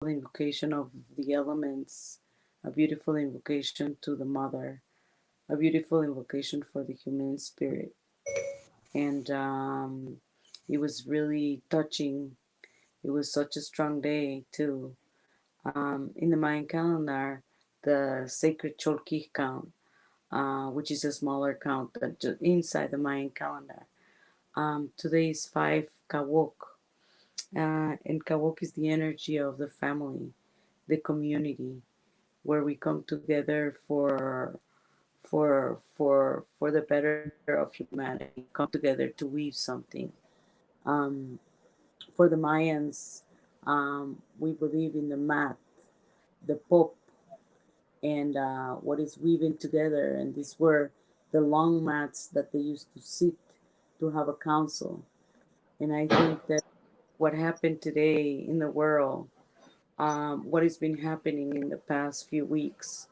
invocation of the elements, a beautiful invocation to the mother, a beautiful invocation for the human spirit. And it was really touching. It was such a strong day, too. In the Mayan calendar, the sacred Cholquij count, which is a smaller count that inside the Mayan calendar. Today is 5 Kawok, and Kawok is the energy of the family, the community, where we come together for the better of humanity, come together to weave something. Um, for the Mayans, we believe in the mat, the pop, and what is weaving together. And these were the long mats that they used to sit to have a council. And I think that what happened today in the world, what has been happening in the past few weeks,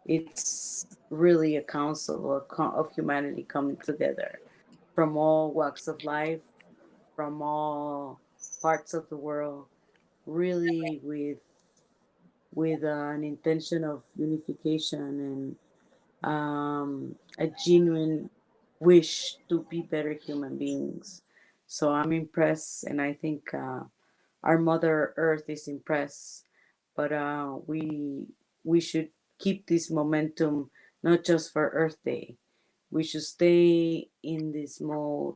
it's really a council of humanity coming together from all walks of life, from all parts of the world, really with an intention of unification and a genuine wish to be better human beings. So I'm impressed, and I think our Mother Earth is impressed. But we should keep this momentum not just for Earth Day. We should stay in this mode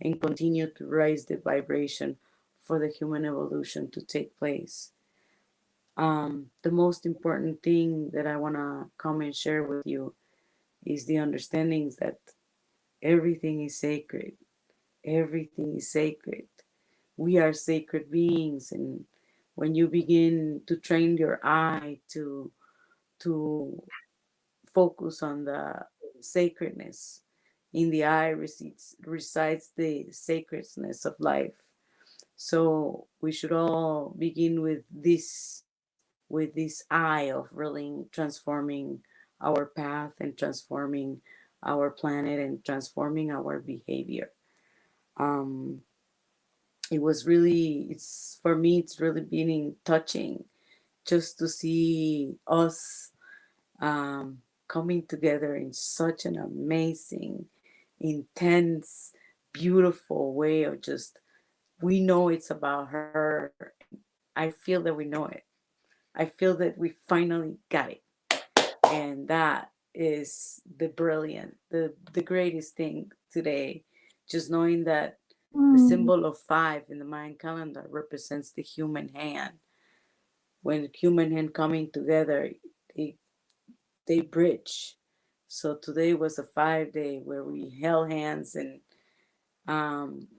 and continue to raise the vibration for the human evolution to take place. The most important thing that I want to come and share with you is the understandings that everything is sacred. Everything is sacred. We are sacred beings, and when you begin to train your eye to focus on the sacredness, in the eye resides the sacredness of life. So we should all begin with this eye of really transforming our path and transforming our planet and transforming our behavior. Um, it was really, it's for me, it's really been touching just to see us coming together in such an amazing, intense, beautiful way of just, we know it's about her. I feel that we know it. I feel that we finally got it. And that is the brilliant, the greatest thing today. Just knowing that the Mm. symbol of 5 in the Mayan calendar represents the human hand. When human hand coming together, they they bridge. So today was a 5 day where we held hands and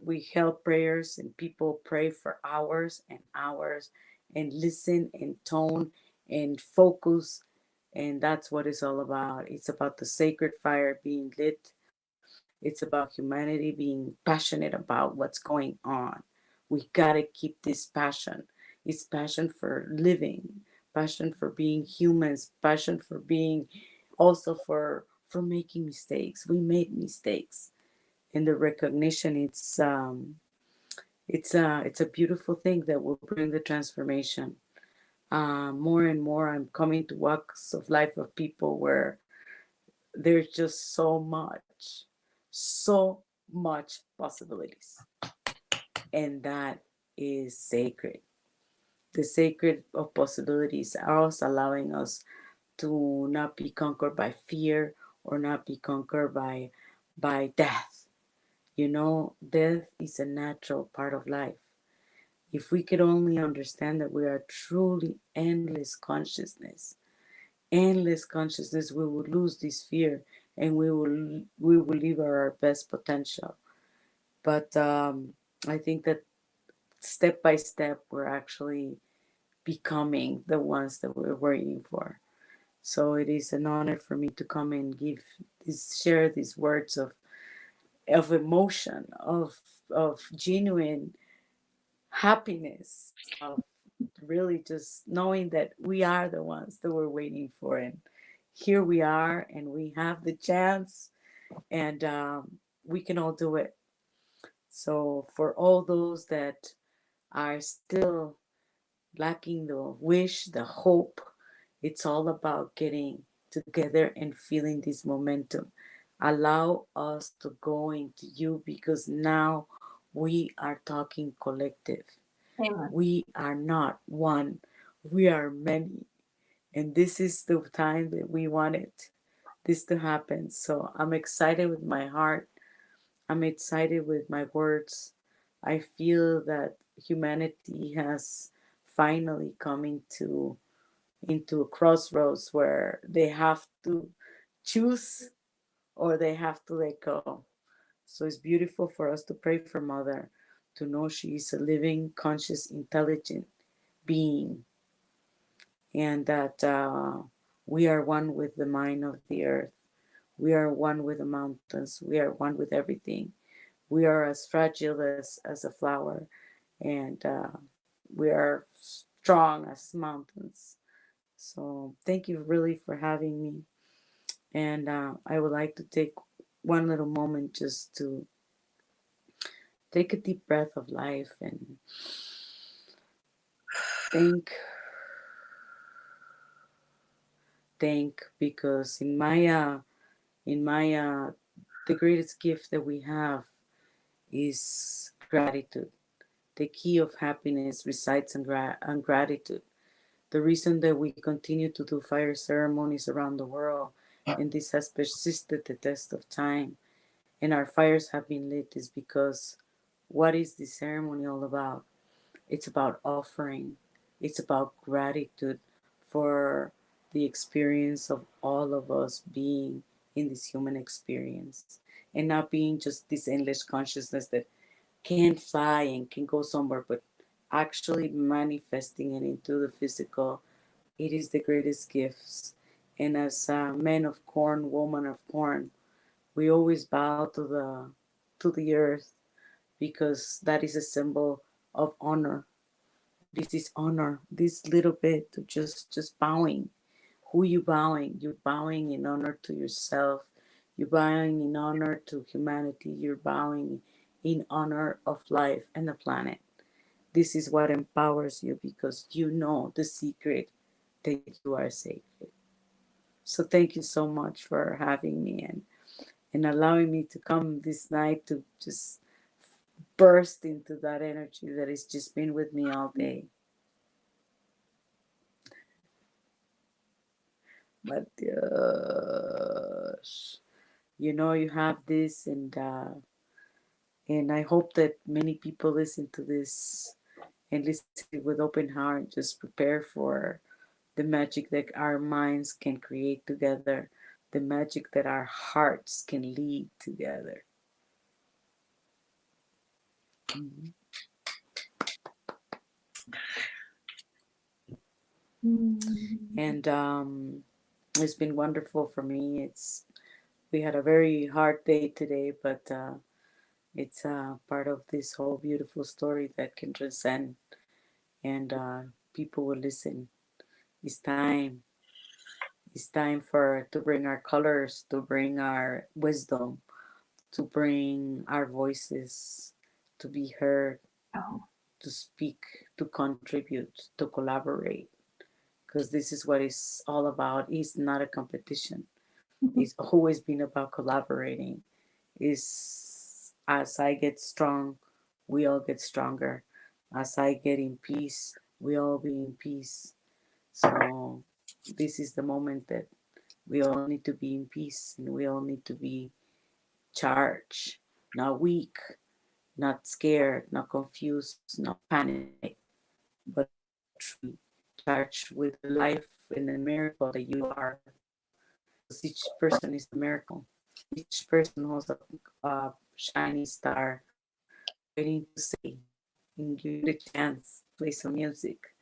we held prayers, and people pray for hours and hours and listen and tone and focus. And that's what it's all about. It's about the sacred fire being lit. It's about humanity being passionate about what's going on. We gotta keep this passion. It's passion for living, passion for being humans, passion for being also for making mistakes. We made mistakes, and the recognition, it's a beautiful thing that will bring the transformation. More and more I'm coming to walks of life of people where there's just so much possibilities, and that is sacred. The sacred of possibilities are also allowing us to not be conquered by fear or not be conquered by death. You know, death is a natural part of life. If we could only understand that we are truly endless consciousness, we would lose this fear, and we will live our best potential. But I think that step by step, we're actually becoming the ones that we're waiting for. So it is an honor for me to come and share these words of emotion, of genuine happiness, of really just knowing that we are the ones that we're waiting for, and here we are, and we have the chance, and we can all do it. So for all those that are still lacking the wish, the hope. It's all about getting together and feeling this momentum. Allow us to go into you, because now we are talking collective. Amen. We are not one, we are many. And this is the time that we wanted this to happen. So I'm excited with my heart. I'm excited with my words. I feel that humanity has finally come into a crossroads where they have to choose or they have to let go. So it's beautiful for us to pray for Mother, to know she is a living, conscious, intelligent being, and that we are one with the mind of the earth. We are one with the mountains. We are one with everything. We are as fragile as a flower, and we are strong as mountains. So thank you really for having me. And I would like to take one little moment just to take a deep breath of life and thank, because in my the greatest gift that we have is gratitude. The key of happiness resides in gratitude. The reason that we continue to do fire ceremonies around the world, and this has persisted the test of time, and our fires have been lit, is because what is this ceremony all about? It's about offering, it's about gratitude for the experience of all of us being in this human experience, and not being just this endless consciousness that can fly and can go somewhere, but actually manifesting it into the physical. It is the greatest gifts. And as a man of corn, woman of corn, we always bow to the earth, because that is a symbol of honor. This is honor. This little bit to just bowing. Who you bowing? You're bowing in honor to yourself. You're bowing in honor to humanity. You're bowing in honor of life and the planet. This is what empowers you, because you know the secret that you are sacred. So thank you so much for having me, and allowing me to come this night to just burst into that energy that has just been with me all day. But you have this, and I hope that many people listen to this and listen to it with open heart. Just prepare for the magic that our minds can create together, the magic that our hearts can lead together. Mhm. And it's been wonderful for me. We had a very hard day today, but it's part of this whole beautiful story that can transcend, and people will listen. It's time. It's time for to bring our colors, to bring our wisdom, to bring our voices, to be heard, Oh. to speak, to contribute, to collaborate. Because this is what it's all about. It's not a competition. It's always been about collaborating. Is as I get strong, we all get stronger. As I get in peace, we all be in peace. So this is the moment that we all need to be in peace, and we all need to be charged, not weak, not scared, not confused, not panic, but truly charged with the life and the miracle that you are. Because each person is a miracle. Each person has a shining star waiting to say, and give it a chance. Play some music.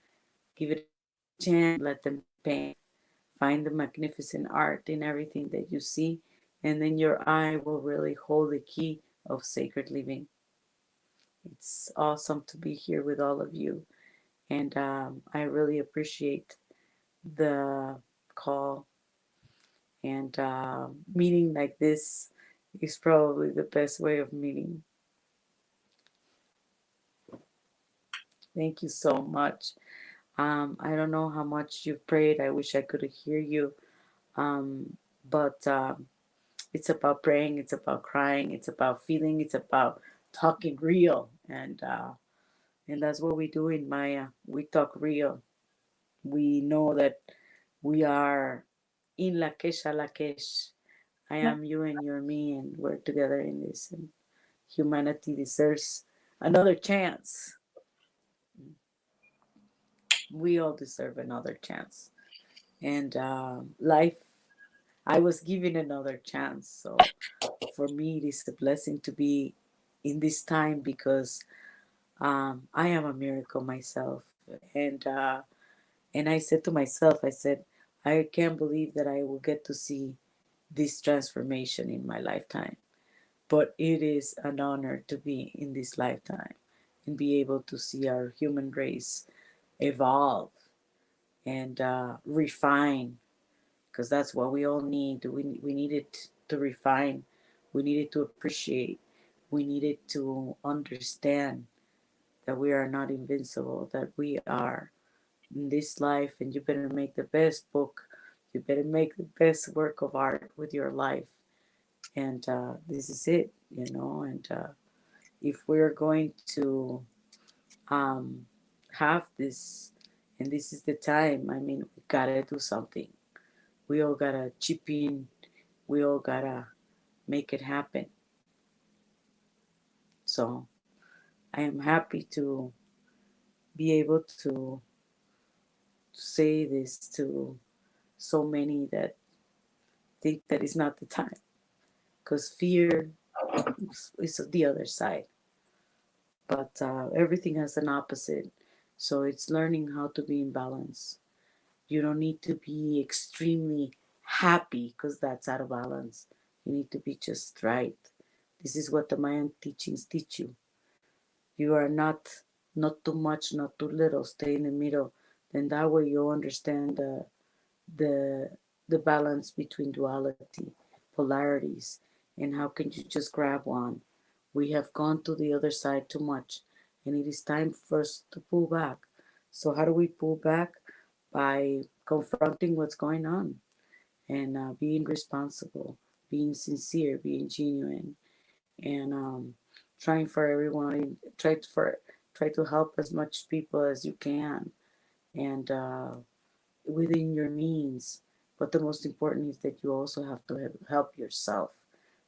Give it a chance. Let them paint. Find the magnificent art in everything that you see, and then your eye will really hold the key of sacred living. It's awesome to be here with all of you, and I really appreciate the call. And meeting like this is probably the best way of meeting. Thank you so much. I don't know how much you've prayed. I wish I could hear you. Um, but it's about praying, it's about crying, it's about feeling, it's about talking real. And that's what we do in Maya. We talk real. We know that we are in Lakesh Lakesh. I am you and you're me, and we're together in this. And humanity deserves another chance. We all deserve another chance. And life, I was given another chance. So for me, it is a blessing to be in this time because I am a miracle myself. And uh, and I said to myself, I said, I can't believe that I will get to see this transformation in my lifetime. But it is an honor to be in this lifetime and be able to see our human race evolve and refine, because that's what we all need. We needed to refine, we needed to appreciate, we needed to understand that we are not invincible, that we are in this life, and you better make the best book, you better make the best work of art with your life. And this is it, and if we're going to um, have this, and this is the time, I mean, we gotta do something. We all gotta chip in, we all gotta make it happen. So I am happy to be able to say this to so many that think that it's not the time, because fear is the other side. But everything has an opposite. So it's learning how to be in balance. You don't need to be extremely happy because that's out of balance. You need to be just right. This is what the Mayan teachings teach you. You are not too much, not too little. Stay in the middle. Then that way you'll understand the the balance between duality, polarities, and how can you just grab one. We have gone to the other side too much, and it is time for us to pull back. So how do we pull back? By confronting what's going on and being responsible, being sincere, being genuine, and trying for everyone. Try to help as much people as you can, and within your means. But the most important is that you also have to help yourself,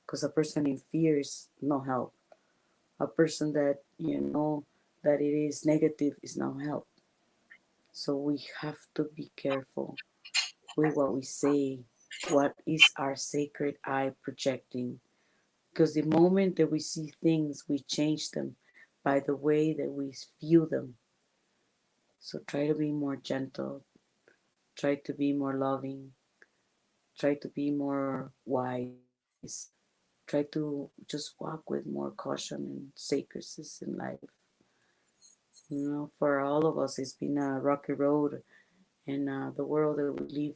because a person in fear is no help. A person that that it is negative is no help. So we have to be careful with what we say. What is our sacred eye projecting? Because the moment that we see things, we change them by the way that we view them. So try to be more gentle, try to be more loving, try to be more wise, try to just walk with more caution and sacredness in life. For all of us, it's been a rocky road, and the world that we live,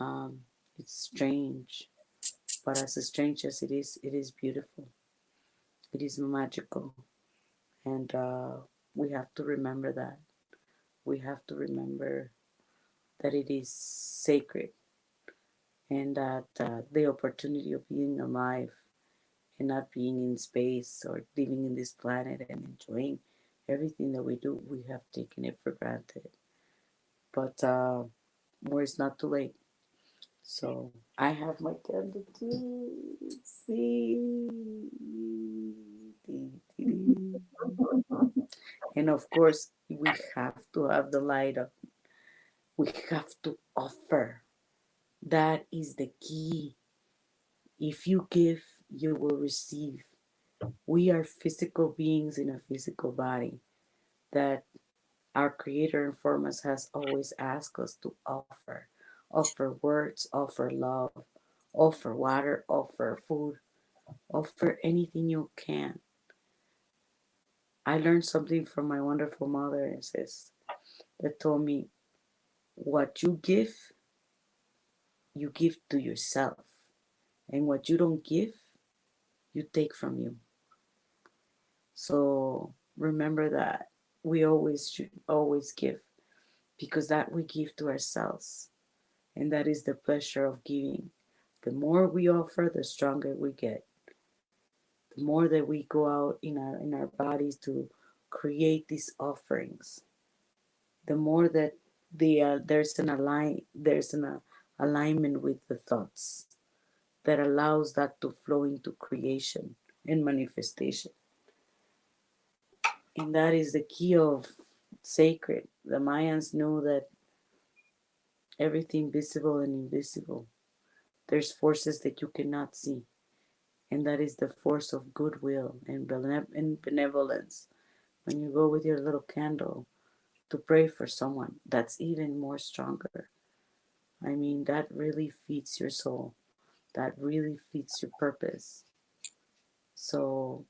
um, it's strange. But as strange as it is beautiful. It is magical, and we have to remember that. We have to remember that it is sacred, and that the opportunity of being alive and not being in space or living in this planet and enjoying everything that we do, we have taken it for granted. But more is not too late. So I have my candle too. See. And of course, we have to have the light up. We have to offer. That is the key. If you give, you will receive. We are physical beings in a physical body that our Creator and Foremost has always asked us to offer. Offer words, offer love, offer water, offer food, offer anything you can. I learned something from my wonderful mother, and says, that told me, what you give to yourself. And what you don't give, you take from you. So remember that we always should always give. because that we give to ourselves, and that is the pleasure of giving. The more we offer, the stronger we get. The more that we go out in our bodies to create these offerings, the more that there's an alignment with the thoughts that allows that to flow into creation and manifestation. And that is the key of sacred. The Mayans knew that everything visible and invisible, there's forces that you cannot see, and that is the force of goodwill and benevolence. When you go with your little candle to pray for someone, that's even more stronger. I mean, that really feeds your soul. That really feeds your purpose. So,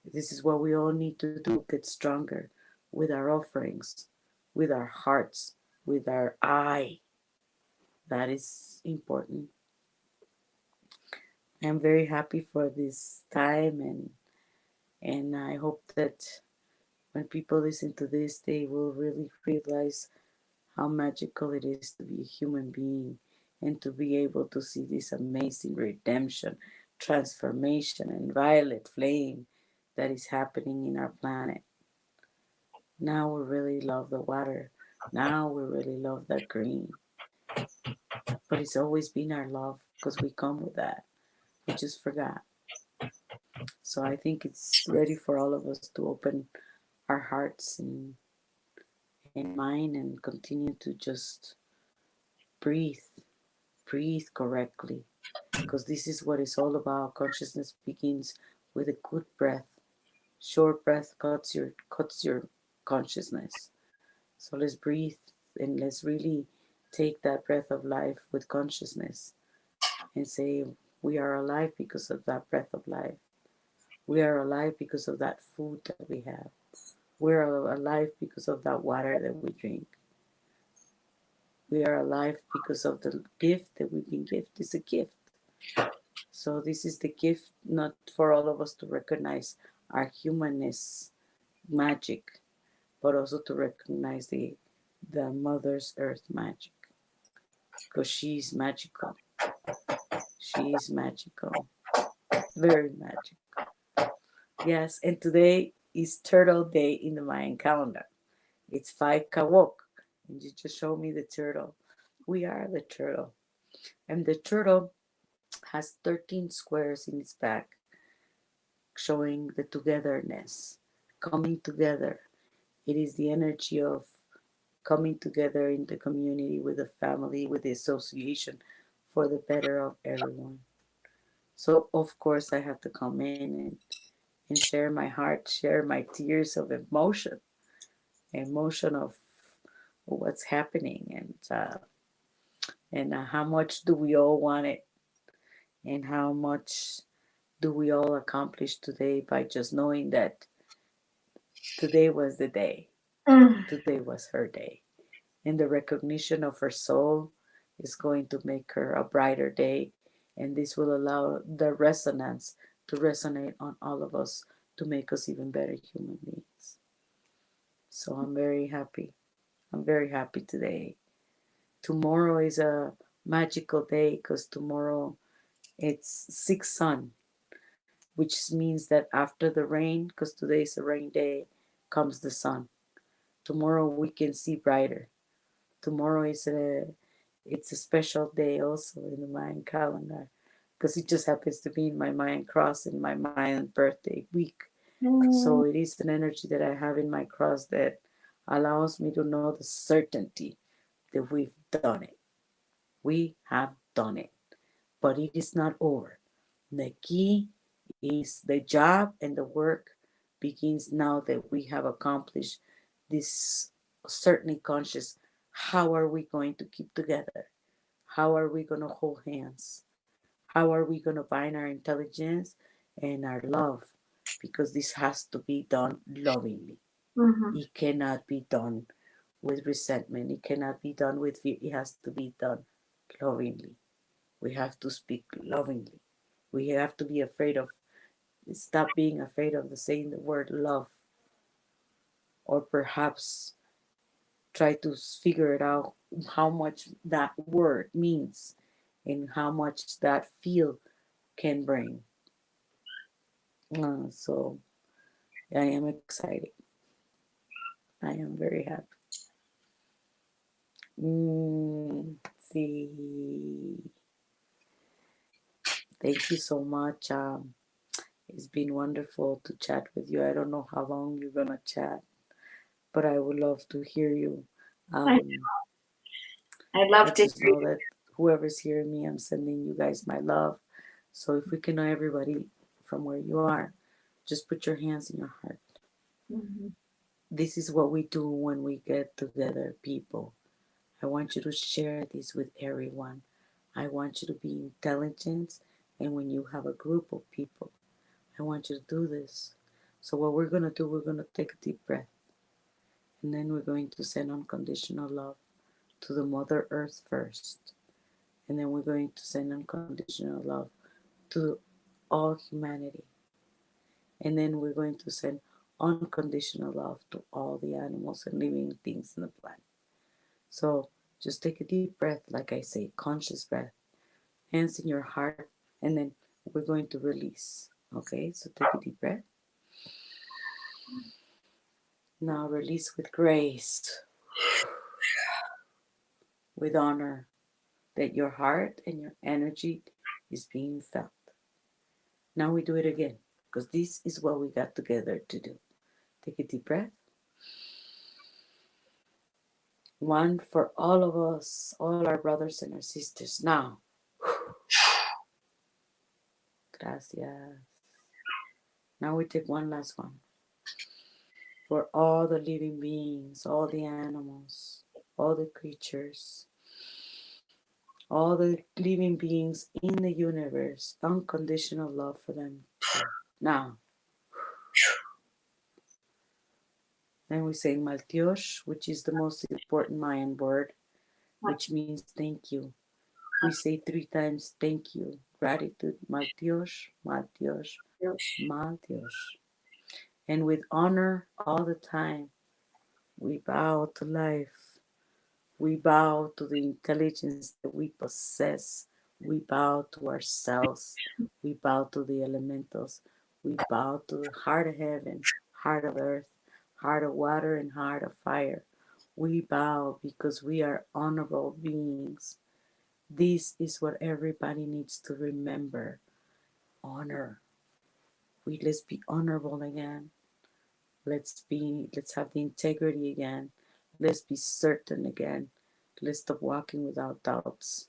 this is what we all need to do, get stronger with our offerings, with our hearts, with our eye. That is important. I'm very happy for this time, and I hope that when people listen to this, they will really realize how magical it is to be a human being and to be able to see this amazing redemption, transformation, and violet flame that is happening in our planet. Now we really love the water. Now we really love the green. But it's always been our love because we come with that. We just forgot. So I think it's ready for all of us to open our hearts and mind and continue to just breathe, breathe correctly. Because this is what it's all about. Consciousness begins with a good breath. Short breath cuts your consciousness. So let's breathe and let's really take that breath of life with consciousness and say, we are alive because of that breath of life. We are alive because of that food that we have. We are alive because of that water that we drink. We are alive because of the gift that we've been given. It's a gift. So this is the gift, not for all of us to recognize our humanness, magic, but also to recognize the Mother's Earth magic, because she's magical. She's magical, very magical. Yes, and today is Turtle Day in the Mayan calendar. It's 5 Kawok, and you just showed me the turtle. We are the turtle, and the turtle has 13 squares in its back, showing the togetherness, coming together. It is the energy of coming together in the community, with the family, with the association, for the better of everyone. So, of course, I have to come in and share my heart, share my tears of emotion of what's happening, and how much do we all want it, and how much do we all accomplish today by just knowing that today was the day. Today was her day. And the recognition of her soul is going to make her a brighter day. And this will allow the resonance to resonate on all of us to make us even better human beings. So I'm very happy. I'm very happy today. Tomorrow is a magical day because tomorrow it's sixth sun, which means that after the rain, because today is a rain day, comes the sun. Tomorrow we can see brighter. Tomorrow is it's a special day also in the Mayan calendar, because it just happens to be in my Mayan cross in my Mayan birthday week. So it is an energy that I have in my cross that allows me to know the certainty that we've done it. We have done it, but it is not over. The key is the job, and the work begins now that we have accomplished this. Certainly conscious, how are we going to keep together? How are we going to hold hands? How are we going to bind our intelligence and our love? Because this has to be done lovingly. It cannot be done with resentment. It cannot be done with fear. It has to be done lovingly. We have to speak lovingly. We have to be afraid of, stop being afraid of saying the word love, or perhaps try to figure it out how much that word means and how much that feel can bring. So I am excited. I am very happy. See, thank you so much. It's been wonderful to chat with you. I don't know how long you're gonna chat, but I would love to hear you. I, I'd I love to just hear know you. that whoever's hearing me, I'm sending you guys my love. So if we can know everybody from where you are, just put your hands in your heart. Mhm. This is what we do when we get together, people. I want you to share this with everyone. I want you to be intelligent, and when you have a group of people, I want you to do this. So, what we're going to do, we're going to take a deep breath, and then we're going to send unconditional love to the Mother Earth first, and then we're going to send unconditional love to all humanity, and then we're going to send unconditional love to all the animals and living things in the planet. So, just take a deep breath, like I say, conscious breath, hands in your heart, and then we're going to release. Okay, so take a deep breath. Now release with grace, with honor that your heart and your energy is being felt. Now we do it again because this is what we got together to do. Take a deep breath. One for all of us, all our brothers and our sisters. Now, gracias. Now we take one last one for all the living beings, all the animals, all the creatures, all the living beings in the universe, unconditional love for them too. Now, then we say Maltiosh, which is the most important Mayan word, which means thank you. We say 3 times thank you, gratitude, Maltiosh, Maltiosh, Maltiosh. And with honor all the time, we bow to life. We bow to the intelligence that we possess. We bow to ourselves. We bow to the elementals. We bow to the heart of heaven, heart of earth, heart of water, and heart of fire. We bow because we are honorable beings. This is what everybody needs to remember. Honor. Let's be honorable again. Let's have the integrity again. Let's be certain again. Let's stop walking without doubts.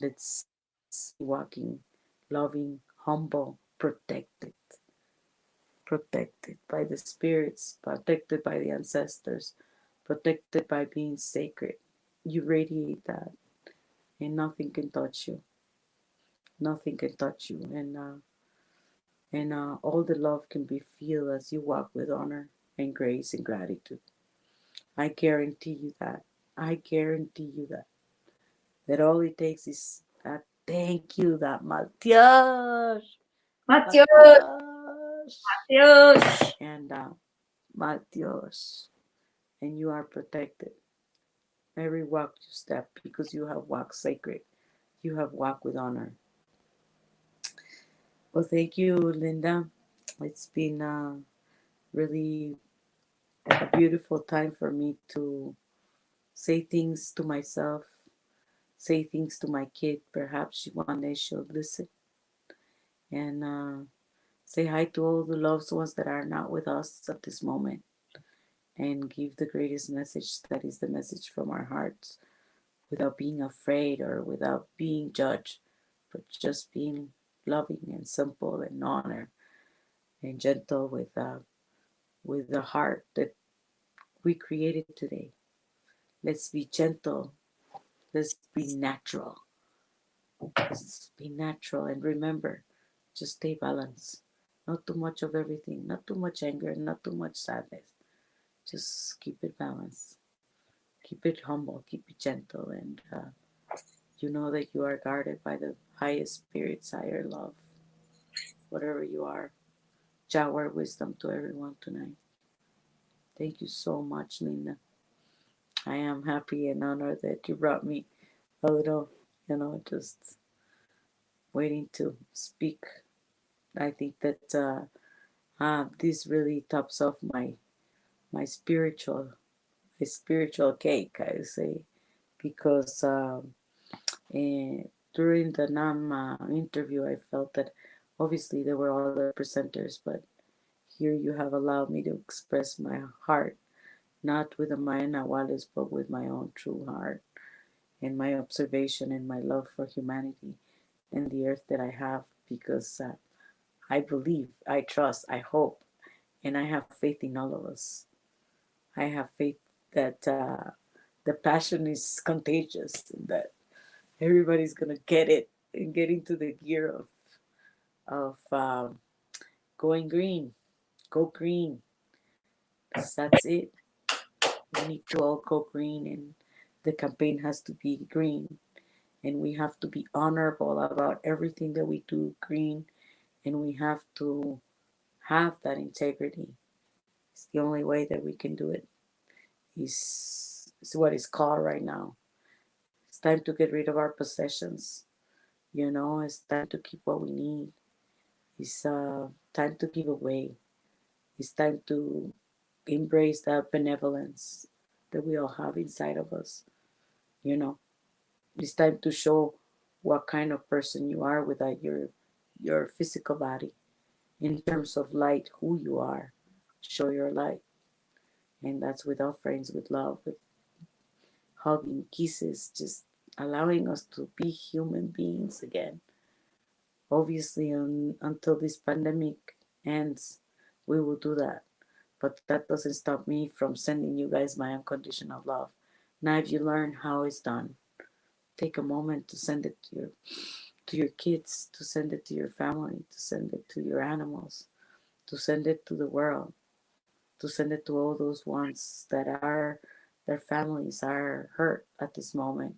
Let's be walking, loving, humble, protected by the spirits, protected by the ancestors, protected by being sacred. You radiate that, and nothing can touch you. Nothing can touch you, and all the love can be feel as you walk with honor and grace and gratitude. I guarantee you that. I guarantee you that. That all it takes is that thank you, that Matias, Matios, Matias, Matios. and Matios, and you are protected. Every walk you step because you have walked sacred. You have walked with honor. Well, thank you, Linda. It's been really a beautiful time for me to say things to myself, say things to my kid. Perhaps one day she'll listen and say hi to all the loved ones that are not with us at this moment and give the greatest message that is the message from our hearts without being afraid or without being judged, but just being loving and simple and honor and gentle with the heart that we created today. Let's be gentle. Let's be natural. Let's be natural and remember, just stay balanced. Not too much of everything, not too much anger, not too much sadness. Just keep it balanced. Keep it humble, keep it gentle, and you know that you are guarded by the highest spirits, higher love, whatever you are. Jaguar wisdom to everyone tonight. Thank you so much, Linda. I am happy and honored that you brought me a little, just waiting to speak. I think that this really tops off my spiritual cake, I would say, because during the NAM interview, I felt that obviously there were other presenters, but here you have allowed me to express my heart, not with the Maya Nahuales, but with my own true heart and my observation and my love for humanity and the earth that I have, because I believe, I trust, I hope, and I have faith in all of us. I have faith that the passion is contagious and that everybody's gonna get it and get into the gear of going green. Go green. That's it. We need to all go green, and the campaign has to be green. And we have to be honorable about everything that we do green, and we have to have that integrity. It's the only way that we can do it. Is what it's called right now. It's time to get rid of our possessions. It's time to keep what we need. It's time to give away. It's time to embrace that benevolence that we all have inside of us. You know, it's time to show what kind of person you are without your physical body. In terms of light, who you are, show your light, and that's without frames, with love, with hugging, kisses, just allowing us to be human beings again. Obviously, until this pandemic ends, we will do that. But that doesn't stop me from sending you guys my unconditional love. Now, if you learn how it's done, take a moment to send it to your kids, to send it to your family, to send it to your animals, to send it to the world, to send it to all those ones that are their families are hurt at this moment,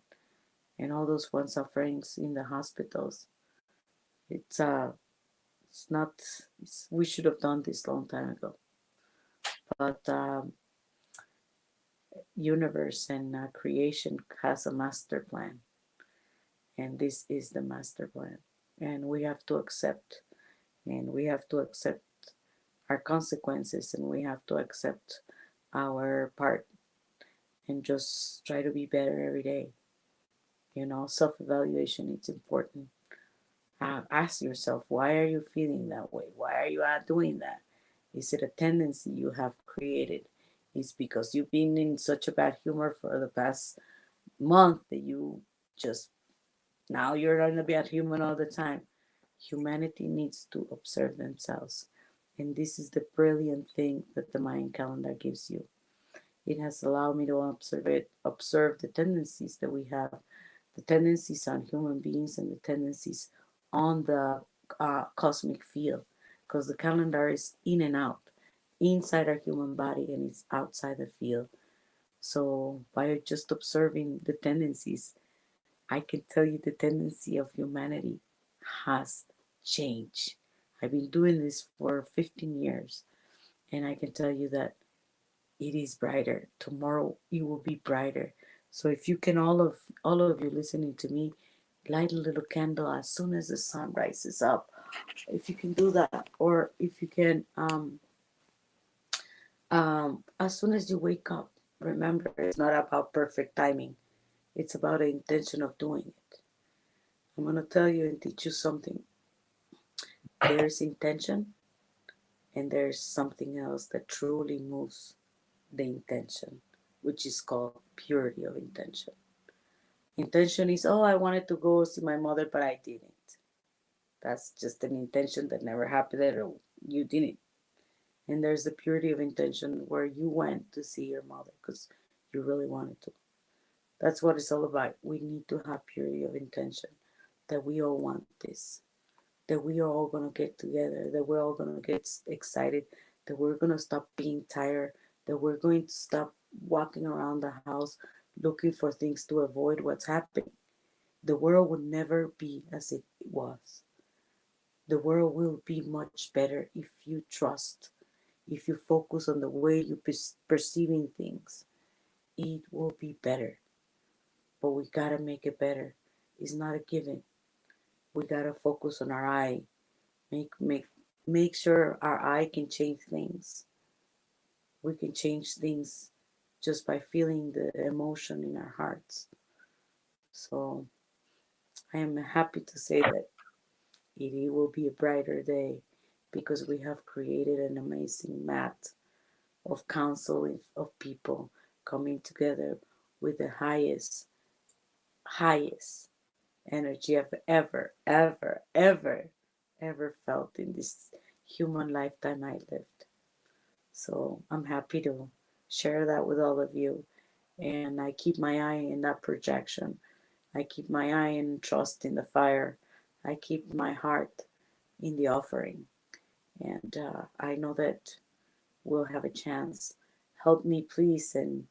and all those ones suffering in the hospitals. It's it's not. We should have done this long time ago, but universe and creation has a master plan, and this is the master plan, and we have to accept, and we have to accept our consequences, and we have to accept our part, and just try to be better every day. Self-evaluation, it's important. Ask yourself, why are you feeling that way? Why are you doing that? Is it a tendency you have created? It's because you've been in such a bad humor for the past month that you just, now you're in a bad humor all the time. Humanity needs to observe themselves. And this is the brilliant thing that the Mayan calendar gives you. It has allowed me to observe the tendencies that we have, the tendencies on human beings and the tendencies on the cosmic field, because the calendar is in and out, inside our human body, and it's outside the field. So by just observing the tendencies, I can tell you the tendency of humanity has changed. I've been doing this for 15 years, and I can tell you that it is brighter. Tomorrow it will be brighter. So if you can, all of you listening to me, light a little candle as soon as the sun rises up. If you can do that, or if you can, as soon as you wake up, remember it's not about perfect timing. It's about the intention of doing it. I'm gonna tell you and teach you something. There's intention, and there's something else that truly moves the intention, which is called purity of intention. Intention is, oh, I wanted to go see my mother, but I didn't. That's just an intention that never happened, or you didn't. And there's the purity of intention where you went to see your mother because you really wanted to. That's what it's all about. We need to have purity of intention, that we all want this, that we are all going to get together, that we're all going to get excited, that we're going to stop being tired, that we're going to stop walking around the house looking for things to avoid what's happening. The world will never be as it was. The world will be much better if you trust, if you focus on the way you're perceiving things, it will be better. But we gotta make it better. It's not a given. We gotta focus on our eye. Make sure our eye can change things. We can change things just by feeling the emotion in our hearts. So I am happy to say that it will be a brighter day because we have created an amazing mat of counsel of people coming together with the highest energy I've ever felt in this human lifetime I lived. So I'm happy to share that with all of you. And I keep my eye in that projection. I keep my eye in trust in the fire. I keep my heart in the offering. And I know that we'll have a chance. Help me, please, and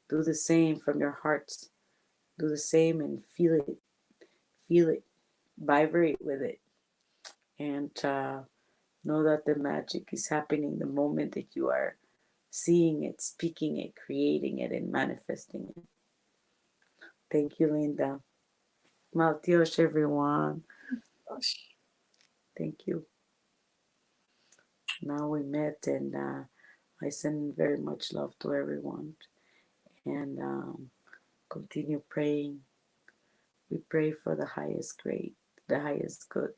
do the same from your hearts. Do the same and feel it, vibrate with it, and know that the magic is happening the moment that you are seeing it, speaking it, creating it, and manifesting it. Thank you, Linda. Maltiosh, everyone. Thank you. Now we met, and I send very much love to everyone, and continue praying. We pray for the highest grade, the highest good,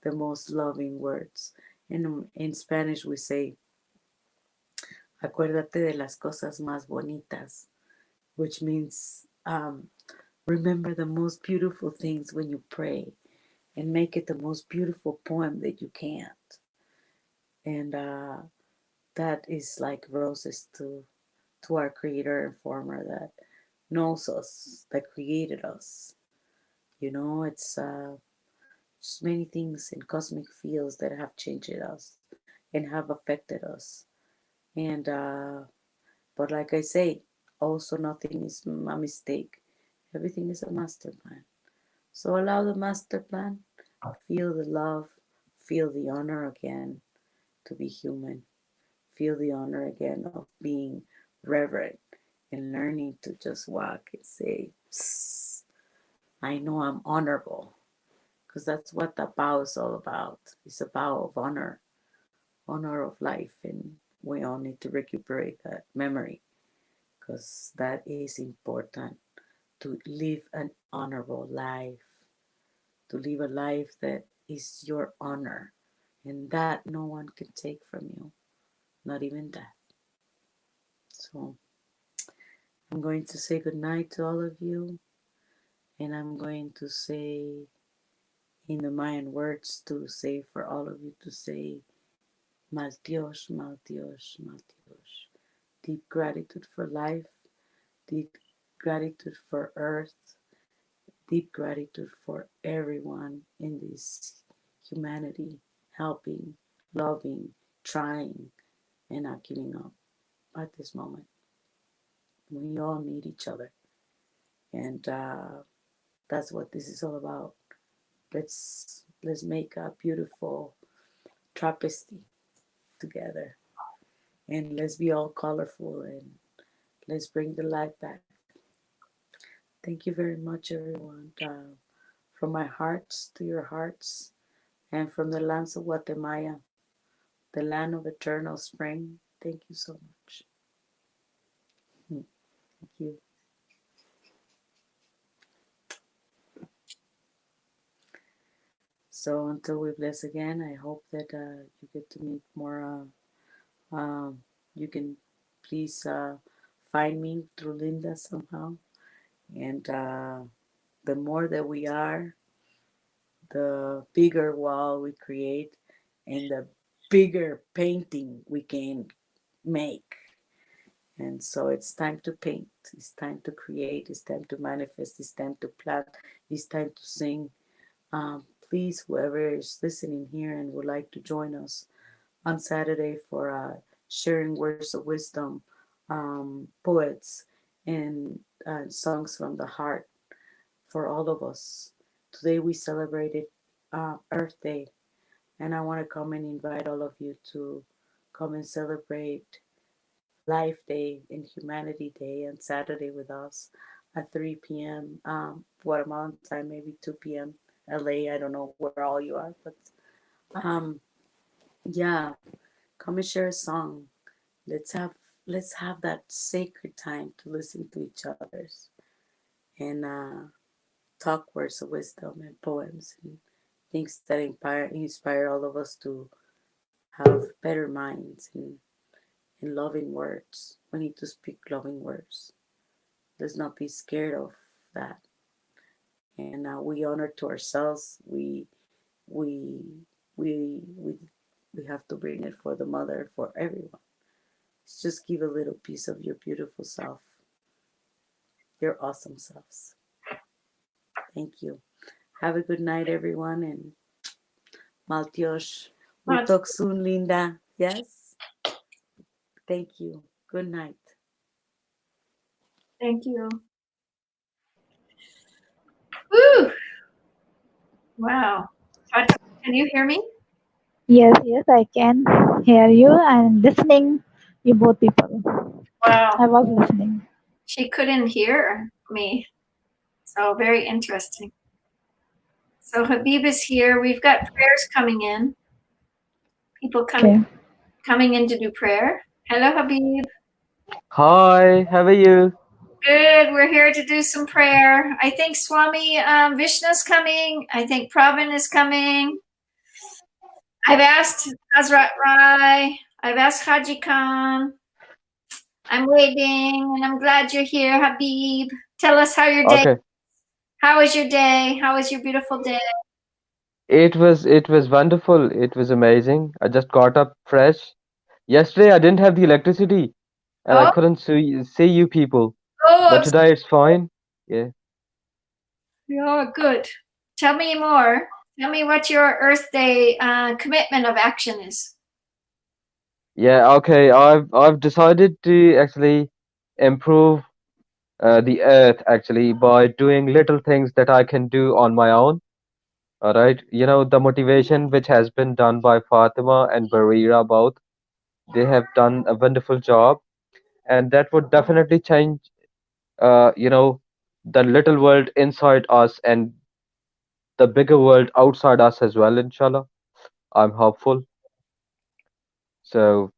the most loving words. In Spanish, we say, acuérdate de las cosas más bonitas, which means remember the most beautiful things when you pray and make it the most beautiful poem that you can. And that is like roses to our creator and former that knows us, that created us. You know, it's just many things in cosmic fields that have changed us and have affected us. And but like I say, also nothing is a mistake. Everything is a master plan. So allow the master plan, feel the love, feel the honor again to be human, feel the honor again of being reverent and learning to just walk and say, "Psst, I know I'm honorable," because that's what the bow is all about. It's a bow of honor, honor of life, and we all need to recuperate that memory because that is important to live an honorable life, to live a life that is your honor and that no one can take from you, not even death. So I'm going to say good night to all of you, and I'm going to say in the Mayan words to say for all of you to say Maltios, Maltios, Maltios. Deep gratitude for life, deep gratitude for earth, deep gratitude for everyone in this humanity, helping, loving, trying, and not giving up at this moment. We all need each other, and that's what this is all about. Let's make a beautiful tapestry together, and let's be all colorful, and let's bring the light back. Thank you very much, everyone. From my hearts to your hearts, and from the lands of Guatemala, the land of eternal spring. Thank you so much. Thank you. So until we bless again, I hope that you get to meet more. You can please find me through Linda somehow. And the more that we are, the bigger wall we create and the bigger painting we can make. And so it's time to paint, it's time to create, it's time to manifest, it's time to plant, it's time to sing. Please, whoever is listening here and would like to join us on Saturday for sharing words of wisdom, poets, and songs from the heart for all of us. Today we celebrated Earth Day, and I want to come and invite all of you to come and celebrate Life Day and Humanity Day on Saturday with us at 3 p.m. Guatemalan time, maybe 2 p.m. LA. I don't know where all you are, but um, yeah, come and share a song. Let's have let's have that sacred time to listen to each other's and talk words of wisdom and poems and things that inspire all of us to have better minds and loving words. We need to speak loving words. Let's not be scared of that. And we honor to ourselves. We we we we have to bring it for the mother, for everyone. Just give a little piece of your beautiful self, your awesome selves. Thank you. Have a good night, everyone, and Maltiosh. We talk soon, Linda. Yes. Thank you. Good night. Thank you. Woo! Wow. Fatima, can you hear me? Yes, yes, I can hear you. I'm listening. You both people. Wow. I was listening. She couldn't hear me. So very interesting. So Habib is here. We've got prayers coming in. People coming in to do prayer. Hello, Habib. Hi, how are you? Good. We're here to do some prayer. I think Swami Vishnu's coming. I think Pravin is coming. I've asked Hazrat Rai. I've asked Haji Khan. I'm waiting, and I'm glad you're here, Habib. Tell us how your day. Okay. How was your day? How was your beautiful day? It was wonderful. It was amazing. I just got up fresh. Yesterday I didn't have the electricity and I Oh, couldn't see you people. oh, But today it's fine. Yeah. you're good. Tell me more. Tell me what your Earth Day commitment of action is. Yeah, okay. I've decided to actually improve the earth actually by doing little things that I can do on my own. All right. You know, the motivation which has been done by Fatima and Barira both, they have done a wonderful job, and that would definitely change you know, the little world inside us and the bigger world outside us as well, inshallah. I'm hopeful. So,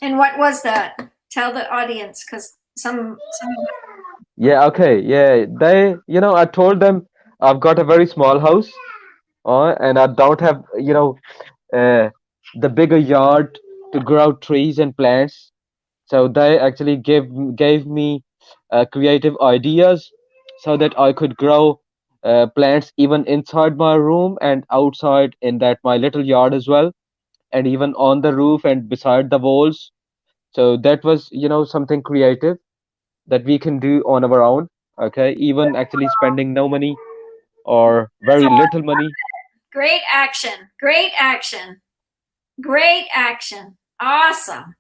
And what was that? Tell the audience, because some. yeah, okay, yeah. I told them I've got a very small house, and I don't have, uh, the bigger yard to grow trees and plants. So they actually gave me creative ideas so that I could grow plants even inside my room and outside in that my little yard as well, and even on the roof and beside the walls. So that was, something creative that we can do on our own. Okay, even actually spending no money or very little money. Great action. Great action. Great action. Awesome.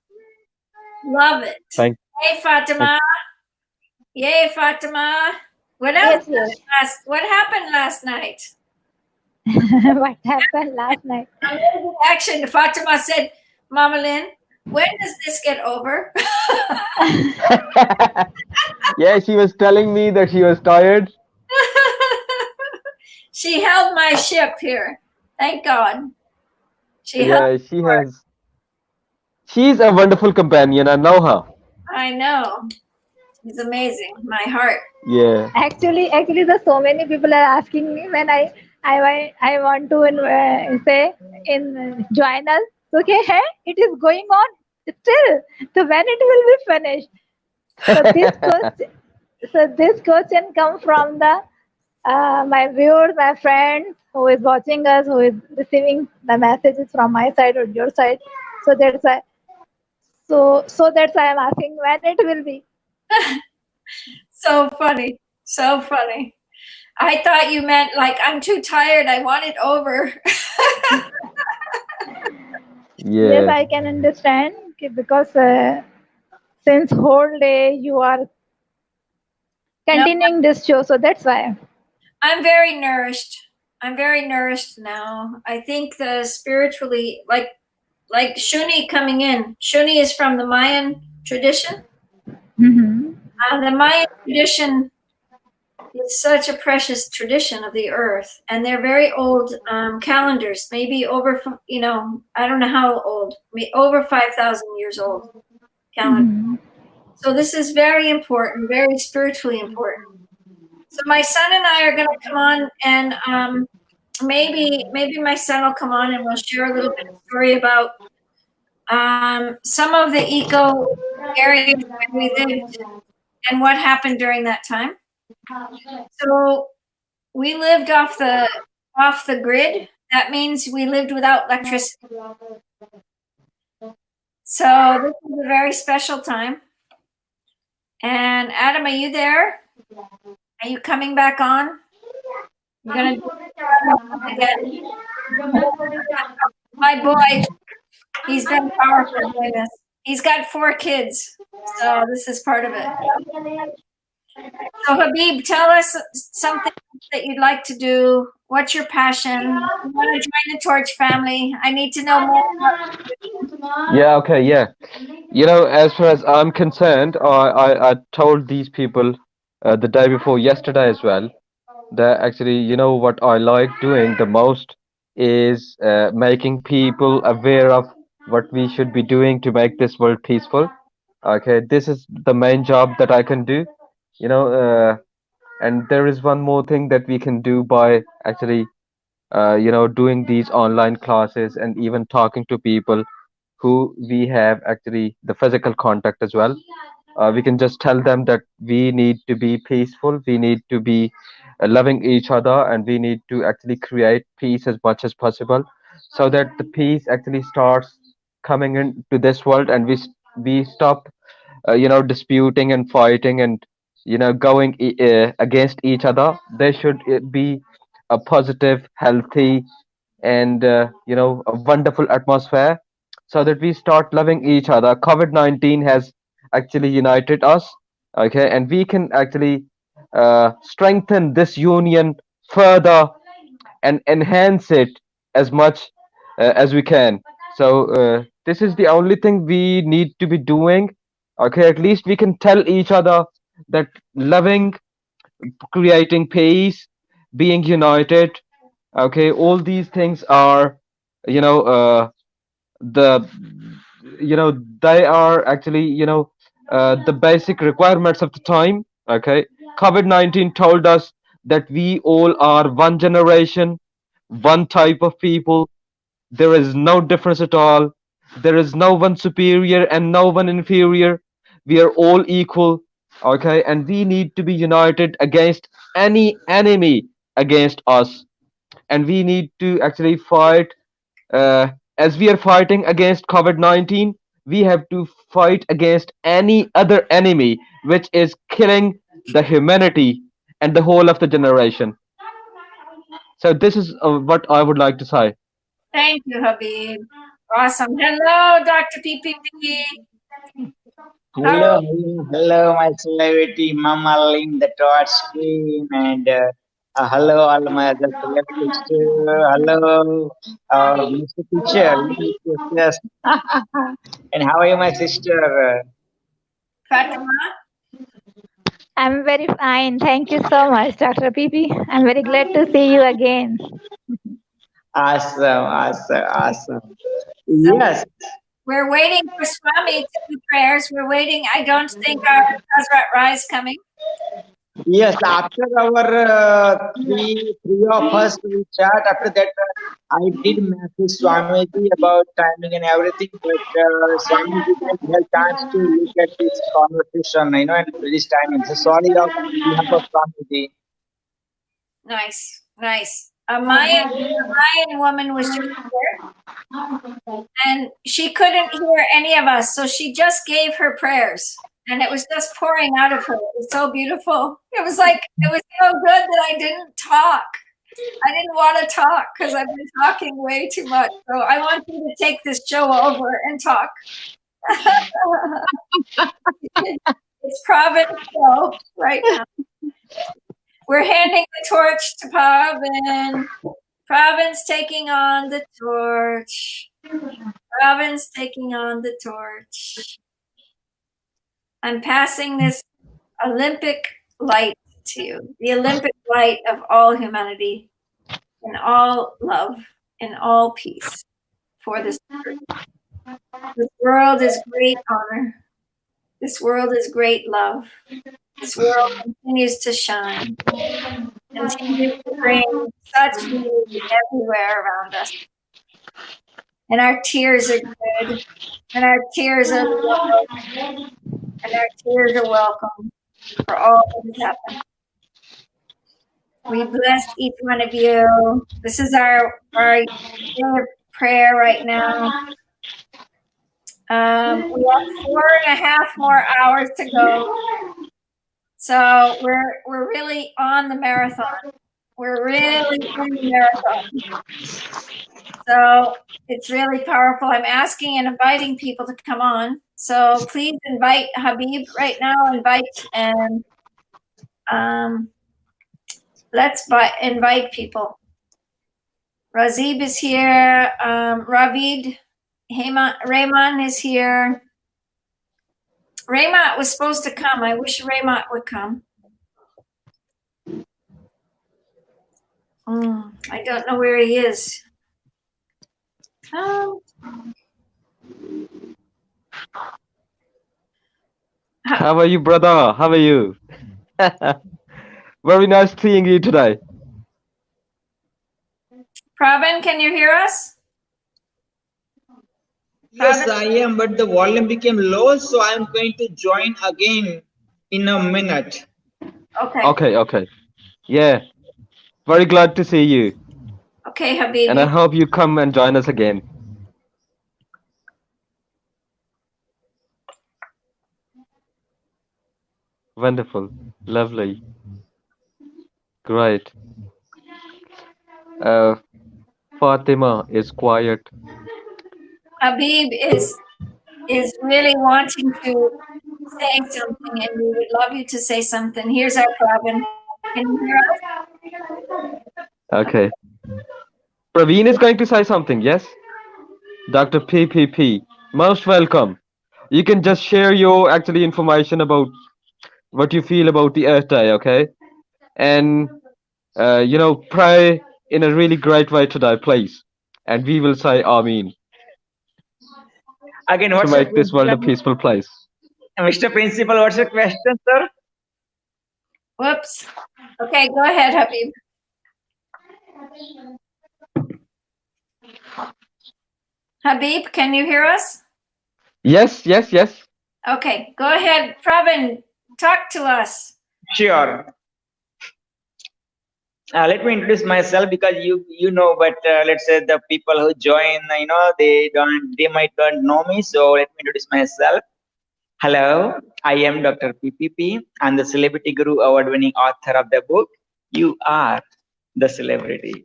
Love it. Thank, Yay, Fatima. Yay, Fatima. What else? Yes. What happened last night? What happened last night? Amazing action. Fatima said, Mama Lynn, when does this get over? yeah, she was telling me that she was tired. She held my ship here. Thank God. Yeah, she's a wonderful companion. I know her. I know. She's amazing. My heart. Yeah. Actually, there's so many people are asking me when I want to say join us. Okay, hey, it is going on still. So when it will be finished? So this question comes from the my viewers, my friends who is watching us, who is receiving the messages from my side or your side. So that's why. So that's why I'm asking when it will be. So funny. So funny. I thought you meant like I'm too tired. I want it over. Yes, Yeah. I can understand because since whole day you are No, continuing this show, so that's why. I'm very nourished. I'm very nourished now. I think the spiritually like Shuni coming in. Shuni is from the Mayan tradition. Mm-hmm. The Mayan tradition is such a precious tradition of the earth, and they're very old calendars, maybe over, I don't know how old, over 5,000 years old calendar. Mm-hmm. So this is very important, very spiritually important. So my son and I are going to come on, and maybe my son will come on and we'll share a little bit of story about some of the eco areas where we lived and what happened during that time. So we lived off the grid. That means we lived without electricity. So this is a very special time. And Adam, are you there? Are you coming back on? You're gonna do it again. My boy, he's been powerful doing this. He's got 4 kids, so this is part of it. So Habib, tell us something that you'd like to do. What's your passion? You want to join the Torch family? I need to know more about Yeah, okay, yeah. As far as I'm concerned, I told these people the day before yesterday as well that actually, what I like doing the most is making people aware of what we should be doing to make this world peaceful. Okay, this is the main job that I can do, you know, and there is one more thing that we can do by actually, doing these online classes and even talking to people who we have actually the physical contact as well. We can just tell them that we need to be peaceful, we need to be loving each other, and we need to actually create peace as much as possible, so that the peace actually starts coming into this world, and we stop, disputing and fighting and going against each other. There should be a positive, healthy, and a wonderful atmosphere, so that we start loving each other. COVID-19 has actually united us, okay, and we can actually strengthen this union further and enhance it as much as we can. So this is the only thing we need to be doing. Okay, at least we can tell each other that loving, creating peace, being united. Okay, all these things are, you know, the, they are actually, the basic requirements of the time. Okay, COVID-19 told us that we all are one generation, one type of people. There is no difference at all. There is no one superior and no one inferior. We are all equal. Okay, and we need to be united against any enemy against us, and we need to actually fight, uh, as we are fighting against COVID-19, we have to fight against any other enemy which is killing the humanity and the whole of the generation. So this is what I would like to say. Thank you, Habib. Awesome. Hello, Dr. PPP. Hello, hello, hello, my celebrity Mama in the touch screen, and hello, all my other celebrities too. Hello, Mr. Teacher. Yes. And how are you, my sister? Fatima. I'm very fine. Thank you so much, Dr. PP. I'm very glad to see you again. Awesome, awesome, awesome. Yes. We're waiting for Swami to do prayers. We're waiting. I don't think our Hazrat Rai is coming. Yes, after our three of us we chat. After that, I did message Swamiji about timing and everything, but Swamiji didn't have chance to look at this conversation, and this timing. So sorry on behalf of Swamiji. Nice, nice. A Mayan woman was just here, and she couldn't hear any of us, so she just gave her prayers, and it was just pouring out of her. It was so beautiful. It was so good that I didn't talk. I didn't want to talk because I've been talking way too much. So I want you to take this show over and talk. It's Provin's show right now. We're handing the torch to Provin. Provin's taking on the torch. Provin's taking on the torch. I'm passing this Olympic light to you, the Olympic light of all humanity, and all love, and all peace for this earth. This world is great honor. This world is great love. This world continues to shine, continues to bring such beauty everywhere around us. And our tears are good, and our tears are love, and our tears are welcome for all that has happened. We bless each one of you. This is our prayer right now. We have 4.5 more hours to go. So we're really on the marathon. We're really in the marathon. So it's really powerful. I'm asking and inviting people to come on. So please invite Habib right now. Invite and let's invite people. Razib is here. Ravid, Rayman is here. Raymat was supposed to come. I wish Raymat would come. I don't know where he is. How are you, brother? How are you? Very nice seeing you today. Pravin, can you hear us? Yes, I am, but the volume became low, so I'm going to join again in a minute. Okay. Okay. Yeah. Very glad to see you. Okay, Habib. And I hope you come and join us again. Wonderful. Lovely. Great. Fatima is quiet. Habib is really wanting to say something, and we would love you to say something. Here's our Pravin. Can you hear us? Okay. Praveen is going to say something, yes? Dr. PPP, most welcome. You can just share your actually information about what you feel about the Earth Day, okay? And, pray in a really great way today, please. And we will say Amen Again, to what's make this world a question? peaceful place. Mr. Principal, what's your question, sir? Whoops. Okay, go ahead, Habib. Habib, can you hear us? Yes. Okay, go ahead. Pravin, talk to us. Sure. Let me introduce myself because you know, but let's say the people who join, they might not know me. So let me introduce myself. Hello, I am Dr. PPP. I'm the Celebrity Guru Award-winning author of the book You Are the Celebrity.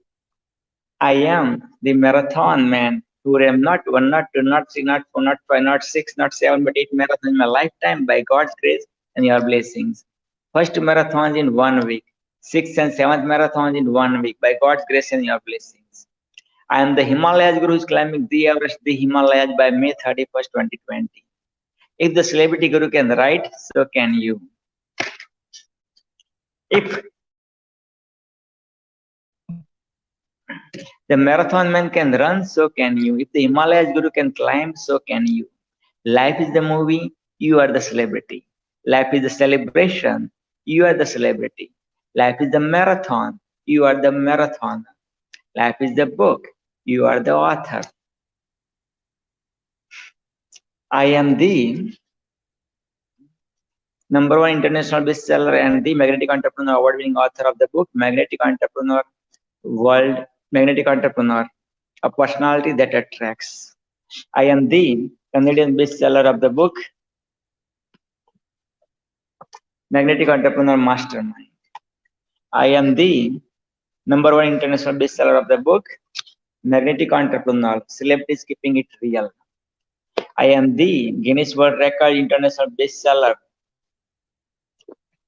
I am the marathon man who ran not 1, not 2, not 3, not 4, not 5, not 6, not 7, but 8 marathons in my lifetime by God's grace and your blessings. First marathons in 1 week, 6th and 7th marathons in 1 week by God's grace and your blessings. I am the Himalayas Guru who is climbing the Everest, the Himalayas by May 31st, 2020. If the Celebrity Guru can write, so can you. If the marathon man can run, so can you. If the Himalayas Guru can climb, so can you. Life is the movie, you are the celebrity. Life is the celebration, you are the celebrity. Life is the marathon, you are the marathoner. Life is the book, you are the author. I am the #1 international bestseller and the Magnetic Entrepreneur Award-winning author of the book Magnetic Entrepreneur World, Magnetic Entrepreneur, a personality that attracts. I am the Canadian bestseller of the book Magnetic Entrepreneur Mastermind. I am the #1 international bestseller of the book Magnetic Entrepreneur, Celebrities Keeping It Real. I am the Guinness World Record international bestseller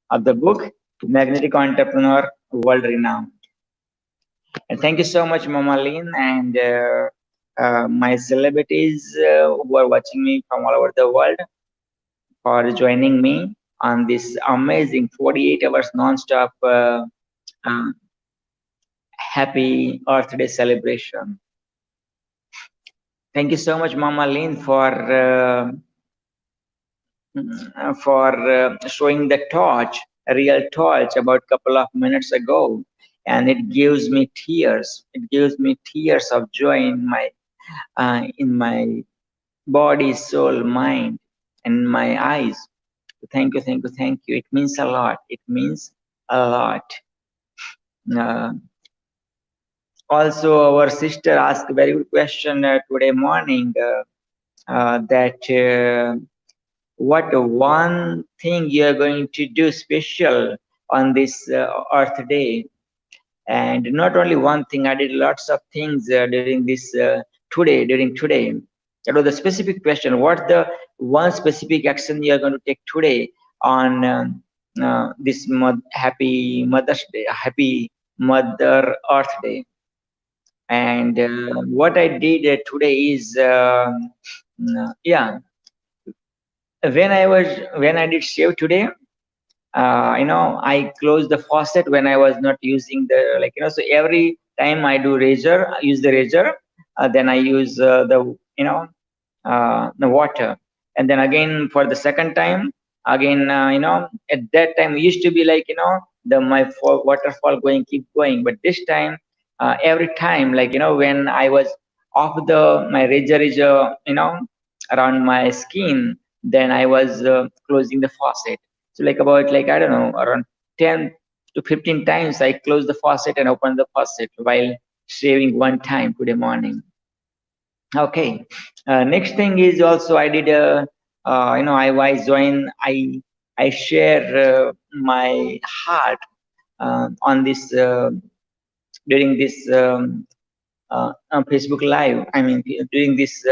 of the book Magnetic Entrepreneur World Renowned. And thank you so much, Mama Lynn, and my celebrities who are watching me from all over the world for joining me on this amazing 48 hours non-stop happy Earth Day celebration. Thank you so much, Mama Lynn, for showing the torch, a real torch, about a couple of minutes ago, and it gives me tears. It gives me tears of joy in my body, soul, mind, and my eyes. Thank you, thank you, thank you. It means a lot. It means a lot. Also, our sister asked a very good question today morning, that what one thing you are going to do special on this Earth Day. And not only one thing, I did lots of things during this during today. That was the specific question. What the one specific action you are going to take today on this happy Mother's Day, happy Mother Earth Day? And what I did today is, yeah, when I did shave today, I closed the faucet when I was not using the, so every time I use the razor, then I use the water, and then again for the second time, again, at that time it used to be my waterfall keep going, but this time, every time, when I was off my razor is around my skin, then I was closing the faucet. So about I don't know, around 10 to 15 times I close the faucet and open the faucet while shaving one time today morning. Okay. Next thing is also I did I share my heart on this during this Facebook Live. I mean, during this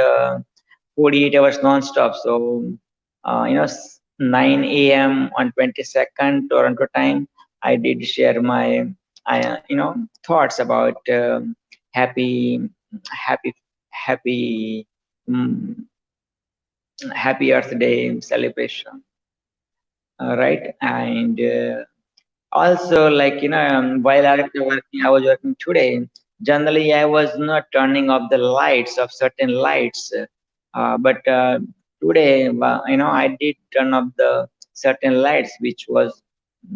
48 hours non-stop. So 9 a.m. on 22nd Toronto time, I did share my thoughts about happy Earth Day celebration. Right, and also while I was working today, generally I was not turning off the lights of certain lights, but today I did turn off the certain lights which was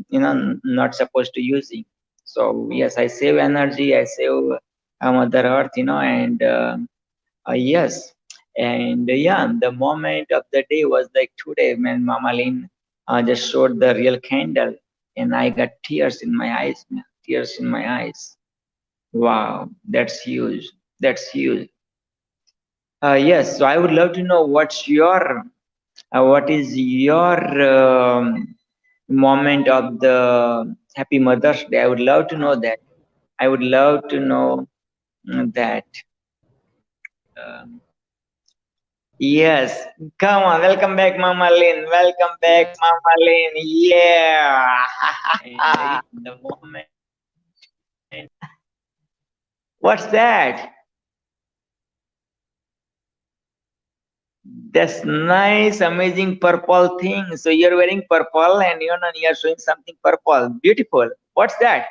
not supposed to using. So yes, I save energy, I save Mother Earth, and yes, and yeah, the moment of the day was like today when Mama Lynn just showed the real candle, and I got tears in my eyes, man. Tears in my eyes. Wow, that's huge. That's huge. Yes, so I would love to know what is your moment of the Happy Mother's Day. I would love to know that. I would love to know that. Yes, come on, welcome back, Mama Lynn. Welcome back, Mama Lynn. Yeah. The moment. What's that? That's nice, amazing purple thing. So you're wearing purple and you're showing something purple. Beautiful. What's that?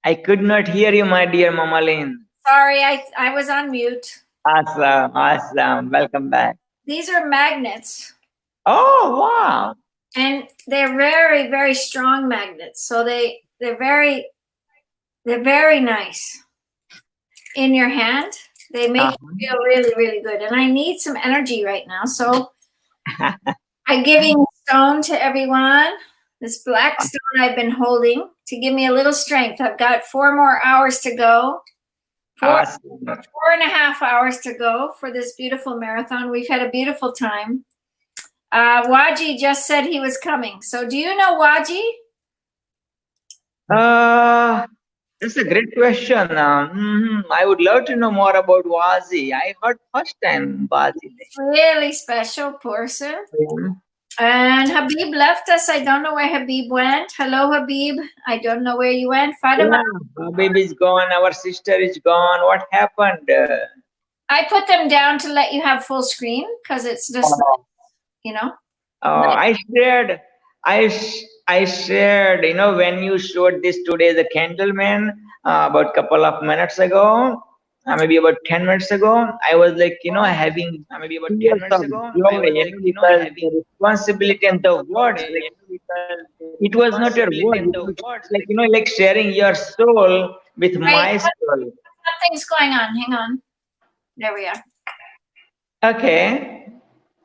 I could not hear you, my dear Mama Lynn. Sorry, I was on mute. Awesome, awesome. Welcome back. These are magnets. Oh, wow. And they're very, very strong magnets. So they're very nice. In your hand, they make you feel really, really good. And I need some energy right now. So I'm giving a stone to everyone. This black stone I've been holding to give me a little strength. I've got 4 more hours to go. 4.5 hours to go for this beautiful marathon. We've had a beautiful time. Waji just said he was coming. So do you know Waji? That's a great question. I would love to know more about Waji. I heard first time Waji. Really special person. And Habib left us. I don't know where Habib went. Hello, Habib. I don't know where you went. Fatima, Yeah, baby is gone. Our sister is gone. What happened? I put them down to let you have full screen because it's just, you know. I shared. I shared. You know, when you showed this today, the Candleman, about couple of minutes ago, maybe about 10 minutes ago, I was like, you know, having maybe about 10 minutes ago, I was like, you know, having the responsibility and the words. Like, it was not your word. It was like, you know, like sharing your soul with my soul. Something's going on. Hang on. There we are. Okay.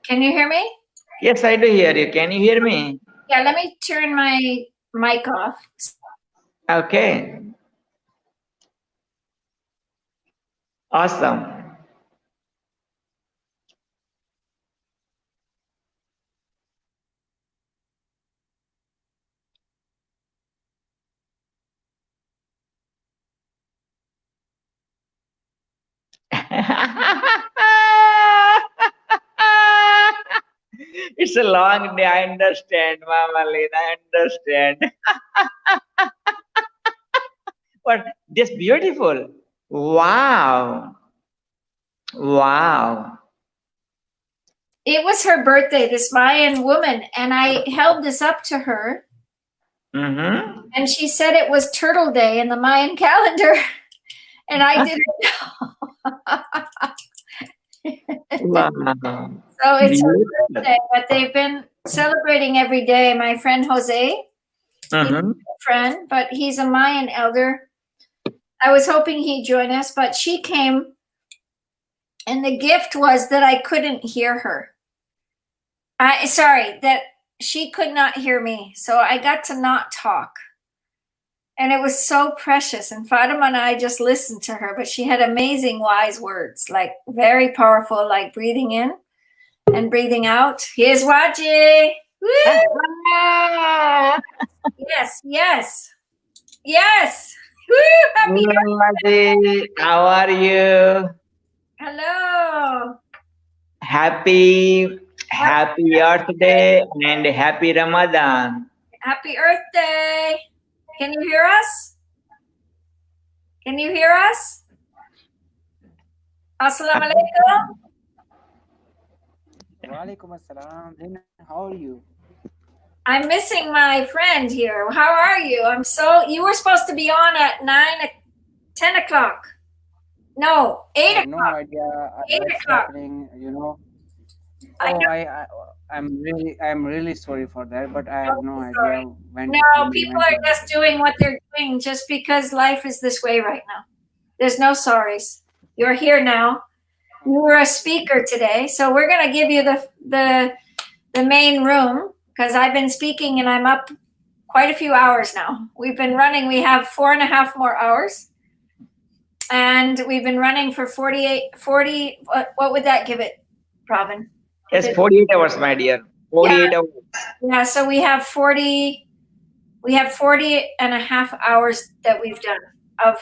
Can you hear me? Yes, I do hear you. Can you hear me? Yeah, let me turn my mic off. Okay. Awesome. It's a long day. I understand, Mama Lynn. I understand. But just beautiful. Wow. Wow. It was her birthday, this Mayan woman, and I held this up to her, Mm-hmm. and she said it was Turtle Day in the Mayan calendar, and I didn't know. Wow. So it's her Beautiful. birthday, but they've been celebrating every day. My friend Jose, Mm-hmm. friend, but he's a Mayan elder. I was hoping he'd join us, but she came, and the gift was that I couldn't hear her. That she could not hear me, so I got to not talk. And it was so precious. And Fatima and I just listened to her, but she had amazing wise words, like very powerful, like breathing in and breathing out. Here's Waji. Woo! Yes, yes, yes. Woo! Happy Hello, how are you? Hello. Happy Earth Day and happy Ramadan. Happy Earth Day. Can you hear us? Can you hear us? Assalamu alaikum. Walaikum assalam. Then how are you? I'm missing my friend here. How are you? You were supposed to be on at 10 o'clock. No, 8 o'clock. No idea 8 what's o'clock. happening, you know. I Oh, know. I'm really sorry for that, but I have no Sorry. idea when. No, people are just doing what they're doing just because life is this way right now. There's no sorries. You're here now. You were a speaker today, so we're going to give you the main room because I've been speaking and I'm up quite a few hours now. We've been running. We have 4.5 more hours, and we've been running for 40. What would that give it, Pravin? Yes, 48 hours, my dear. 48 hours. Yeah, so we have 40 and a half hours that we've done of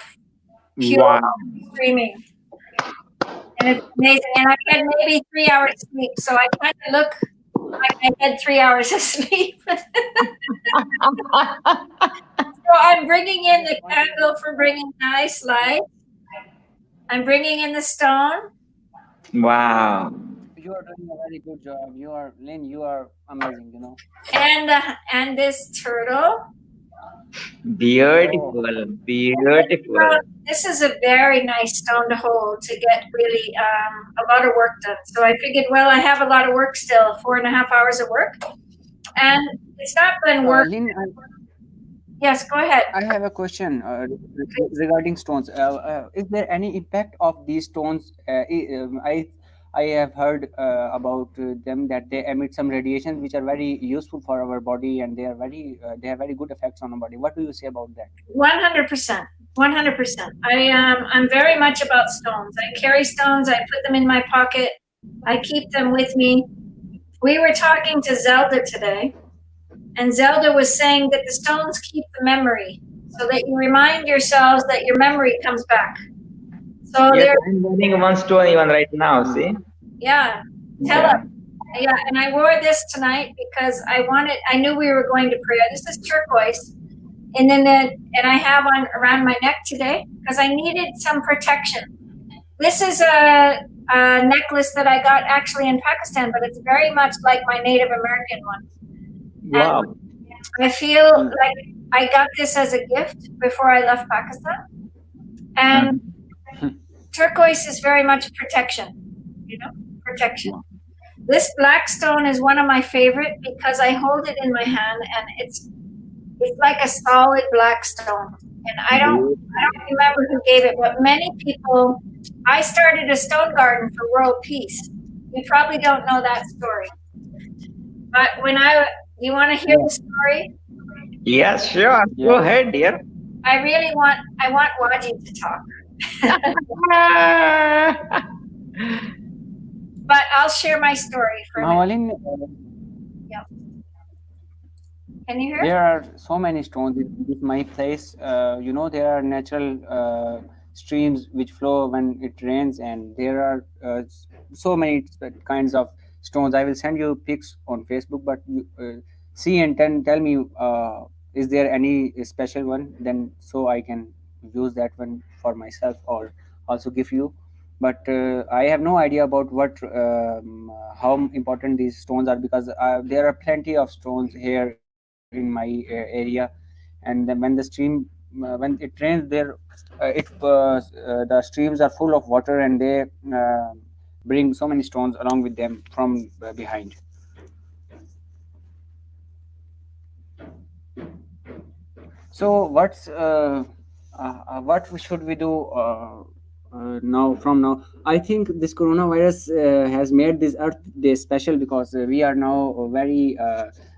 pure Wow. streaming. And it's amazing. And I had maybe 3 hours sleep, so I kind of look like I had 3 hours of sleep. So I'm bringing in the candle for bringing nice light. I'm bringing in the stone. Wow. You are doing a very good job. Lynn, you are amazing, you know. And this turtle. Beautiful. Beautiful. This is a very nice stone to hold to get really a lot of work done. So I figured, well, I have a lot of work still, 4.5 hours of work. And it's not been work. Lynn, Yes, go ahead. I have a question regarding stones. Is there any impact of these stones? I have heard about them that they emit some radiations which are very useful for our body, and they have very good effects on our body. What do you say about that? 100%. 100%. I'm very much about stones. I carry stones. I put them in my pocket. I keep them with me. We were talking to Zelda today, and Zelda was saying that the stones keep the memory, so that you remind yourselves that your memory comes back. So Yes, I'm wearing one stone even right now, see? yeah. Tell us. Yeah, and I wore this tonight because I knew we were going to prayer. This is turquoise. And then and I have on around my neck today because I needed some protection. This is a necklace that I got actually in Pakistan, but it's very much like my Native American one. Wow. And I feel like I got this as a gift before I left Pakistan. And turquoise is very much protection, protection. This black stone is one of my favorite because I hold it in my hand and it's like a solid black stone. And I don't remember who gave it, but many people. I started a stone garden for world peace. You probably don't know that story, but you want to hear the story? Yes, sure. Go ahead, dear. I want Waji to talk. But I'll share my story for a minute. Mamalin, Can you hear? there are so many stones in my place. There are natural streams which flow when it rains, and there are so many kinds of stones. I will send you pics on Facebook, but you see and tell me, is there any special one? Then so I can use that one for myself or also give you. But I have no idea about how important these stones are, because there are plenty of stones here in my area, and then when the stream when it rains there, the streams are full of water, and they bring so many stones along with them from behind. So what should we do now? From now, I think this coronavirus has made this Earth Day special, because we are now very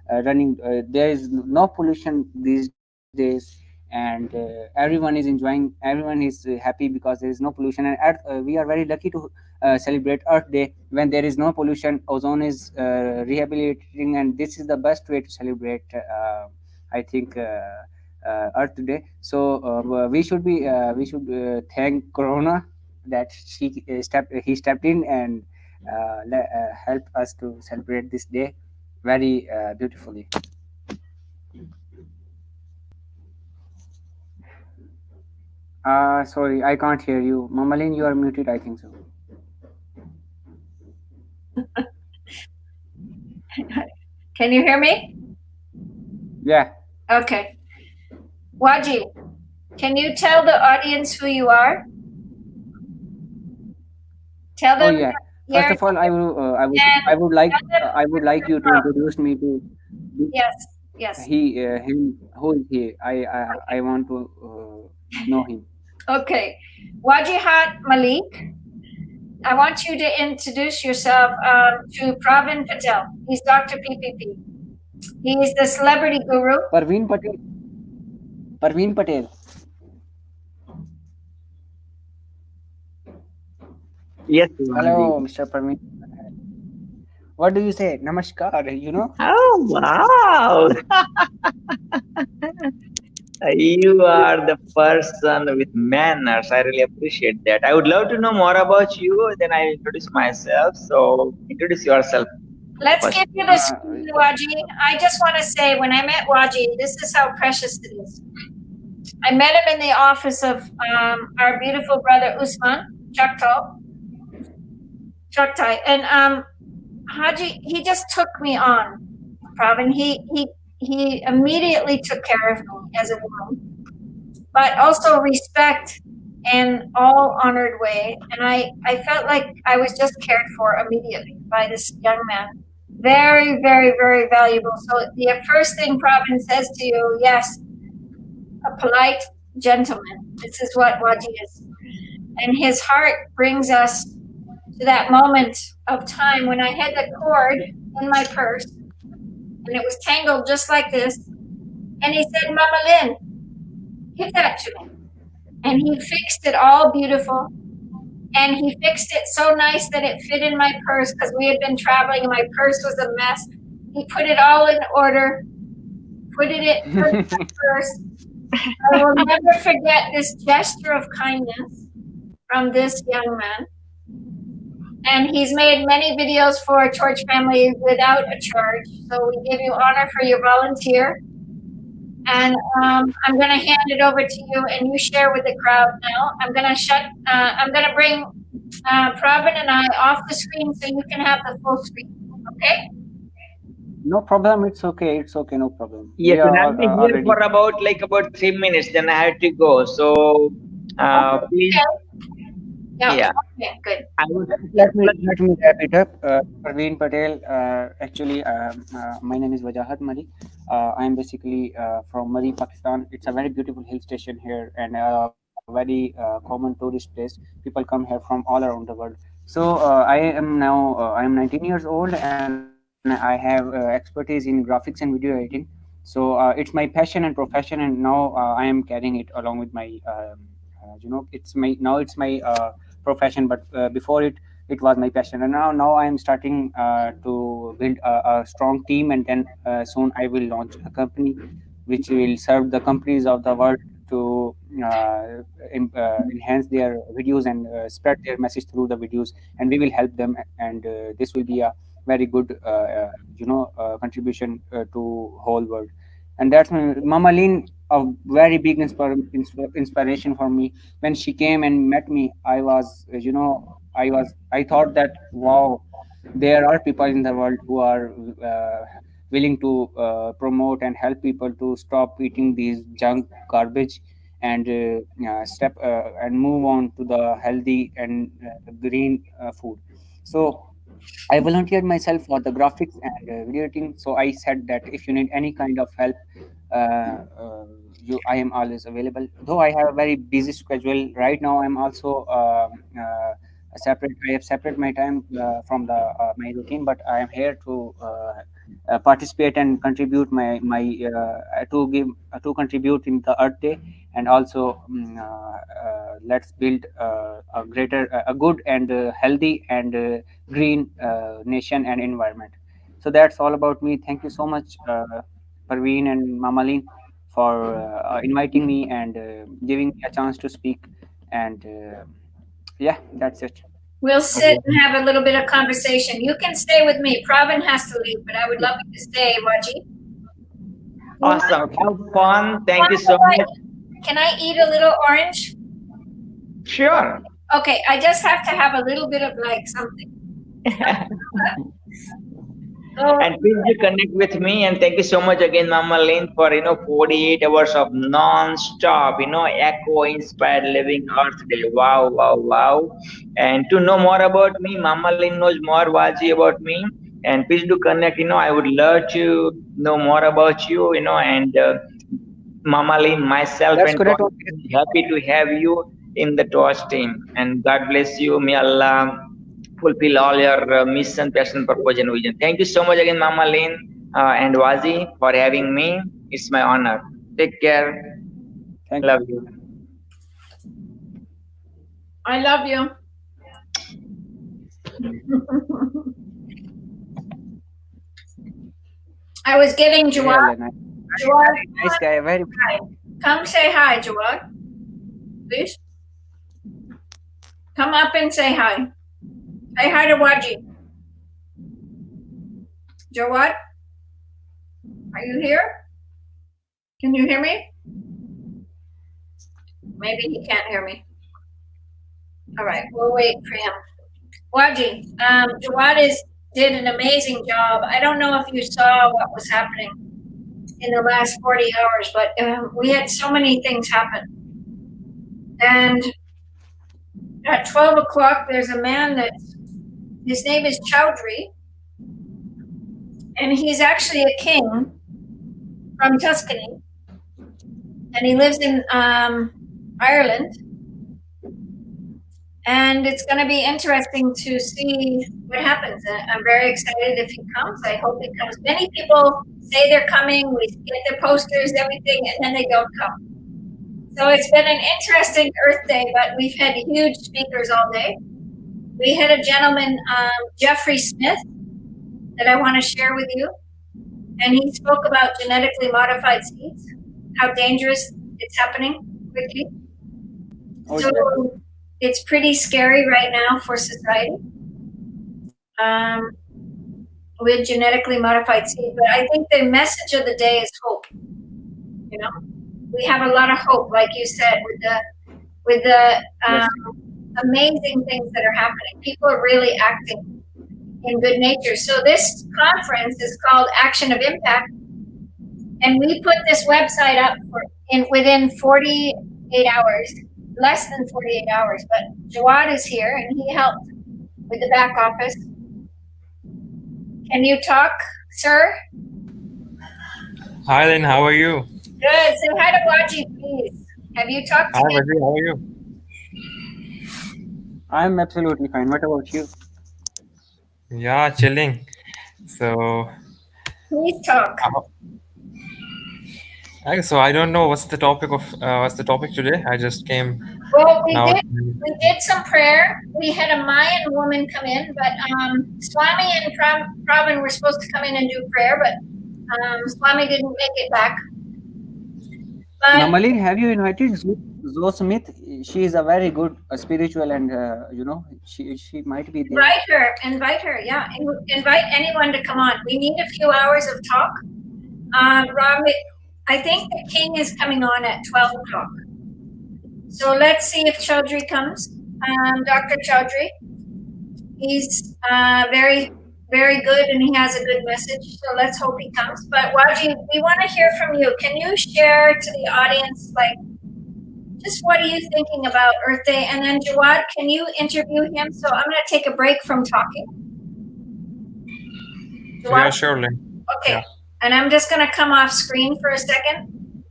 running. There is no pollution these days, and everyone is enjoying. Everyone is happy because there is no pollution. And we are very lucky to celebrate Earth Day when there is no pollution. Ozone is rehabilitating, and this is the best way to celebrate. I think. Earth Day. So we should thank Corona that he stepped in and helped us to celebrate this day very beautifully. Sorry, I can't hear you, Mamalin. You are muted, I think so. Can you hear me? Yeah. Okay. Waji, can you tell the audience who you are? Tell Oh them. yeah. First of all, I would like you to introduce me to. Yes. Him. Who is he? I want to know him. Okay. Wajihat Malik, I want you to introduce yourself to Pravin Patel. He's Dr. PPP. He is the celebrity guru. Parveen Patel. Yes. Hello, Mr. Parveen. What do you say? Namaskar, Oh, wow. You are the person with manners. I really appreciate that. I would love to know more about you. Then I introduce myself. So introduce yourself. Let's give you the screen, Waji. I just want to say, when I met Waji, this is how precious it is. I met him in the office of our beautiful brother Usman Chaktai, and Haji, he just took me on, Pravin. He immediately took care of me as a woman, but also respect in all honored way. And I felt like I was just cared for immediately by this young man. Very, very, very valuable. So the first thing Pravin says to you, yes, a polite gentleman. This is what Waji is. And his heart brings us to that moment of time when I had the cord in my purse and it was tangled just like this. And he said, Mama Lynn, give that to me. And he fixed it all beautiful. And he fixed it so nice that it fit in my purse, because we had been traveling and my purse was a mess. He put it all in order, put it in my purse. I will never forget this gesture of kindness from this young man. And he's made many videos for Torch Family without a charge. So we give you honor for your volunteer. And I'm going to hand it over to you, and you share with the crowd now. I'm going to bring Pravin and I off the screen so you can have the full screen. Okay? No problem. It's okay. It's okay. No problem. Yes, We and are I'll be here already. for about 3 minutes. Then I have to go. So please, Yeah. yeah. Okay, good. I would Let me wrap it up. Parveen Patel. Actually, my name is Wajahat Mari. I am basically from Mari, Pakistan. It's a very beautiful hill station here and a very common tourist place. People come here from all around the world. So I am 19 years old and I have expertise in graphics and video editing. So it's my passion and profession, and now I am carrying it along with my it's my profession, but before it was my passion, and now I am starting to build a strong team, and then soon I will launch a company which will serve the companies of the world to enhance their videos and spread their message through the videos, and we will help them, and this will be a very good contribution to whole world. And that's Mama Lynn, a very big inspiration for me. When she came and met me, I was I thought that, wow, there are people in the world who are willing to promote and help people to stop eating these junk garbage and step and move on to the healthy and green food. So I volunteered myself for the graphics and video editing. So I said that if you need any kind of help, uh, uh, I am always available. Though I have a very busy schedule right now, I'm also separate. I have separate my time from the my routine, but I am here to participate and contribute to contribute in the Earth Day, and also let's build a good and healthy and green nation and environment. So that's all about me. Thank you so much, Parveen and Mamalin, for inviting me and giving me a chance to speak. And yeah, that's it. We'll sit and have a little bit of conversation. You can stay with me. Pravin has to leave, but I would love you to stay, Waji. awesome. Have fun. Thank you so much. Can I eat a little orange? Sure. Okay, I just have to have a little bit of like something. And please do connect with me. And thank you so much again, Mama Lynn, for 48 hours of non-stop, echo inspired living Earth Day. Wow, wow, wow. And to know more about me, Mama Lynn knows more Waji about me. And please do connect. I would love to know more about you. And Mama Lynn, myself, That's and correct. happy to have you in the TOS team. And God bless you. May Allah fulfill all your mission, passion, purpose, and vision. Thank you so much again, Mama Lynn and Wazi, for having me. It's my honor. Take care. Thank Love you. I love you. I was giving Jawad. Jawad, Nice guy, very. come say hi, Jawad. Please. Come up and say hi. Say hi to Waji. Jawad, are you here? Can you hear me? Maybe he can't hear me. All right, we'll wait for him. Waji, Jawad did an amazing job. I don't know if you saw what was happening in the last 40 hours, but we had so many things happen. And at 12 o'clock, there's a man his name is Chowdhury, and he's actually a king from Tuscany, and he lives in Ireland. And it's going to be interesting to see what happens. I'm very excited if he comes. I hope he comes. Many people say they're coming. We get their posters, everything, and then they don't come. So it's been an interesting Earth Day, but we've had huge speakers all day. We had a gentleman, Jeffrey Smith, that I want to share with you. And he spoke about genetically modified seeds, how dangerous it's happening quickly. Oh, so it's pretty scary right now for society. um, with genetically modified seed. But I think the message of the day is hope. You know, we have a lot of hope, like you said, with the Yes. amazing things that are happening. People are really acting in good nature. So this conference is called Action of Impact, and we put this website up within 48 hours, less than 48 hours. But Jawad is here, and he helped with the back office. Can you talk, sir? Hi, Lynn. How are you? Good. Say hi to Waji, please. Have you talked to Hi, him? Vijay. How are you? I'm absolutely fine. What about you? Yeah, chilling. So, Please talk. so I don't know what's the topic today. I just came Well, we now. did some prayer. We had a Mayan woman come in, but Swami and Pravin were supposed to come in and do prayer, but Swami didn't make it back. But Mamalin, have you invited Zoe Smith? She is a very good spiritual, and she might be there. invite her. Yeah, invite anyone to come on. We need a few hours of talk. Rob, I think the king is coming on at 12 o'clock. So let's see if Chaudhry comes. Dr. Chaudhry. He's very, very good, and he has a good message. So let's hope he comes. But Waji, we want to hear from you. Can you share to the audience, like, just what are you thinking about Earth Day? And then Jawad, can you interview him? So I'm going to take a break from talking. Jawad? Yeah, sure, Lynn. Okay. Yeah. And I'm just going to come off screen for a second.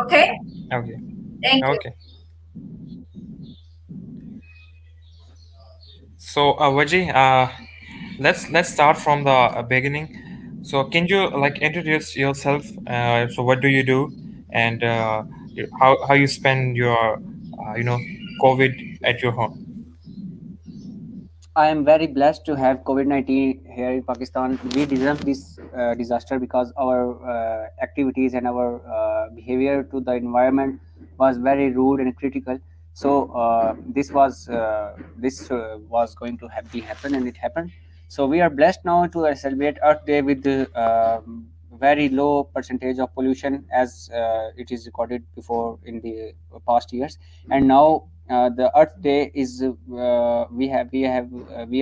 Okay? Okay. Thank you. Okay. So, Vijay, let's start from the beginning. So, can you like introduce yourself? So, what do you do, and how you spend your COVID at your home? I am very blessed to have COVID-19 here in Pakistan. We deserve this disaster because our activities and our behavior to the environment was very rude and critical. So this was going to happen, and it happened. So we are blessed now to celebrate Earth Day with very low percentage of pollution, as it is recorded before in the past years. And now the Earth Day is we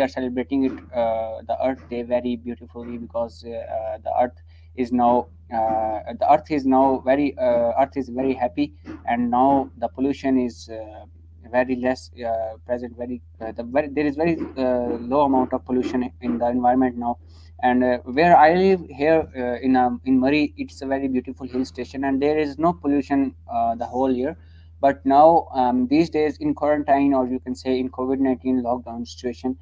are celebrating it, the Earth Day, very beautifully, because the Earth is now Earth is very happy, and now the pollution is very less present. There is very low amount of pollution in the environment now. And where I live here in Murray, it's a very beautiful hill station, and there is no pollution the whole year. But now, these days in quarantine, or you can say in COVID-19 lockdown situation,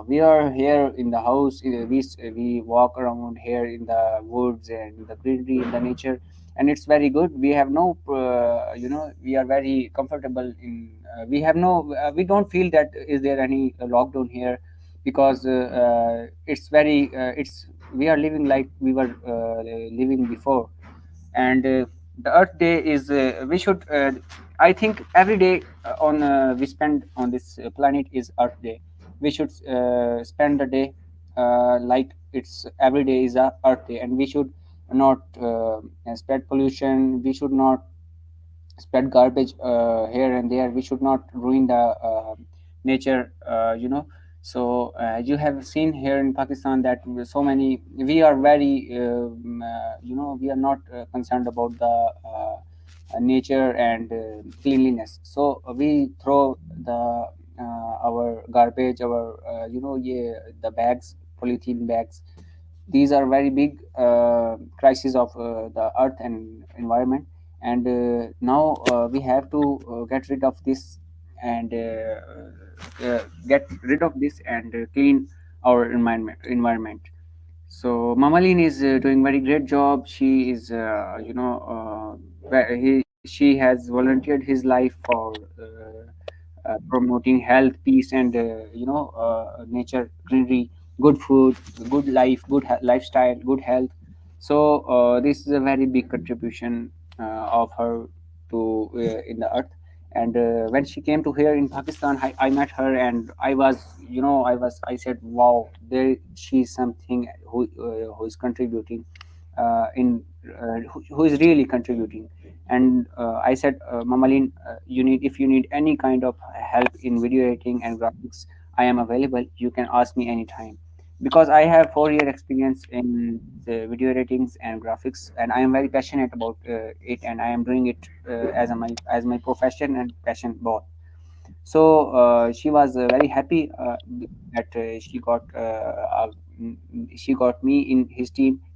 we are here in the house. We walk around here in the woods and the greenery in the nature, and it's very good. We have no, we are very comfortable in. We have no. We don't feel that is there any lockdown here, because it's very. It's we are living like we were living before. And the Earth Day is we should I think every day on we spend on this planet is Earth Day. We should spend the day like it's every day is a Earth Day, and we should not spread pollution. We should not spread garbage here and there. We should not ruin the nature, so you have seen here in Pakistan that so many, we are very we are not concerned about the nature and cleanliness. So we throw the our garbage, our yeah, the bags, polythene bags. These are very big crises of the earth and environment. And now we have to get rid of this, and get rid of this and clean our environment. So Mamalin is doing very great job. She is she has volunteered his life for promoting health, peace, and nature, greenery, good food, good life, good lifestyle, good health. So this is a very big contribution of her to in the earth. And when she came to here in Pakistan, I met her, and I said, wow, there she's something who is contributing who is really contributing. And I said, Mamalin, if you need any kind of help in video editing and graphics, I am available. You can ask me anytime, because I have 4 year experience in the video editings and graphics, and I am very passionate about it, and I am doing it as my profession and passion both. So she was very happy that she got me in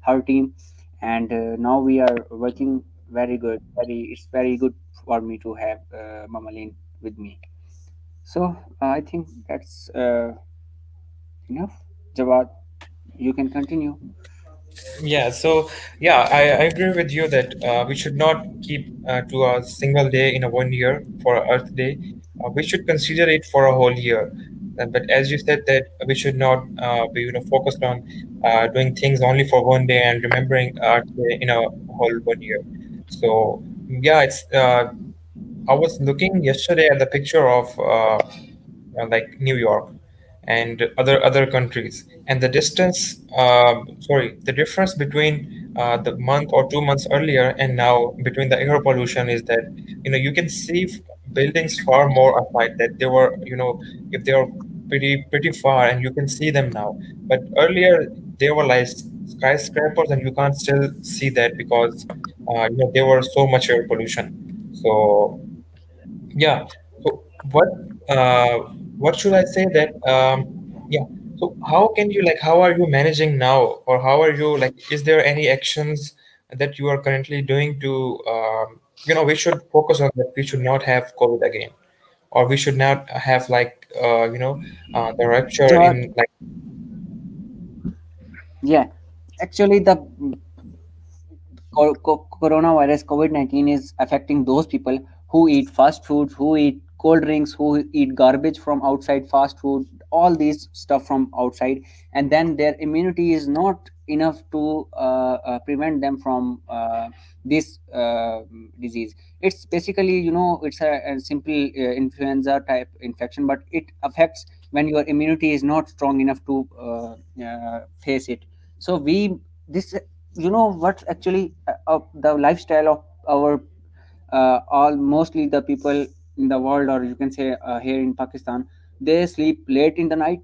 her team, and now we are working very good. It's very good for me to have Mamalin with me. So I think that's enough. Jawad, you can continue. Yeah, so yeah, I agree with you that we should not keep to a single day in a 1 year for Earth Day. We should consider it for a whole year. But as you said that we should not be focused on doing things only for 1 day and remembering Earth Day in a whole 1 year. So yeah, it's I was looking yesterday at the picture of like New York and other countries, and the distance, sorry, the difference between the month or 2 months earlier and now between the air pollution is that you can see buildings far more apart, that they were, if they were pretty far and you can see them now, but earlier they were like skyscrapers and you can't still see that because there were so much air pollution. So yeah. So uh what should I say that yeah. So how can you, like, how are you managing now, or how are you, like, is there any actions that you are currently doing to we should focus on that we should not have COVID again, or we should not have like the rupture Jawad, in like. yeah, actually the coronavirus COVID-19 is affecting those people who eat fast food, who eat cold drinks, who eat garbage from outside, fast food, all these stuff from outside, and then their immunity is not enough to prevent them from this disease. It's basically, it's a simple influenza type infection, but it affects when your immunity is not strong enough to face it. So we this what actually the lifestyle of our all mostly the people in the world, or you can say here in Pakistan, they sleep late in the night,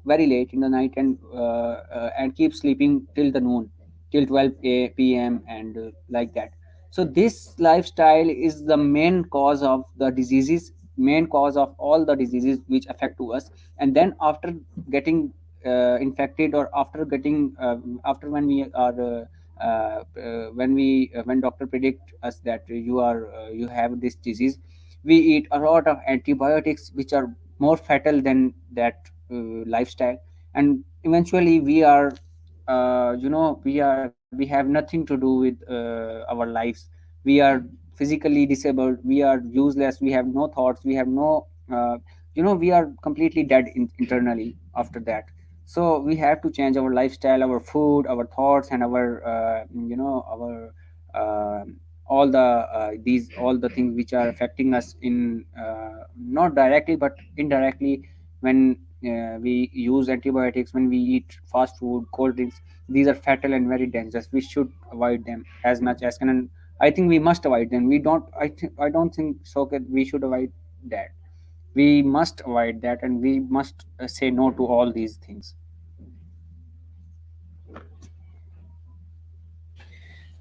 very late in the night, and keep sleeping till the noon, till 12 p.m. and like that. So this lifestyle is the main cause of the diseases, main cause of all the diseases which affect to us. And then after getting infected, or after getting after when we are when doctor predict us that you have this disease, we eat a lot of antibiotics which are more fatal than that lifestyle. And eventually we are we have nothing to do with our lives. We are physically disabled, we are useless, we have no thoughts, we have no we are completely dead internally after that. So we have to change our lifestyle, our food, our thoughts, and our our uh, all the things which are affecting us in not directly but indirectly. When we use antibiotics, when we eat fast food, cold drinks, these are fatal and very dangerous. We should avoid them as much as can, and I think we must avoid them. I don't think so that we should avoid that. We must avoid that, and we must say no to all these things.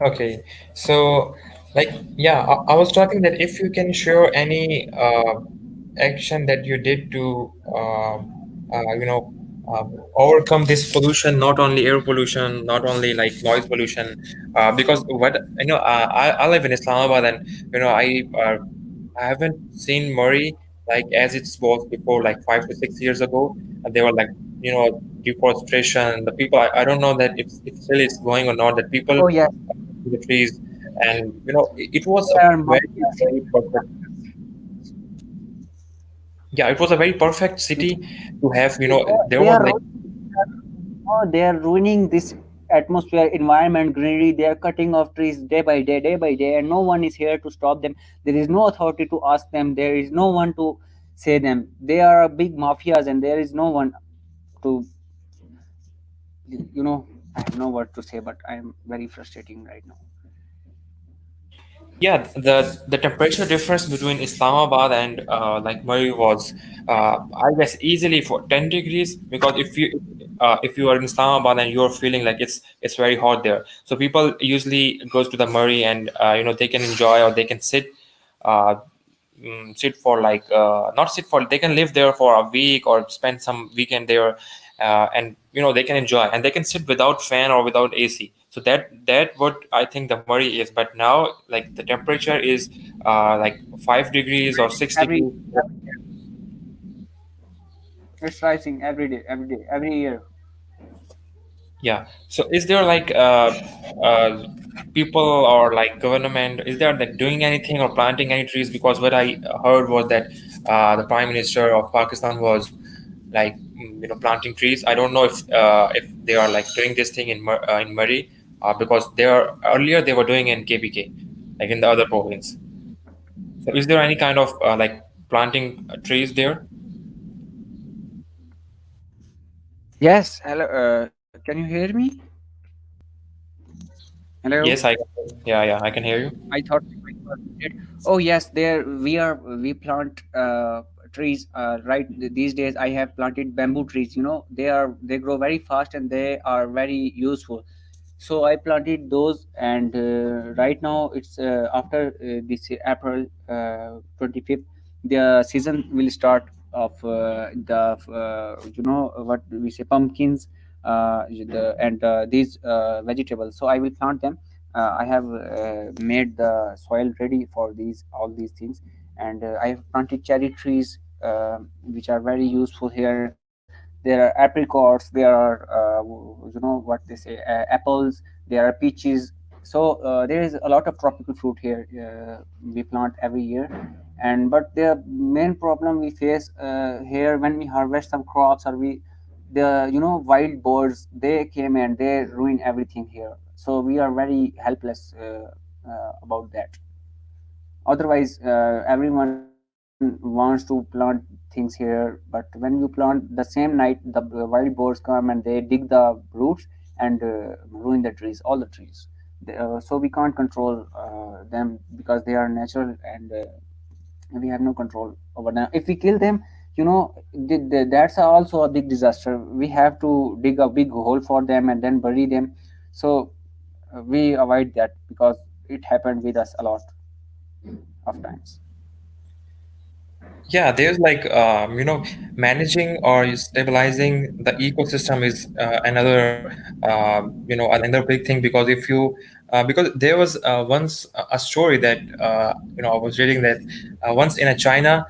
Okay, so like, yeah, I was talking that if you can share any action that you did to uh, you know overcome this pollution, not only air pollution, not only like noise pollution, because what I live in Islamabad, and I haven't seen Murray like as it was before, like 5 to 6 years ago. And they were like, deforestation. The people, I don't know that if still it's going or not. That people Oh yeah, the trees, and it was a there are very perfect. Yeah, it was a very perfect city to have. they There was like. they are ruining this atmosphere, environment, greenery. They are cutting off trees day by day, and no one is here to stop them. There is no authority to ask them. There is no one to say them. They are big mafias, and there is no one to, I have no word to say, but I am very frustrating right now. Yeah, the temperature difference between Islamabad and like Murray was, I guess, easily for 10 degrees, because if you are in Islamabad and you're feeling like it's very hot there, so people usually goes to the Murray, and they can enjoy, or they can uh, sit for like not sit for, they can live there for a week or spend some weekend there, and they can enjoy, and they can sit without fan or without AC. So that what I think the Murray is. But now, like, the temperature is like 5 degrees or six Every degrees It's rising every day, every year. Yeah. So is there like people or like government, is there like doing anything or planting any trees? Because what I heard was that the Prime Minister of Pakistan was like planting trees. I don't know if they are like doing this thing in Murray, because they are earlier they were doing in KPK, like in the other province. So is there any kind of like planting trees there? Yes. Hello. Can you hear me? Hello. Yes, yeah, I can hear you. I thought we did. Oh yes, there we plant trees. Right, these days I have planted bamboo trees. They grow very fast and they are very useful. So I planted those, and right now it's after this April 25th, the season will start of the what we say, pumpkins, and these vegetables. So I will plant them. I have made the soil ready for all these things, and I have planted cherry trees, which are very useful here. There are apricots, there are what they say, apples, there are peaches. So there is a lot of tropical fruit here. We plant every year, and but the main problem we face here when we harvest some crops, or the wild boars, they came and they ruin everything here. So we are very helpless about that. Otherwise, everyone wants to plant things here, but when you plant the same night, the wild boars come and they dig the roots and ruin the trees, all the trees. So we can't control them because they are natural, and we have no control over them. If we kill them, that's also a big disaster. We have to dig a big hole for them and then bury them. So we avoid that because it happened with us a lot of times. Yeah, there's like managing or stabilizing the ecosystem is another another big thing, because if you because there was once a story that I was reading that once in a China,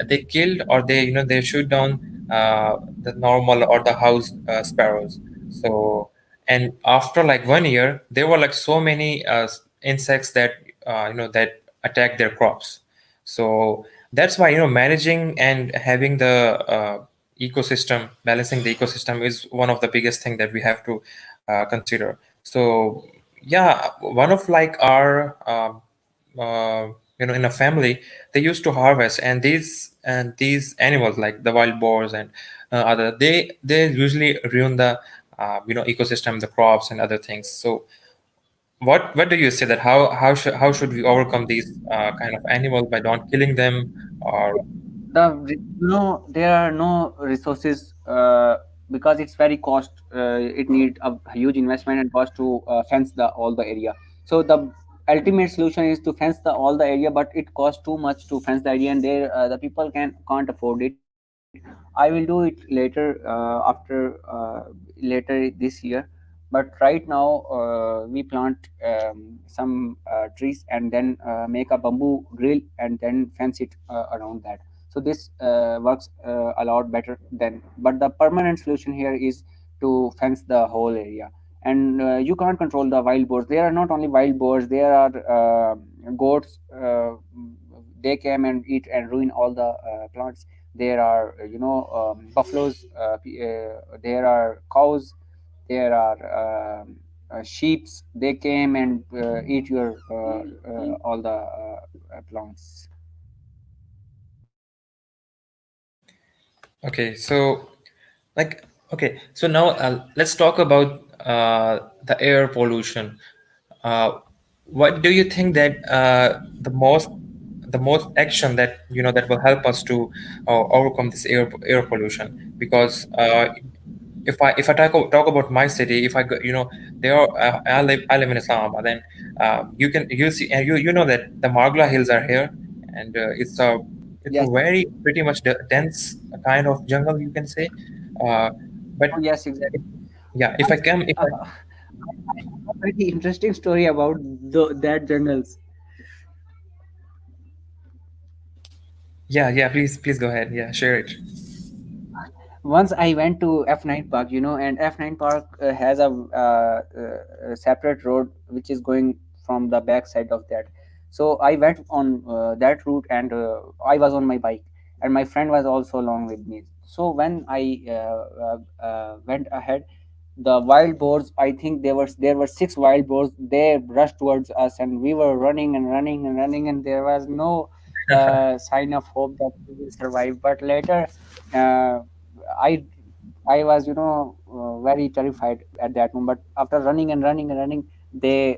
they killed, or they shoot down the normal or the house sparrows. So, and after like 1 year, there were like so many insects that that attack their crops. So that's why managing and having the ecosystem, balancing the ecosystem is one of the biggest thing that we have to consider. So yeah, one of like our uh, in a family, they used to harvest, and these animals like the wild boars and other, they usually ruin the ecosystem, the crops and other things. So what do you say that how should we overcome these kind of animals by not killing them, or There are no resources because it's very cost. It need a huge investment and cost to fence the all the area. So the ultimate solution is to fence the all the area, but it costs too much to fence the area, and there the people can't afford it. I will do it later, later this year. But right now we plant some trees and then make a bamboo grill and then fence it around that. So this works a lot better than, but the permanent solution here is to fence the whole area. And you can't control the wild boars. There are not only wild boars, there are goats. They came and eat and ruin all the plants. There are buffaloes, there are cows, there are sheeps. They came and eat your all the plants. Okay, so like so now let's talk about the air pollution. Uh, what do you think that the most action that that will help us to overcome this air pollution? Because if I talk about my city, if I go, there are I live in Islamabad, then you see and you know that the Margla Hills are here, and it's a Yes. very pretty much dense kind of jungle, you can say. Uh, but Oh, yes, exactly. yeah, if I come, if I I have a very interesting story about that jungles. yeah, please go ahead. Yeah, share it. Once I went to F9 Park, and F9 Park has a separate road which is going from the back side of that. So I went on that route, and I was on my bike, and my friend was also along with me. So when I went ahead, the wild boars, I think there were 6 wild boars. They rushed towards us, and we were running and running and running, and there was no sign of hope that we will survive. But later, uh, I I was, very terrified at that moment. But after running and running and running, they,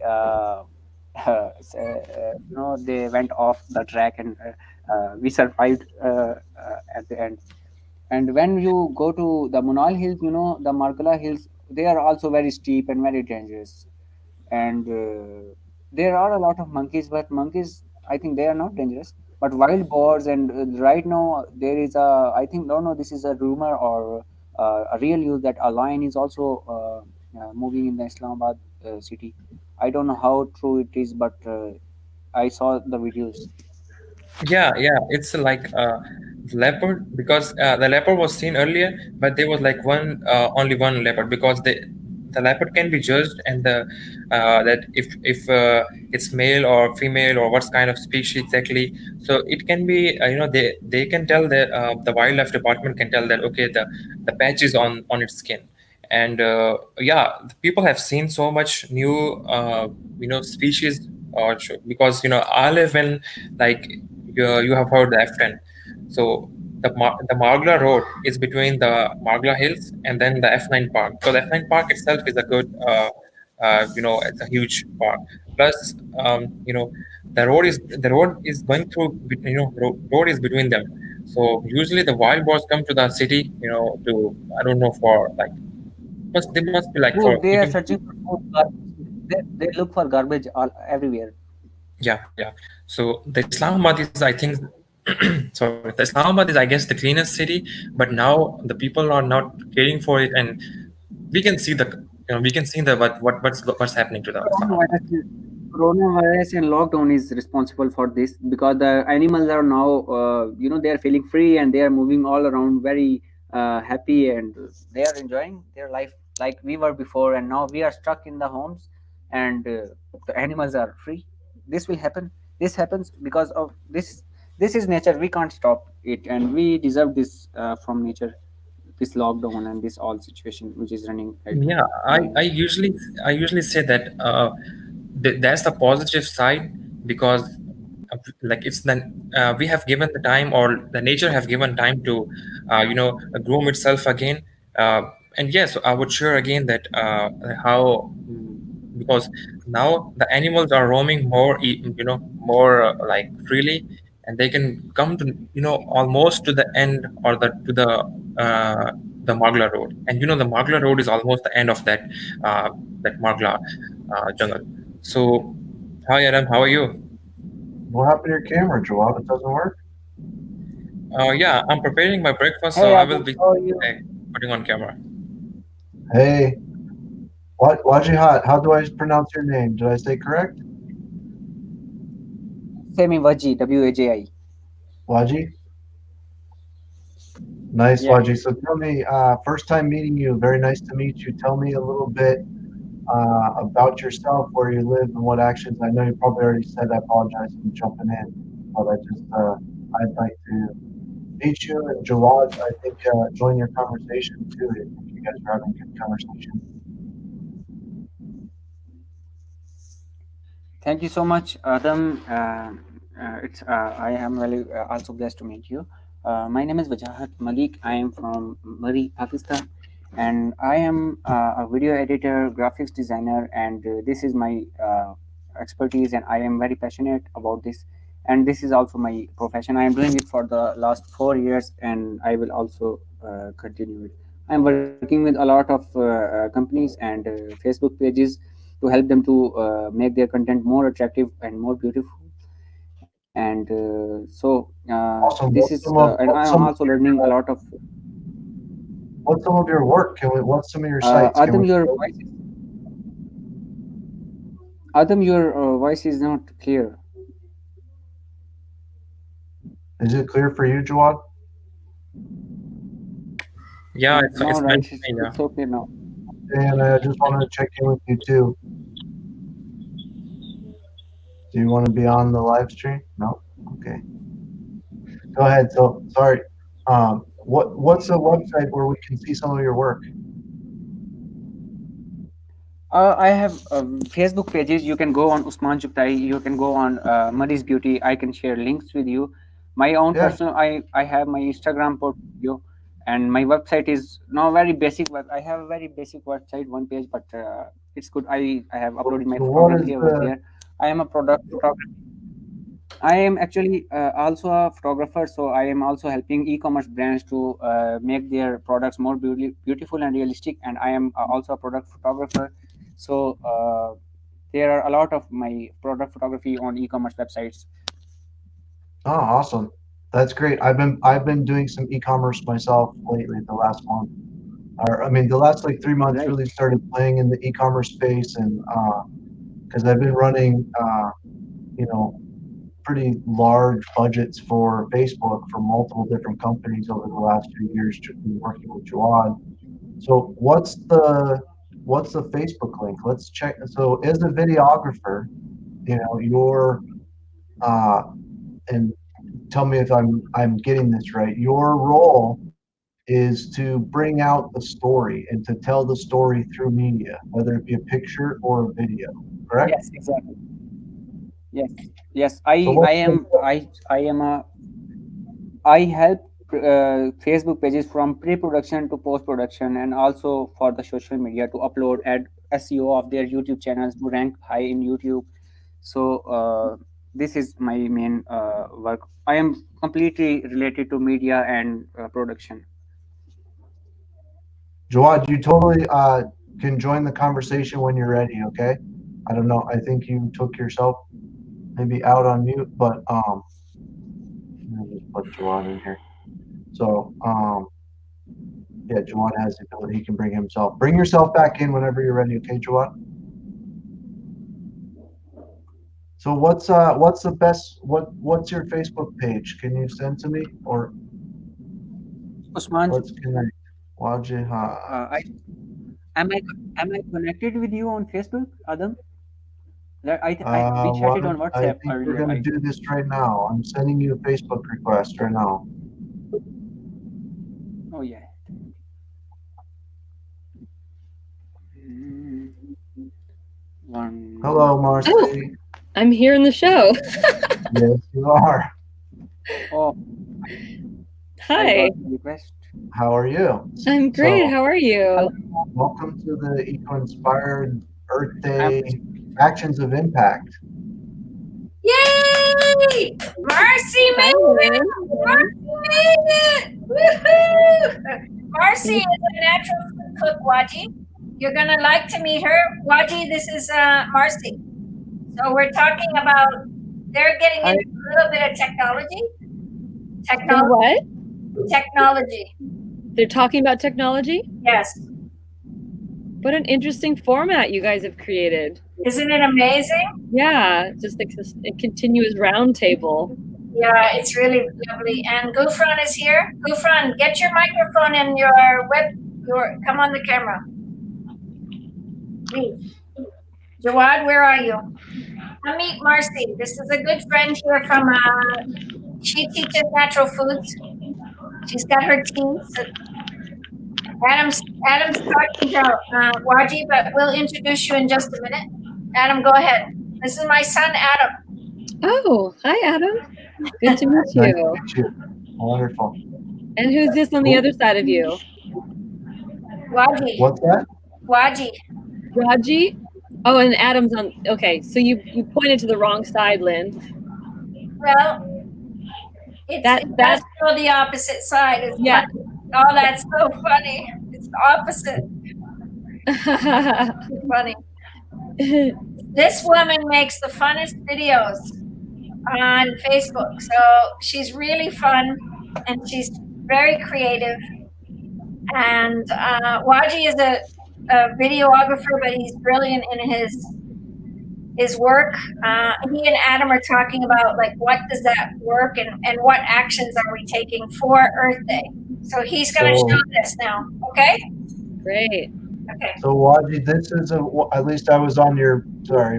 they went off the track, and we survived at the end. And when you go to the Munal Hills, the Markala Hills, they are also very steep and very dangerous. And there are a lot of monkeys, but monkeys, I think they are not dangerous. But wild boars, and right now there is I think, don't know, this is a rumor or a real news that a lion is also moving in the Islamabad city. I don't know how true it is, but I saw the videos. Yeah, it's like leopard, because the leopard was seen earlier, but there was like only one leopard, because the leopard can be judged, and the that if it's male or female or what kind of species exactly. So it can be they can tell that the wildlife department can tell that, okay, the patch is on its skin. And yeah, the people have seen so much new species, because I live in, like, you have heard the F10. So the Margla Road is between the Margla Hills and then the F9 Park. So the F9 Park itself is a good, it's a huge park. Plus, the road is going through, road is between them. So usually the wild boars come to the city, to, I don't know, for like, they must be like for Food, they are keeping. searching for food. They look for garbage all everywhere. Yeah. So the Islamabad is, I think, sorry, the Islamabad is, I guess, the cleanest city, but now the people are not caring for it, and we can see the what's happening to the Islamabad. Coronavirus, coronavirus and lockdown is responsible for this, because the animals are now, they are feeling free, and they are moving all around very happy, and they are enjoying their life like we were before. And now we are stuck in the homes, and the animals are free. This will happen. This happens because of this. This is nature. We can't stop it, and we deserve this from nature. This lockdown and this all situation which is running right Yeah, I, now. I usually I usually say that that's the positive side, because like it's then we have given the time, or the nature have given time to groom itself again. And yes, I would share again that how because now the animals are roaming more, more like freely, and they can come to, almost to the end, or the Magla Road. And the Magla Road is almost the end of that Magla jungle. So, hi Adam, how are you? What happened to your camera, Joel? It doesn't work? Yeah, I'm preparing my breakfast, so Hey I will Adam, be how are you? putting on camera. Hey, Wajihat, how do I pronounce your name? Did I say correct? Semi Waji, Waji. Waji? Nice, Yeah. Waji. So tell me, first time meeting you, very nice to meet you. Tell me a little bit about yourself, where you live, and what actions. I know you probably already said. I apologize for jumping in, but I'd like to meet you, and Jawad, I think, join your conversation too, if you guys are having a good conversation. Thank you so much, Adam. I am really also blessed to meet you. My name is Wajahat Malik. I am from Murray, Pakistan, and I am a video editor, graphics designer, and this is my expertise, and I am very passionate about this. And this is also my profession. I am doing it for the last 4 years, and I will also continue it. I am working with a lot of companies and Facebook pages to help them to make their content more attractive and more beautiful. And Awesome. this is and I am also learning a lot of What's some of your work? What's some of your sites? Can Adam, we- your voice is not clear. Is it clear for you, Jawad? Yeah, it's No, right, meant to be, yeah. it's okay now. And I just wanted to check in with you too. Do you want to be on the live stream? No? Okay. Go ahead. So sorry. What's a website where we can see some of your work? I have Facebook pages. You can go on Usman Juktai. You can go on Muddy's Beauty. I can share links with you. My own Yeah. personal, I have my Instagram portfolio, and my website is now very basic. I have a very basic website, one page, but it's good. I have uploaded my So what is photography over the- there. I am a product photographer. I am actually also a photographer, so I am also helping e-commerce brands to make their products more beautiful and realistic. And I am also a product photographer, so there are a lot of my product photography on e-commerce websites. Oh, awesome. That's great. I've been doing some e-commerce myself lately, the last month. Or I mean, the last like 3 months Right. really started playing in the e-commerce space, and because I've been running, pretty large budgets for Facebook for multiple different companies over the last few years, working with Jawad. So what's the Facebook link? Let's check. So as a videographer, your and tell me if I'm getting this right. Your role is to bring out the story and to tell the story through media, whether it be a picture or a video. Correct? Yes, exactly. Yes. So what's I help Facebook pages from pre-production to post-production, and also for the social media to upload, add SEO of their YouTube channels to rank high in YouTube. So this is my main work. I am completely related to media and production. Jawad, you totally can join the conversation when you're ready, okay? I don't know. I think you took yourself maybe out on mute, but let me just put Jawad in here. So yeah, Jawad has the ability, he can bring himself. Bring yourself back in whenever you're ready, okay, Jawad? So what's the best what's your Facebook page? Can you send to me, or Usman, let's connect? Wajihad. am I connected with you on Facebook, Adam? We I chatted on WhatsApp think we're earlier. gonna do this right now. I'm sending you a Facebook request right now. Oh yeah. One. Hello, Marcy. I'm here in the show. Yes, you are. Oh, I Hi, got the request. How are you? I'm great. So, How are you? welcome to the Eco-Inspired Earth Day Actions of Impact. Yay! Marcy made it! Marcy made it! Woohoo! Marcy is a natural food cook, Waji. You're gonna like to meet her. Waji, this is Marcy. So we're talking about they're getting into a little bit of technology. What? Technology. They're talking about technology? Yes. What an interesting format you guys have created. Isn't it amazing? Yeah, just like a continuous roundtable. Yeah, it's really lovely. And Gufran is here. Gufran, get your microphone and come on the camera. Please. Jawad, where are you? Come meet Marcy. This is a good friend here from, she teaches natural foods. She's got her team. So Adam's talking to Waji, but we'll introduce you in just a minute. Adam, go ahead. This is my son, Adam. Oh, hi, Adam. Good to meet Nice to you. meet you. Wonderful. And who's this on the other side of you? Waji. What's that? Waji. Raji? Oh, and Adam's on. Okay, so you pointed to the wrong side, Lynn. Well, that's still the opposite side. It's Yeah. funny. Oh, that's so funny. It's the opposite. It's funny. This woman makes the funnest videos on Facebook. So she's really fun and she's very creative. And Waji is a videographer, but he's brilliant in his work. He and Adam are talking about like what does that work and what actions are we taking for Earth Day. So he's going to show this now. Okay. Great. Okay. So Waji, this is at least I was on your. Sorry,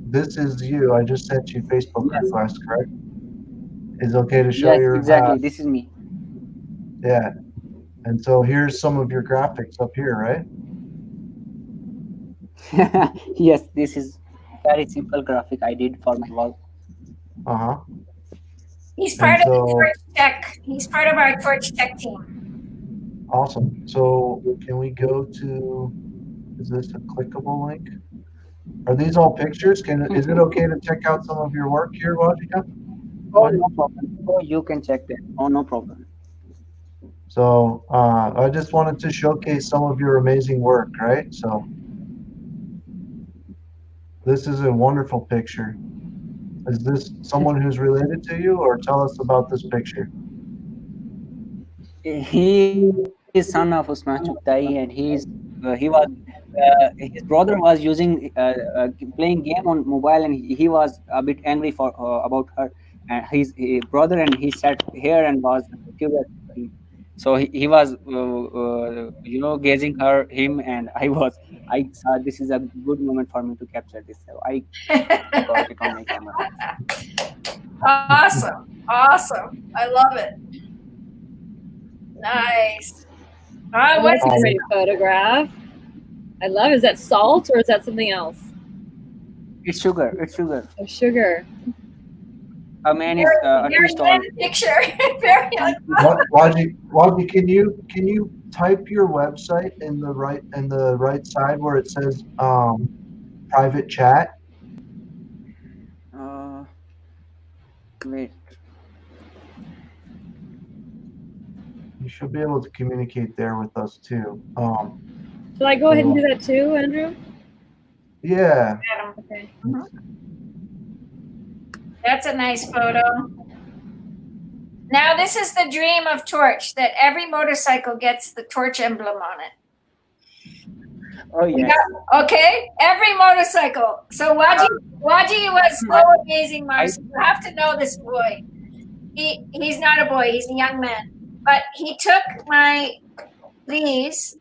this is you. I just sent you Facebook request, correct? Is it okay to show Yes, your? exactly. This is me. Yeah, and so here's some of your graphics up here, right? Yes, this is very simple graphic I did for my wall. He's part of the Torch Tech. He's part of our Torch Tech team. Awesome. So can we go to? Is this a clickable link? Are these all pictures? Is it okay to check out some of your work here, Wajika? Oh, no problem. Oh, you can check that. Oh, no problem. So I just wanted to showcase some of your amazing work, right? So this is a wonderful picture. Is this someone who's related to you, or tell us about this picture? He is son of Usman Chuktai, and his brother was using playing game on mobile, and he was a bit angry about her. And his brother and he sat here and was curious. So he was gazing him, and I saw this is a good moment for me to capture this. So I got it on my camera. Awesome. I love it. Nice. What's a great photograph? I love it. Is that salt or is that something else? It's sugar. Oh, sugar. A man is a tree stall. Picture. Very Waji, can you type your website in the right side where it says private chat? Wait. You should be able to communicate there with us too. Shall I go ahead and do that too, Andrew? Yeah. Okay. That's a nice photo. Now this is the dream of Torch, that every motorcycle gets the Torch emblem on it. Oh yes. Okay, every motorcycle. So Waji was so amazing, Mars. You have to know this boy. He's not a boy, he's a young man. But he took my leaves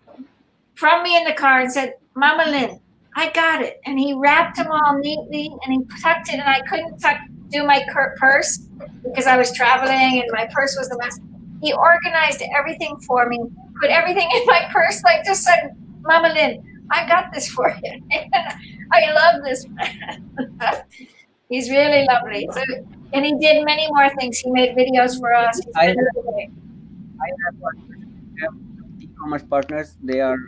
from me in the car and said, Mama Lynn, I got it. And he wrapped them all neatly and he tucked it, and I couldn't do my purse because I was traveling and my purse was a mess. He organized everything for me, put everything in my purse, like just said, Mama Lynn, I got this for you. I love this man. He's really lovely. So, and he did many more things. He made videos for us. I have e-commerce partners. They are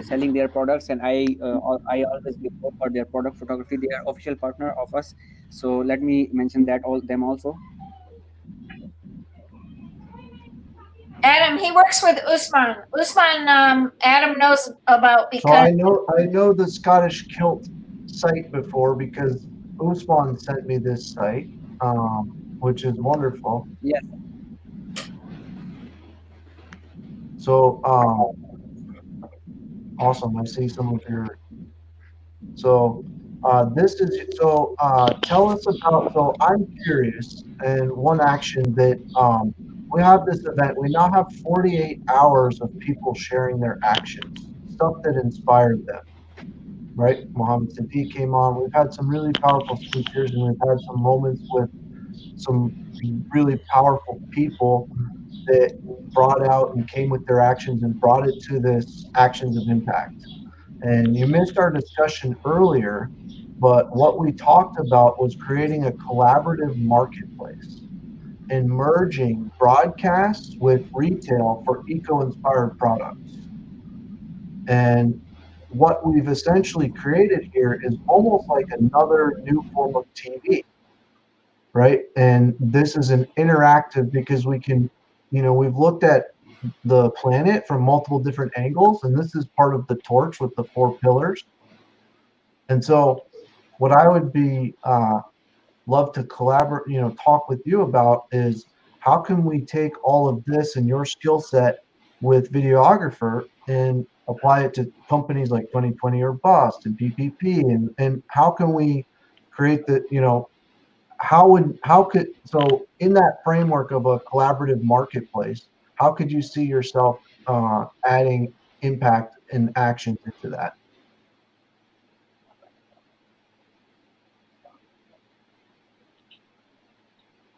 selling their products, and I always go for their product photography. They are official partner of us. So let me mention that them also. Adam, he works with Usman. Adam knows about because So I know the Scottish Kilt site before because Usman sent me this site, which is wonderful. Yes. So awesome. I see some of your. So tell us about. So I'm curious, and one action that we have this event. We now have 48 hours of people sharing their actions, stuff that inspired them. Right? Mohammed Siddiq came on. We've had some really powerful speakers, and we've had some moments with some really powerful people that brought out and came with their actions and brought it to this actions of impact. And you missed our discussion earlier, But what we talked about was creating a collaborative marketplace and merging broadcasts with retail for eco-inspired products. And what we've essentially created here is almost like another new form of TV, right? And this is an interactive because we can, we've looked at the planet from multiple different angles, and this is part of the torch with the 4 pillars. And so what I would be love to collaborate, talk with you about is how can we take all of this and your skill set with videographer and apply it to companies like 2020 or Bust and PPP, and how can we create the, so in that framework of a collaborative marketplace, how could you see yourself adding impact and action into that?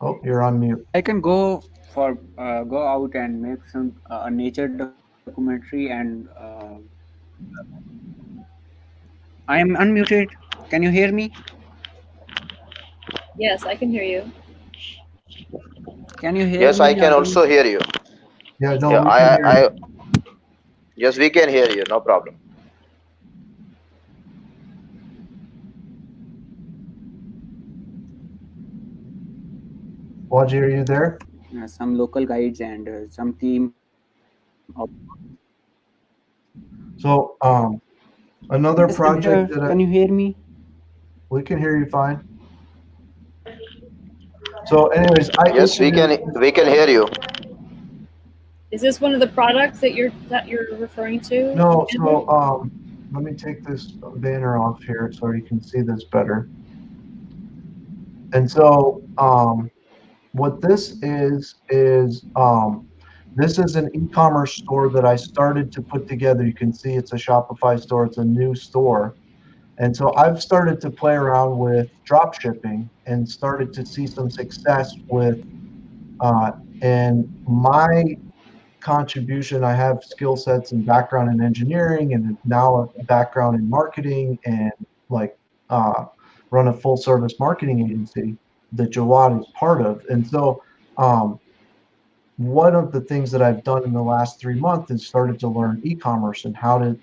Oh, you're on mute. I can go out and make some nature documentary, and I am unmuted. Can you hear me? Yes, I can hear you. Can you hear Yes, me? I can also hear you. Yeah, no, Yeah, we can hear you. yes, we can hear you. No problem. Waji, are you there? Some local guides and some team. So another Yes, project Peter, that can you hear me? we can hear you fine. So anyways, Yes, we can hear you. Is this one of the products that you're referring to? No, so let me take this banner off here so you can see this better. And so what this is this is an e-commerce store that I started to put together. You can see it's a Shopify store. It's a new store. And so I've started to play around with drop shipping and started to see some success with, and my contribution, I have skill sets and background in engineering and now a background in marketing and run a full service marketing agency that Jawad is part of. And so one of the things that I've done in the last 3 months is started to learn e-commerce and how to,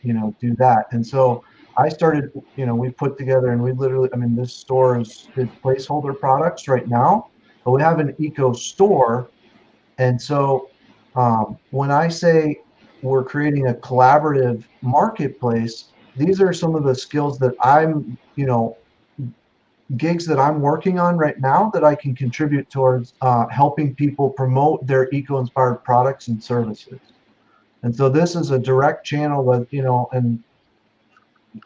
do that. And so I started, we put together and we literally, this store is placeholder products right now, but we have an eco store. And so when I say we're creating a collaborative marketplace, these are some of the skills that I'm, gigs that I'm working on right now that I can contribute towards helping people promote their eco-inspired products and services. And so this is a direct channel with, and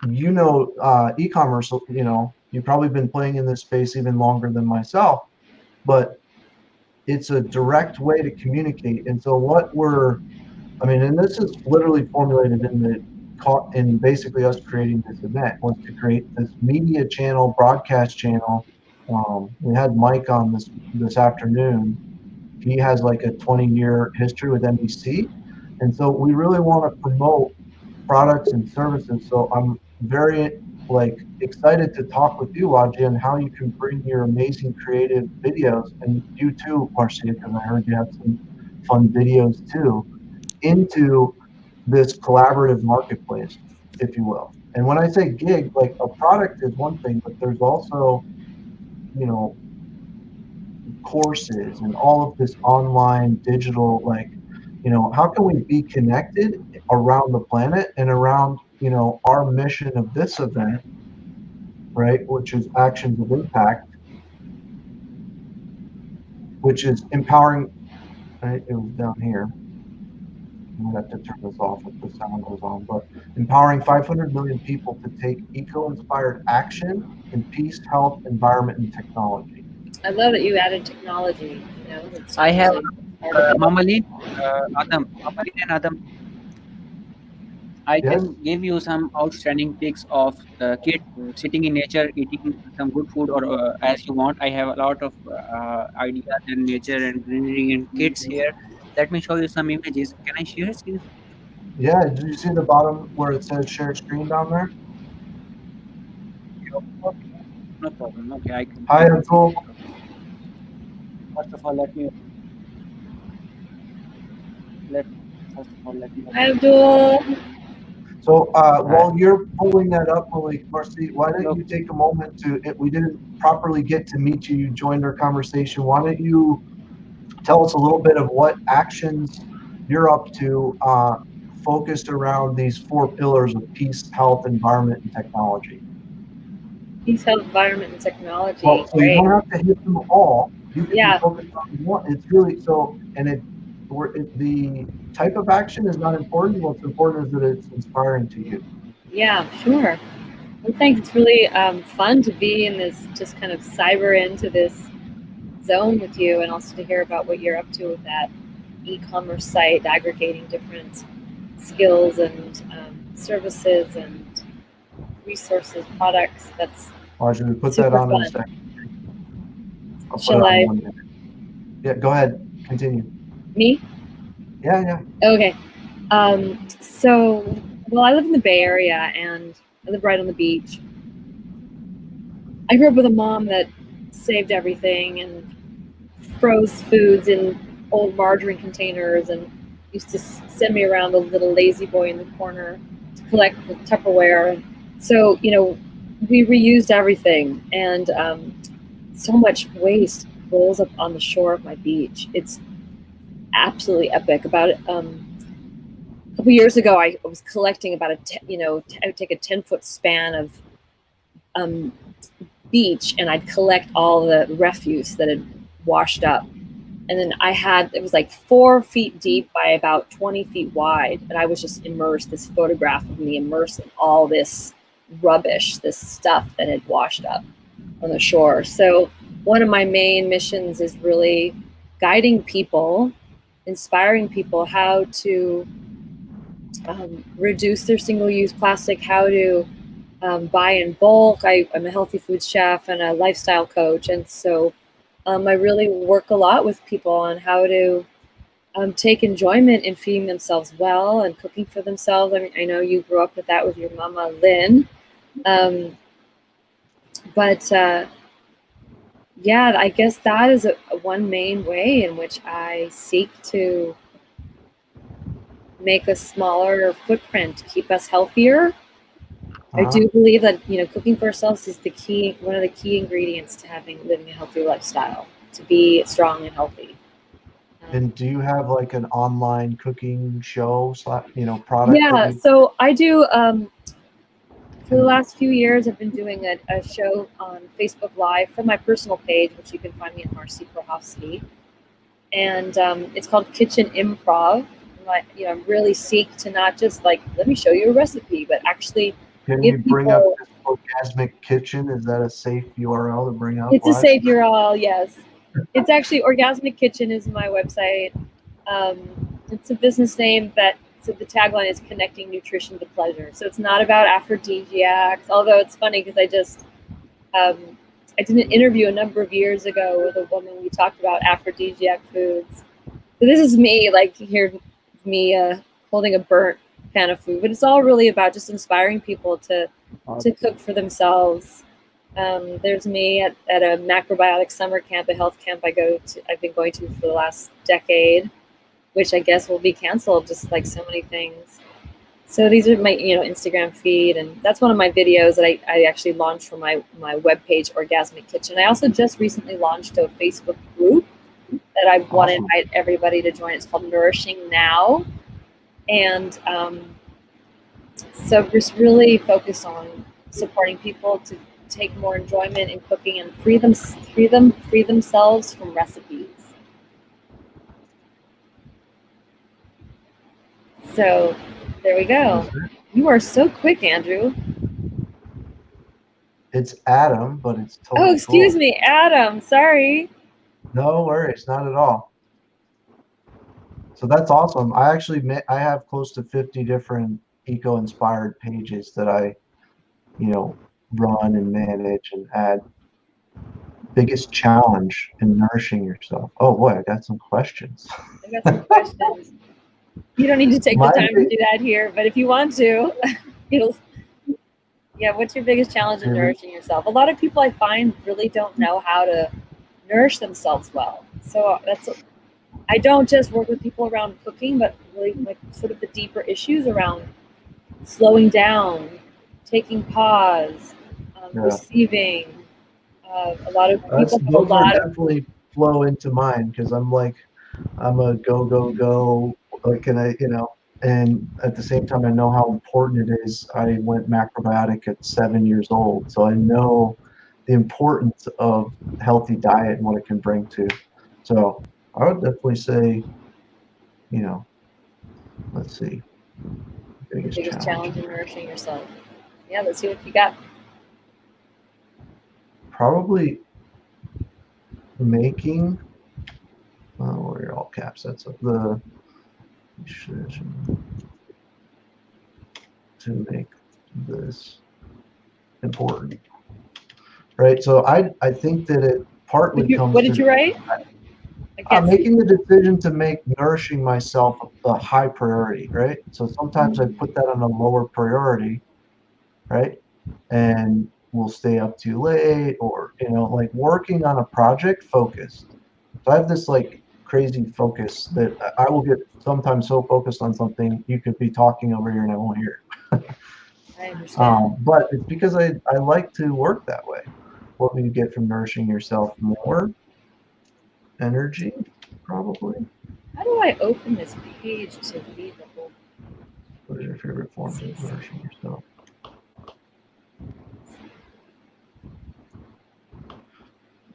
e-commerce, you've probably been playing in this space even longer than myself, but it's a direct way to communicate. And so what and this is literally formulated in basically us creating this event was to create this media channel, broadcast channel. We had Mike on this afternoon. He has like a 20-year history with NBC. And so we really want to promote products and services. So I'm very excited to talk with you, Waji, on how you can bring your amazing creative videos, and you too, Marcia, because I heard you have some fun videos too, into this collaborative marketplace, if you will. And when I say gig, a product is one thing, but there's also, courses and all of this online digital, how can we be connected around the planet and around, our mission of this event, right, which is Actions of Impact, which is empowering, it was down here. I'm gonna have to turn this off if the sound goes on, but empowering 500 million people to take eco-inspired action in peace, health, environment, and technology. I love that you added technology. I have Mamalin, Adam, and Adam. I can give you some outstanding pics of kids sitting in nature, eating some good food, or as you want. I have a lot of ideas in nature and greenery and kids here. Let me show you some images. Can I share screen? Yeah, did you see the bottom where it says share screen down there? No problem. Okay, I can. Hi, Abdul. First of all, let me. First of all, let me. Hi, Abdul. So while you're pulling that up, Malik Marcy, why don't you take a moment to, we didn't properly get to meet you, you joined our conversation. Why don't you tell us a little bit of what actions you're up to focused around these 4 pillars of peace, health, environment, and technology? Peace, health, environment, and technology. Well, so you don't have to hit them all. You can Yeah. be focused on one. It's really so, and the type of action is not important. What's important is that it's inspiring to you. Yeah, sure. Well, thanks. It's really fun to be in this, just kind of cyber into this zone with you, and also to hear about what you're up to with that e-commerce site, aggregating different skills and services and resources, products. That's Marjorie, we put super that on in a fun. second. I'll put Shall it on I? in 1 minute. Yeah, go ahead. Continue. Me? Yeah. Okay. So, well, I live in the Bay Area and I live right on the beach. I grew up with a mom that saved everything and froze foods in old margarine containers and used to send me around the little lazy boy in the corner to collect the Tupperware. So, we reused everything, and so much waste rolls up on the shore of my beach. It's absolutely epic. About it, a couple years ago, I was collecting about I would take a 10-foot span of beach, and I'd collect all the refuse that had washed up. And then it was like 4 feet deep by about 20 feet wide. And I was just immersed, this photograph of me immersed in all this rubbish, this stuff that had washed up on the shore. So one of my main missions is really guiding people, inspiring people how to reduce their single-use plastic, how to buy in bulk. I'm a healthy food chef and a lifestyle coach. And so I really work a lot with people on how to take enjoyment in feeding themselves well and cooking for themselves. I mean, I know you grew up with that with your mama, Lynn. Yeah, I guess that is one main way in which I seek to make a smaller footprint to keep us healthier. I do believe that cooking for ourselves is one of the key ingredients to living a healthy lifestyle, to be strong and healthy. And do you have like an online cooking show, product? Yeah, so I do. For the last few years, I've been doing a show on Facebook Live from my personal page, which you can find me at Marcy Prohofsky, and it's called Kitchen Improv. I really seek to not just let me show you a recipe, but actually. Can you bring up this Orgasmic Kitchen? Is that a safe URL to bring up? It's a safe URL, yes. It's actually Orgasmic Kitchen is my website. It's a business name so the tagline is connecting nutrition to pleasure. So it's not about aphrodisiacs, although it's funny because I did an interview a number of years ago with a woman. We talked about aphrodisiac foods. So this is me, holding a burnt pan of food, but it's all really about just inspiring people to cook for themselves. There's me at a macrobiotic summer camp, a health camp I've been going to for the last decade, which I guess will be canceled, just like so many things. So these are my Instagram feed, and that's one of my videos that I actually launched from my webpage, Orgasmic Kitchen. I also just recently launched a Facebook group that I want to invite everybody to join. It's called Nourishing Now. And so just really focus on supporting people to take more enjoyment in cooking and free themselves from recipes. So there we go. You are so quick, Andrew. It's Adam, but it's totally Oh, excuse cool. me, Adam. Sorry. No worries, not at all. So that's awesome. I have close to 50 different eco-inspired pages that I, run and manage and add. Biggest challenge in nourishing yourself. Oh boy, I got some questions. I got some questions. You don't need to take the time to do that here, but if you want to, Yeah, what's your biggest challenge in Mhm. nourishing yourself? A lot of people I find really don't know how to nourish themselves well. So I don't just work with people around cooking, but really like sort of the deeper issues around slowing down, taking pause, Yeah. receiving. A lot of That's, people have a those are lot of definitely flow into mine because I'm a go, go, go. Like, and at the same time, I know how important it is. I went macrobiotic at 7 years old, so I know the importance of healthy diet and what it can bring to. So I would definitely say, let's see, biggest biggest challenge challenge. in nourishing yourself. Yeah, let's see what you got. Probably making, where are all caps? That's the decision to make this important, right? So I think that it partly comes What to did you write? I can't see. making the decision to make nourishing myself a high priority, right? So sometimes I put that on a lower priority, right? And we'll stay up too late, or like working on a project focused. So I have this like crazy focus that I will get sometimes so focused on something you could be talking over here and I won't hear. I understand. But it's because I like to work that way. What do you get from nourishing yourself? More energy, probably. How do I open this page to read the whole? What is your favorite form of nourishing yourself?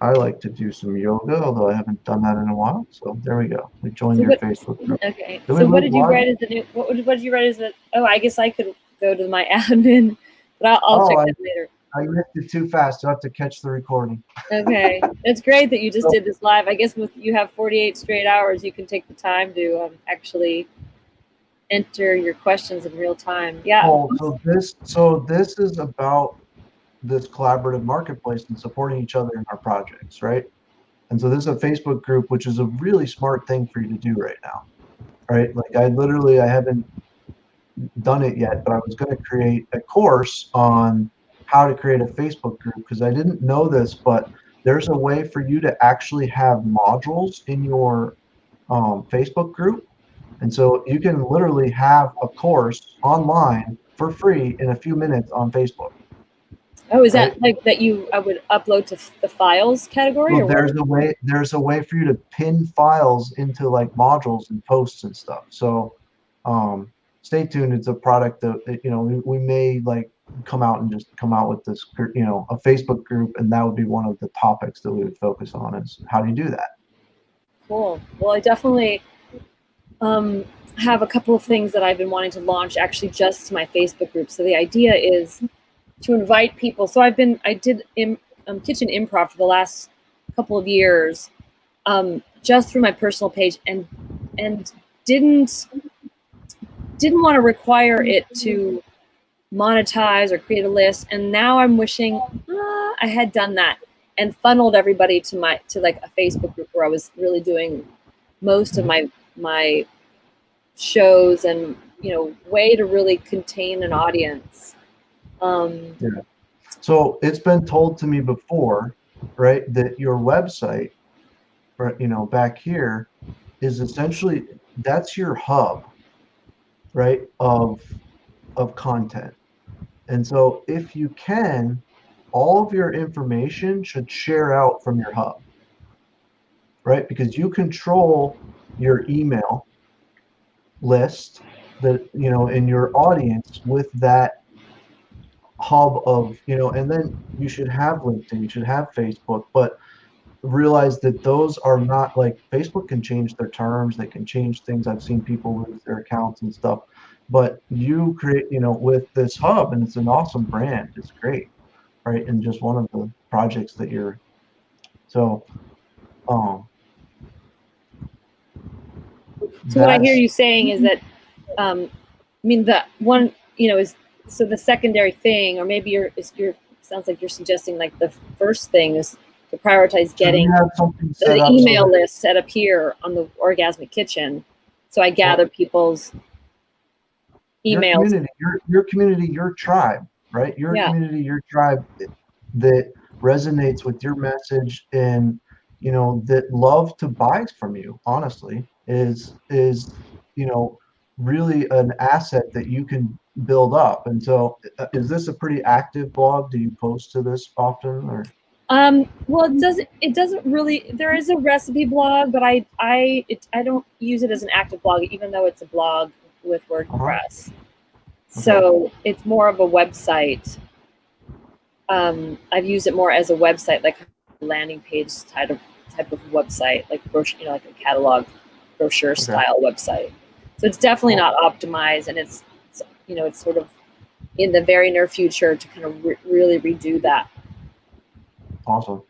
I like to do some yoga, although I haven't done that in a while. So there we go. We joined your Facebook group. Okay. Did So we what move did you live? write as the new? What did you write as the? Oh, I guess I could go to my admin, but I'll check that later. I missed it too fast. You'll have to catch the recording. Okay, it's great that you just did this live. I guess with you have 48 straight hours, you can take the time to actually enter your questions in real time. Yeah. Oh, so this is about this collaborative marketplace and supporting each other in our projects, right? And so this is a Facebook group, which is a really smart thing for you to do right now, right? Like I haven't done it yet, but I was going to create a course on how to create a Facebook group because I didn't know this, but there's a way for you to actually have modules in your Facebook group. And so you can literally have a course online for free in a few minutes on Facebook. Oh, is that like that I would upload to the files category? Well, or there's a way for you to pin files into like modules and posts and stuff. So stay tuned. It's a product that we may like come out with this, a Facebook group, and that would be one of the topics that we would focus on is how do you do that? Cool. Well, I definitely have a couple of things that I've been wanting to launch actually just to my Facebook group. So the idea is to invite people. So I did kitchen improv for the last couple of years, just through my personal page, and didn't want to require it to monetize or create a list. And now I'm wishing I had done that and funneled everybody to like a Facebook group where I was really doing most of my shows and way to really contain an audience. Yeah. So it's been told to me before, right, that your website, right, back here is essentially that's your hub, right, of content. And so if you can, all of your information should share out from your hub, right? Because you control your email list that, in your audience with that hub of, and then you should have LinkedIn, you should have Facebook, but realize that those are not like Facebook can change their terms, they can change things. I've seen people lose their accounts and stuff, but you create, with this hub, and it's an awesome brand, it's great, right? And just one of the projects that you're, so So what I hear you saying is that, the one, is so the secondary thing, or maybe sounds like you're suggesting like the first thing is to prioritize getting the email list set up here on the Orgasmic Kitchen. So I gather people's emails. Your community, your tribe, right? Your Yeah. community, your tribe that resonates with your message, and that love to buy from you, honestly, is really an asset that you can build up. And so, is this a pretty active blog? Do you post to this often, or? Well, it doesn't really. There is a recipe blog, but I don't use it as an active blog, even though it's a blog with WordPress. So it's more of a website. I've used it more as a website, like a landing page type of website, like brochure, like a catalog brochure style website. So it's definitely not optimized, and it's sort of in the very near future to kind of really redo that. Awesome.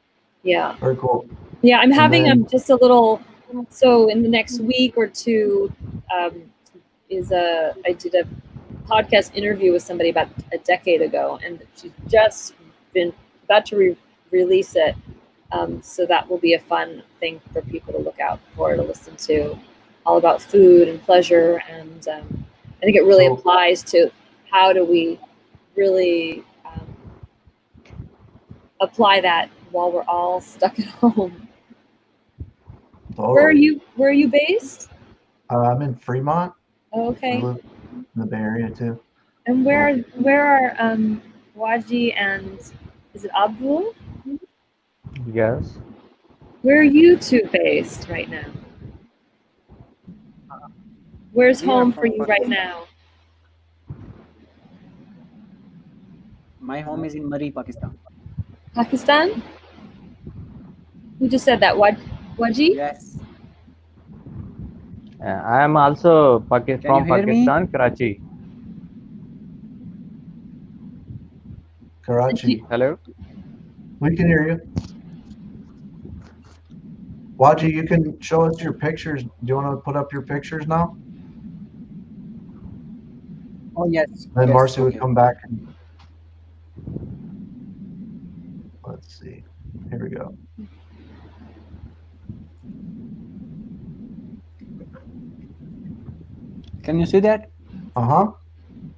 Yeah. Very cool. Yeah, I'm having just a little. So in the next week or two, I did a podcast interview with somebody about a decade ago, and she's just been about to release it. So that will be a fun thing for people to look out for, to listen to, all about food and pleasure. And I think it really applies to how do we really apply that while we're all stuck at home. Totally. Where are you based? I'm in Fremont. Oh, okay. I live in the Bay Area too. And where are Waji and is it Abdul? Yes. Where are you two based right now? Where's home for you right now? My home is in Murree, Pakistan. Pakistan? Who just said that? Waji? Yes. I am also from Can you hear me? Pakistan, Karachi. Karachi. Hello. We can hear you. Waji, you can show us your pictures. Do you want to put up your pictures now? Oh, yes. Then Yes, Marcy would okay. come back. Let's see. Here we go. Can you see that?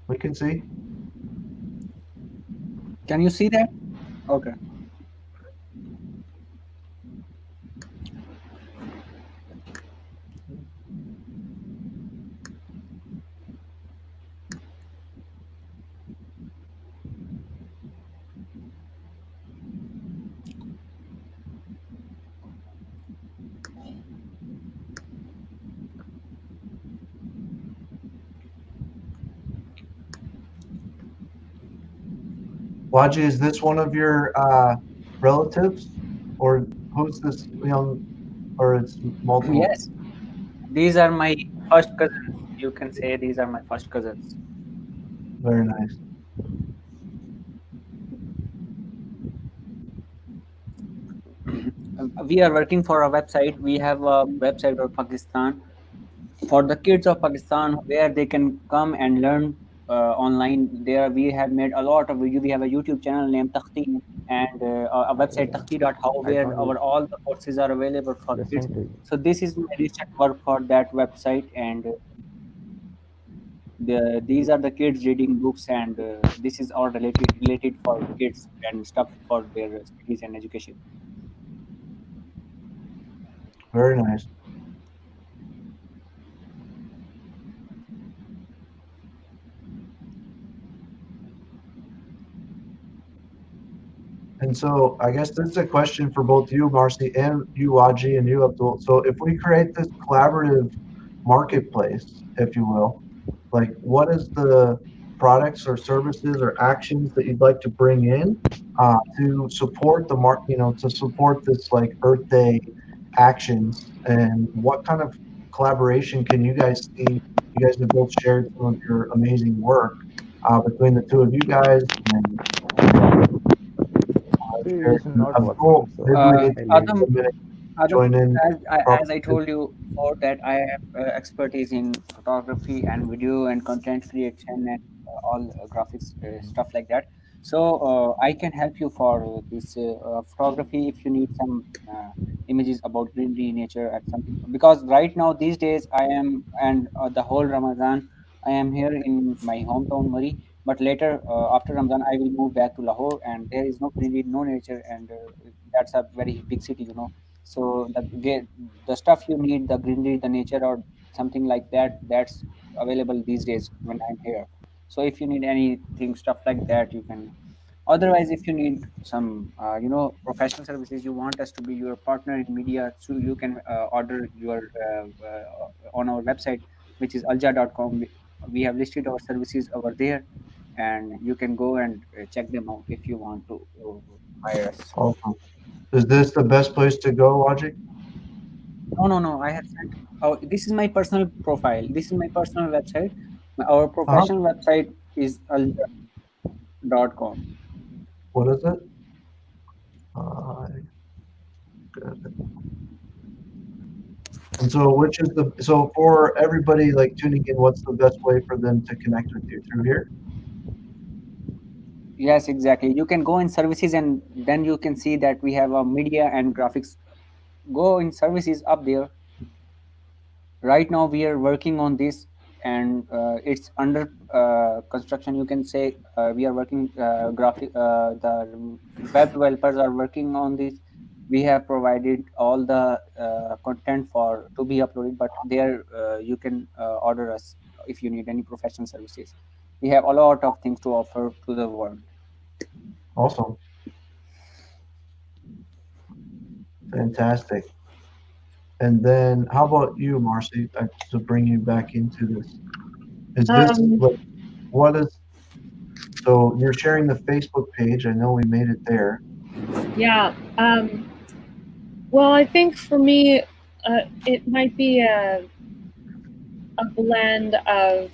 We can see. Can you see that? Okay. Waji, is this one of your relatives, or who's this young, or it's multiple? Yes. These are my first cousins. You can say these are my first cousins. Very nice. We are working for a website. We have a website of Pakistan for the kids of Pakistan, where they can come and learn online. There we have made a lot of video. We have a YouTube channel named Takhti, and a website takhti.how, where all the courses are available for kids. So this is my research work for that website, and these are the kids reading books, and this is all related for kids and stuff for their studies and education. Very nice. And so I guess this is a question for both you, Marcy, and you, Waji, and you, Abdul. So if we create this collaborative marketplace, if you will, like what is the products or services or actions that you'd like to bring in to support the to support this like Earth Day actions, and what kind of collaboration can you guys see? You guys have both shared some of your amazing work between the two of you guys, and join in. As I told you before, that I have expertise in photography and video and content creation and all graphics stuff like that. So I can help you for this photography if you need some images about greenery, nature, and something. Because right now, these days, I am, and the whole Ramadan, I am here in my hometown, Murree, But later, after Ramadan, I will move back to Lahore, and there is no greenery, no nature, and that's a very big city, you know. So the stuff you need, the greenery, the nature, or something like that, that's available these days when I'm here. So if you need anything, stuff like that, you can. Otherwise, if you need some, professional services, you want us to be your partner in media, so you can order your on our website, which is alja.com. We have listed our services over there, and you can go and check them out if you want to hire us. Awesome. Is this the best place to go, Logic? No. I have sent. Oh, this is my personal profile. This is my personal website. Our Uh-huh. professional website is alja.com. What is it? Got it. And so, so for everybody like tuning in, what's the best way for them to connect with you through here? Yes, exactly. You can go in services, and then you can see that we have a media and graphics. Go in services up there. Right now, we are working on this, and it's under construction. You can say we are working the web developers are working on this. We have provided all the content to be uploaded, but there you can order us if you need any professional services. We have a lot of things to offer to the world. Awesome. Fantastic. And then how about you, Marcy, to bring you back into this? Is this what is, so you're sharing the Facebook page. I know we made it there. Yeah. Well, I think for me, it might be a blend of,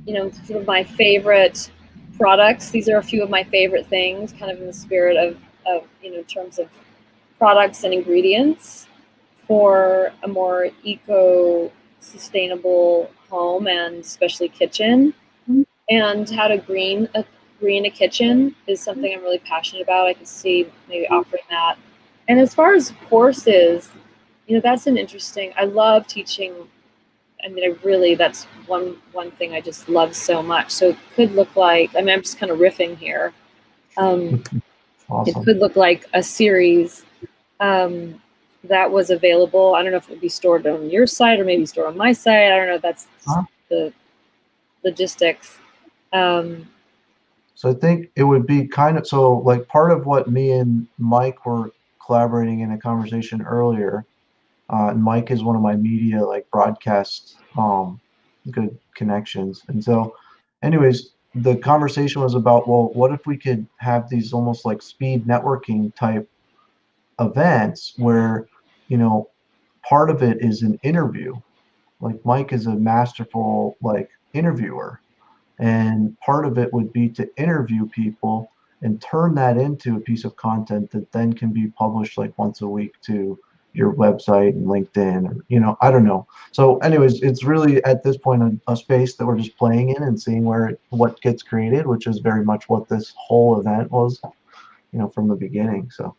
sort of my favorite products. These are a few of my favorite things, kind of in the spirit of in terms of products and ingredients for a more eco-sustainable home and especially kitchen. And how to green a kitchen is something I'm really passionate about. I can see maybe offering that. And as far as courses, that's an interesting. I love teaching. I mean, that's one thing I just love so much. So it could look like, I'm just kind of riffing here. Awesome. It could look like a series that was available. I don't know if it would be stored on your site or maybe stored on my site. I don't know. That's the logistics. So I think it would be kind of, so like part of what me and Mike were collaborating in a conversation earlier, and Mike is one of my media, like broadcast, good connections. And so anyways, the conversation was about, well, what if we could have these almost like speed networking type events where, part of it is an interview. Like Mike is a masterful like interviewer, and part of it would be to interview people and turn that into a piece of content that then can be published like once a week to your website and LinkedIn, or I don't know. So anyways, it's really at this point a space that we're just playing in and seeing what gets created, which is very much what this whole event was, from the beginning. So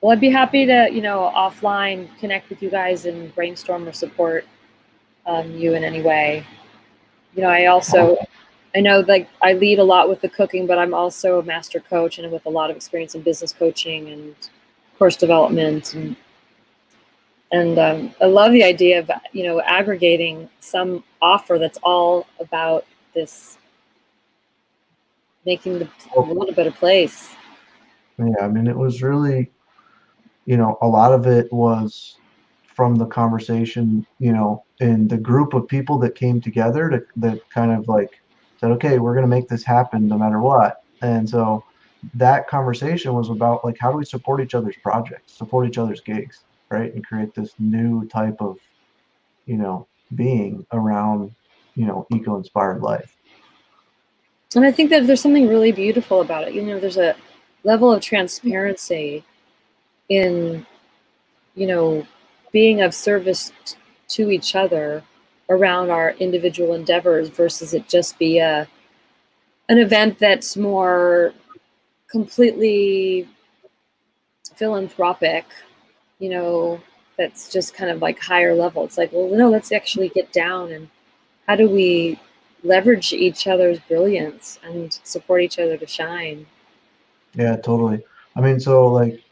well, I'd be happy to offline connect with you guys and brainstorm or support you in any way. I know like I lead a lot with the cooking, but I'm also a master coach and with a lot of experience in business coaching and course development, and I love the idea of aggregating some offer that's all about this, making the world a better place. Yeah, I mean, it was really, a lot of it was from the conversation, in the group of people that came together that kind of like said, okay, we're going to make this happen no matter what. And so that conversation was about like, how do we support each other's projects, support each other's gigs, right? And create this new type of, being around, eco-inspired life. And I think that there's something really beautiful about it. There's a level of transparency in, being of service to each other around our individual endeavors versus it just be an event that's more completely philanthropic, that's just kind of like higher level. It's like, well, no, let's actually get down and how do we leverage each other's brilliance and support each other to shine. Yeah, totally. I mean, so like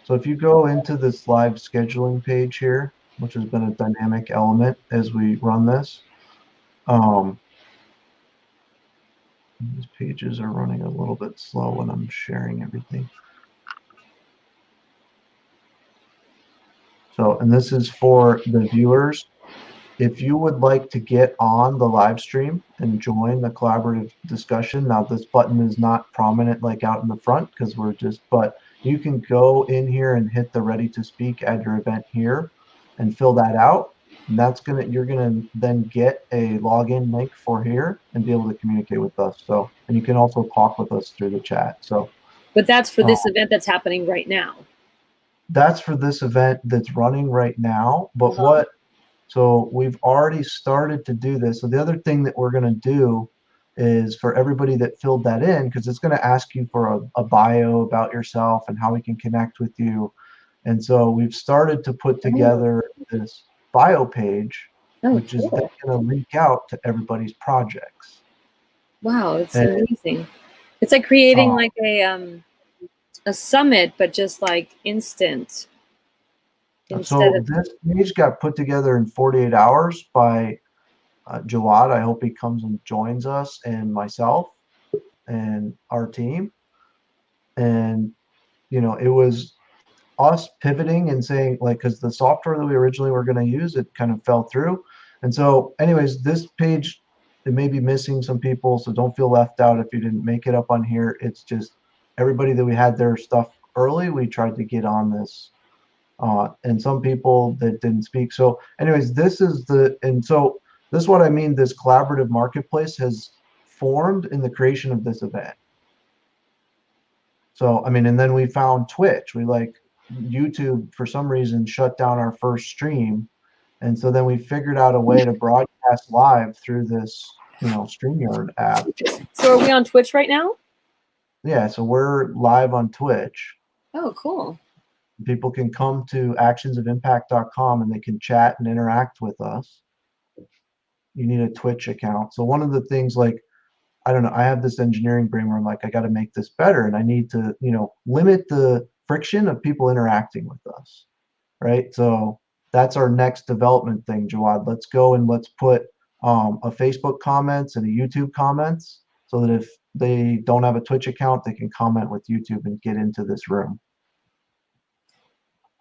so if you go into this live scheduling page here, which has been a dynamic element as we run this, these pages are running a little bit slow when I'm sharing everything. So, and this is for the viewers. If you would like to get on the live stream and join the collaborative discussion, now this button is not prominent like out in the front because but you can go in here and hit the ready to speak at your event here and fill that out. And you're gonna then get a login link for here and be able to communicate with us. So, and you can also talk with us through the chat. So, But that's for this event that's happening right now. that's for this event that's running right now. But so we've already started to do this. So the other thing that we're going to do is for everybody that filled that in, because it's going to ask you for a bio about yourself and how we can connect with you. And so we've started to put together this bio page, which is then going to link out to everybody's projects. Wow, it's amazing. It's like creating like a summit, but just like instant. So this page got put together in 48 hours by Jawad. I hope he comes and joins us and myself and our team. And, you know, it was us pivoting and saying, like, because the software that we originally were going to use, it kind of fell through. And so anyways, this page, it may be missing some people, so don't feel left out if you didn't make it up on here. It's just everybody that we had their stuff early, we tried to get on this. And some people that didn't speak. So anyways, this is what I mean, this collaborative marketplace has formed in the creation of this event. So, I mean, and then we found Twitch. YouTube, for some reason, shut down our first stream. And so then we figured out a way to broadcast live through this, StreamYard app. So are we on Twitch right now? Yeah, so we're live on Twitch. Oh, cool. People can come to actionsofimpact.com and they can chat and interact with us. You need a Twitch account. So one of the things, like, I don't know, I have this engineering brain where I'm like, I got to make this better, and I need to, limit the friction of people interacting with us, right? So that's our next development thing, Jawad. Let's go and let's put a Facebook comments and a YouTube comments so that if they don't have a Twitch account, they can comment with YouTube and get into this room.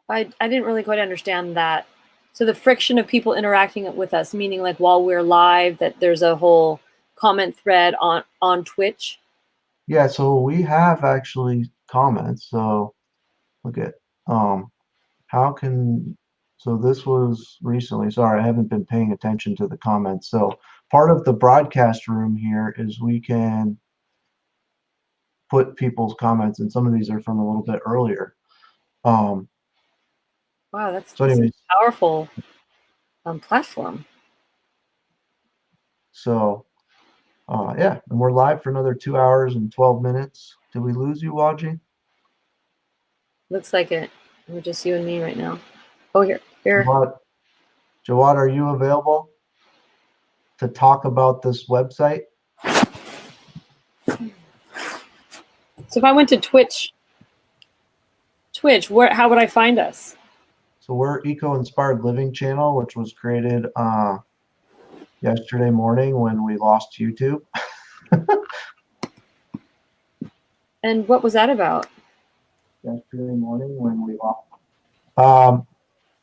I didn't really quite understand that. So the friction of people interacting with us, meaning like while we're live, that there's a whole comment thread on Twitch? Yeah, so we have actually comments. So look at so this was recently, sorry, I haven't been paying attention to the comments. So part of the broadcast room here is we can put people's comments, and some of these are from a little bit earlier. Wow, that's So anyways, a powerful platform. So yeah, and we're live for another 2 hours and 12 minutes. Did we lose you, Waji? Looks like it. We're just you and me right now. Oh, here. Jawad, are you available to talk about this website? So if I went to Twitch, how would I find us? So we're Eco-Inspired Living Channel, which was created yesterday morning when we lost YouTube. And what was that about? Yesterday morning when we lost.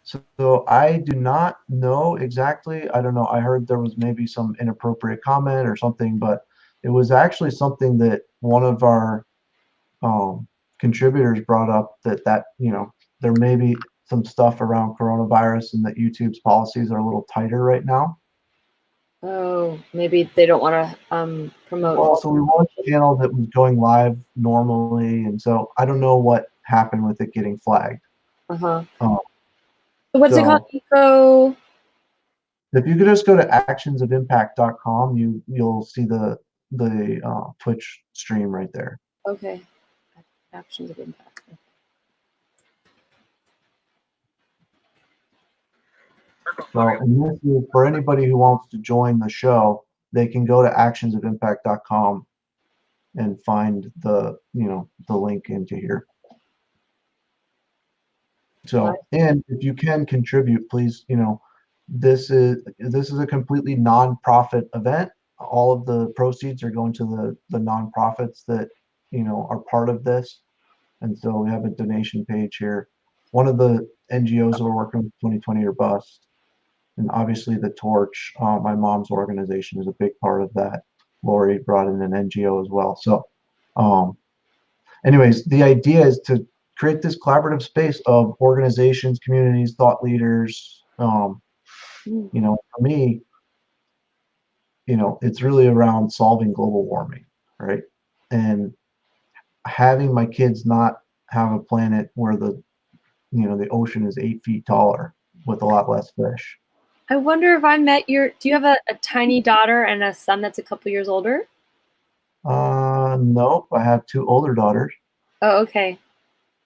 So I do not know exactly. I don't know. I heard there was maybe some inappropriate comment or something, but it was actually something that one of our contributors brought up that there may be some stuff around coronavirus and that YouTube's policies are a little tighter right now. Oh, maybe they don't want to promote. Well, so we launched a channel that was going live normally, and so I don't know what happened with it getting flagged. So what's it called? Eco. If you could just go to actionsofimpact.com, you'll see the Twitch stream right there. Okay. Actions of Impact. So, and this is for anybody who wants to join the show. they can go to actionsofimpact.com and find the link into here. So, and if you can contribute, please, this is a completely non-profit event. All of the proceeds are going to the nonprofits that are part of this, and so we have a donation page here. One of the NGOs we're working with, 2020 or Bust, and obviously the Torch, my mom's organization, is a big part of that. Lori brought in an NGO as well. So, anyways, the idea is to create this collaborative space of organizations, communities, thought leaders. For me, it's really around solving global warming, right? And having my kids not have a planet where the ocean is 8 feet taller with a lot less fish. I wonder if I met do you have a tiny daughter and a son that's a couple years older? Nope, I have 2 older daughters. Oh, okay.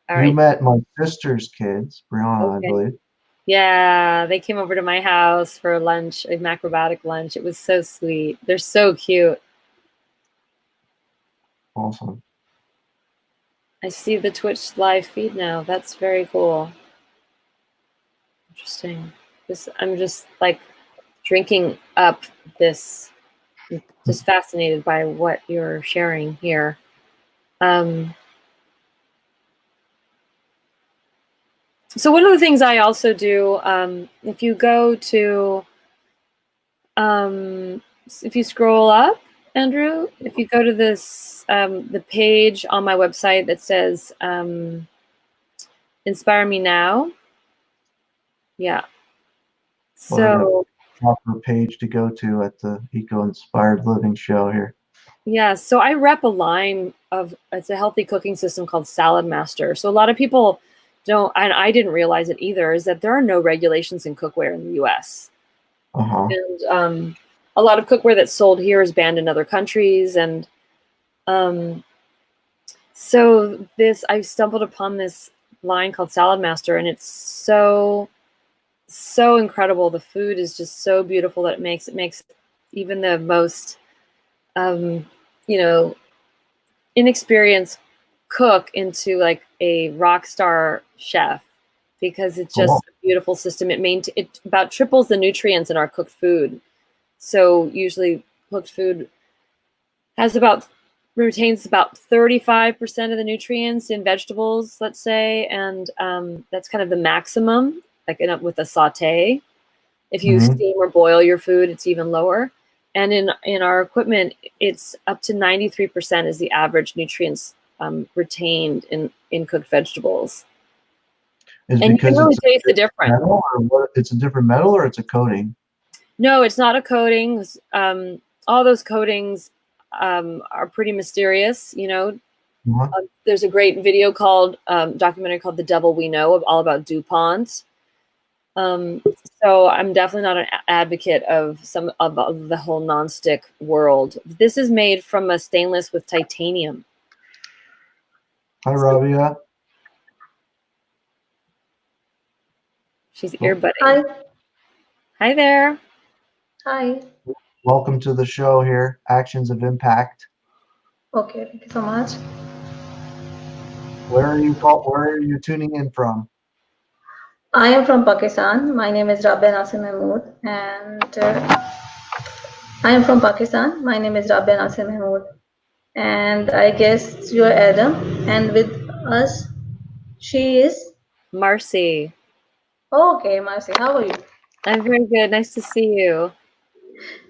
All You right. met my sister's kids, Brianna, Okay. I believe. Yeah, they came over to my house for lunch, a macrobiotic lunch. It was so sweet. They're so cute. Awesome. I see the Twitch live feed now. That's very cool. Interesting. I'm just like drinking up this. I'm just fascinated by what you're sharing here. So one of the things I also do, if you go to, if you scroll up, Andrew, if you go to this, the page on my website that says Inspire Me Now. Yeah. So proper page to go to at the Eco Inspired Living show here. yeah, so I rep a line of, it's a healthy cooking system called Salad Master. So a lot of people don't, and I didn't realize it either, is that there are no regulations in cookware in the US. And a lot of cookware that's sold here is banned in other countries. And so I've stumbled upon this line called Salad Master, and it's so incredible. The food is just so beautiful that it makes even the most inexperienced cook into like a rock star chef, because it's just a beautiful system. It about triples the nutrients in our cooked food. So usually cooked food retains about 35% of the nutrients in vegetables, let's say, and that's kind of the maximum. Like with a saute, if you steam or boil your food, it's even lower. And in our equipment, it's up to 93% is the average nutrients retained in cooked vegetables. And you can really taste the difference. It's a different metal, or it's a coating? No, it's not a coating. All those coatings are pretty mysterious. There's a great video documentary called "The Devil We Know," all about DuPont. So I'm definitely not an advocate of the whole nonstick world. This is made from a stainless with titanium. Hi, Rabia. She's earbudding. Hi. Hi there. Hi. Welcome to the show here, Actions of Impact. Okay, thank you so much. Where are you tuning in from? I am from Pakistan. My name is Rabia Nasir Mahmood, and I am from Pakistan. My name is Rabia Nasir Mahmood, and I guess you're Adam, and with us, she is Marcy. Okay, Marcy, how are you? I'm very good. Nice to see you.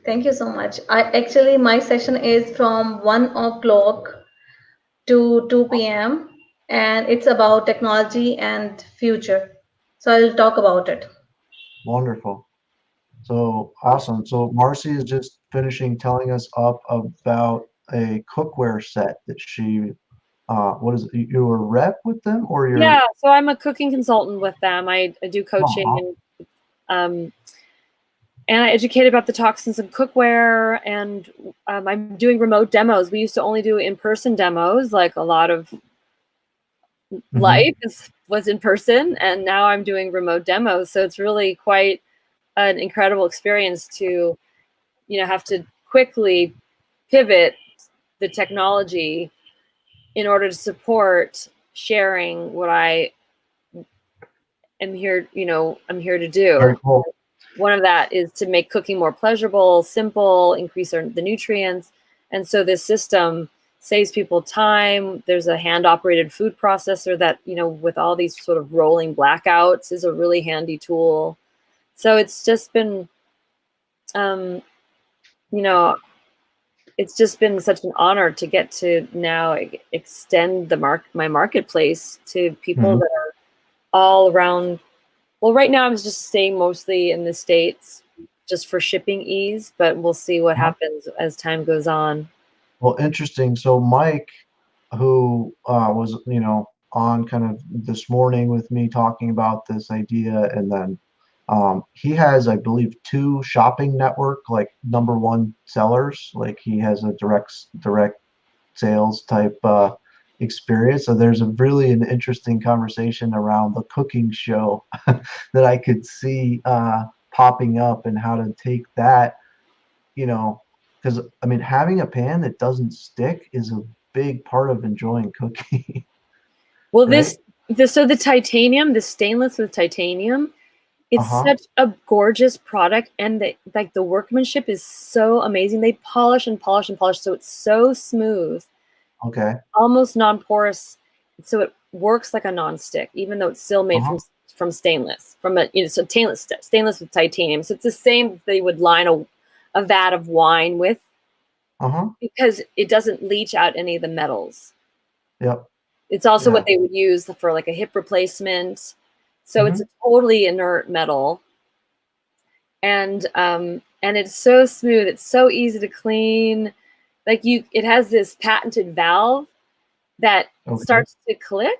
Thank you so much. My session is from 1 o'clock to 2 p.m. and it's about technology and future. So I'll talk about it. Wonderful. So awesome. So Marcy is just finishing telling us up about a cookware set that she, what is it? You were a rep with them, or you're? Yeah, so I'm a cooking consultant with them. I do coaching and I educate about the toxins in cookware, and I'm doing remote demos. We used to only do in-person demos, like a lot of life was in person, and now I'm doing remote demos. So it's really quite an incredible experience to, have to quickly pivot the technology in order to support sharing what I am here, I'm here to do. Very cool. One of that is to make cooking more pleasurable, simple, increase the nutrients. And so this system saves people time. There's a hand-operated food processor that, with all these sort of rolling blackouts, is a really handy tool. So it's just been, it's just been such an honor to get to now extend my marketplace to people that are all around. Well, right now I'm just staying mostly in the States just for shipping ease, but we'll see what happens as time goes on. Well, interesting. So Mike, who was, on kind of this morning with me talking about this idea, and then he has, I believe, 2 shopping network, like #1 sellers. Like he has a direct sales type experience. So there's an interesting conversation around the cooking show that I could see popping up, and how to take that, because I mean, having a pan that doesn't stick is a big part of enjoying cooking. Well, right? so the titanium, the stainless with titanium, it's such a gorgeous product, and the workmanship is so amazing. They polish and polish and polish, so it's so smooth. Okay. Almost non-porous, so it works like a non-stick, even though it's still made from stainless, so stainless with titanium. So it's the same they would line a vat of wine with, because it doesn't leach out any of the metals. Yep. It's also what they would use for like a hip replacement. So it's a totally inert metal, and it's so smooth. It's so easy to clean. Like it has this patented valve that starts to click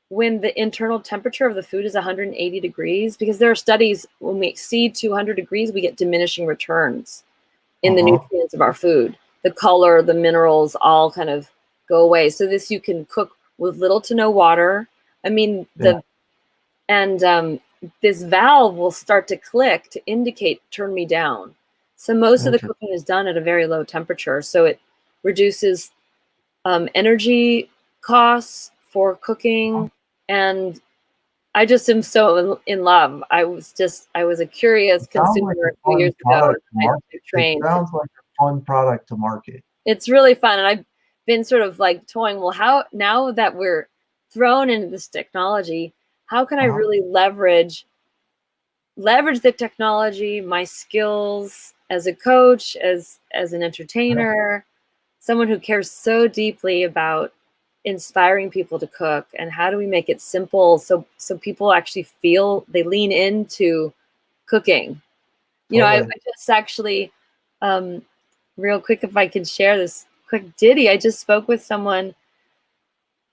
when the internal temperature of the food is 180 degrees, because there are studies when we exceed 200 degrees, we get diminishing returns in the nutrients of our food. The color, the minerals all kind of go away. So this you can cook with little to no water. I mean, this valve will start to click to indicate turn me down. So most of the cooking is done at a very low temperature. So it reduces energy costs for cooking. And I just am so in love. I was a curious consumer a few years ago. It sounds like a fun product to market. It's really fun. And I've been sort of like toying, well, how, now that we're thrown into this technology, how can I really leverage the technology, my skills as a coach, as an entertainer, someone who cares so deeply about inspiring people to cook, and how do we make it simple so people actually feel they lean into cooking. I just actually, real quick, if I could share this quick ditty, I just spoke with someone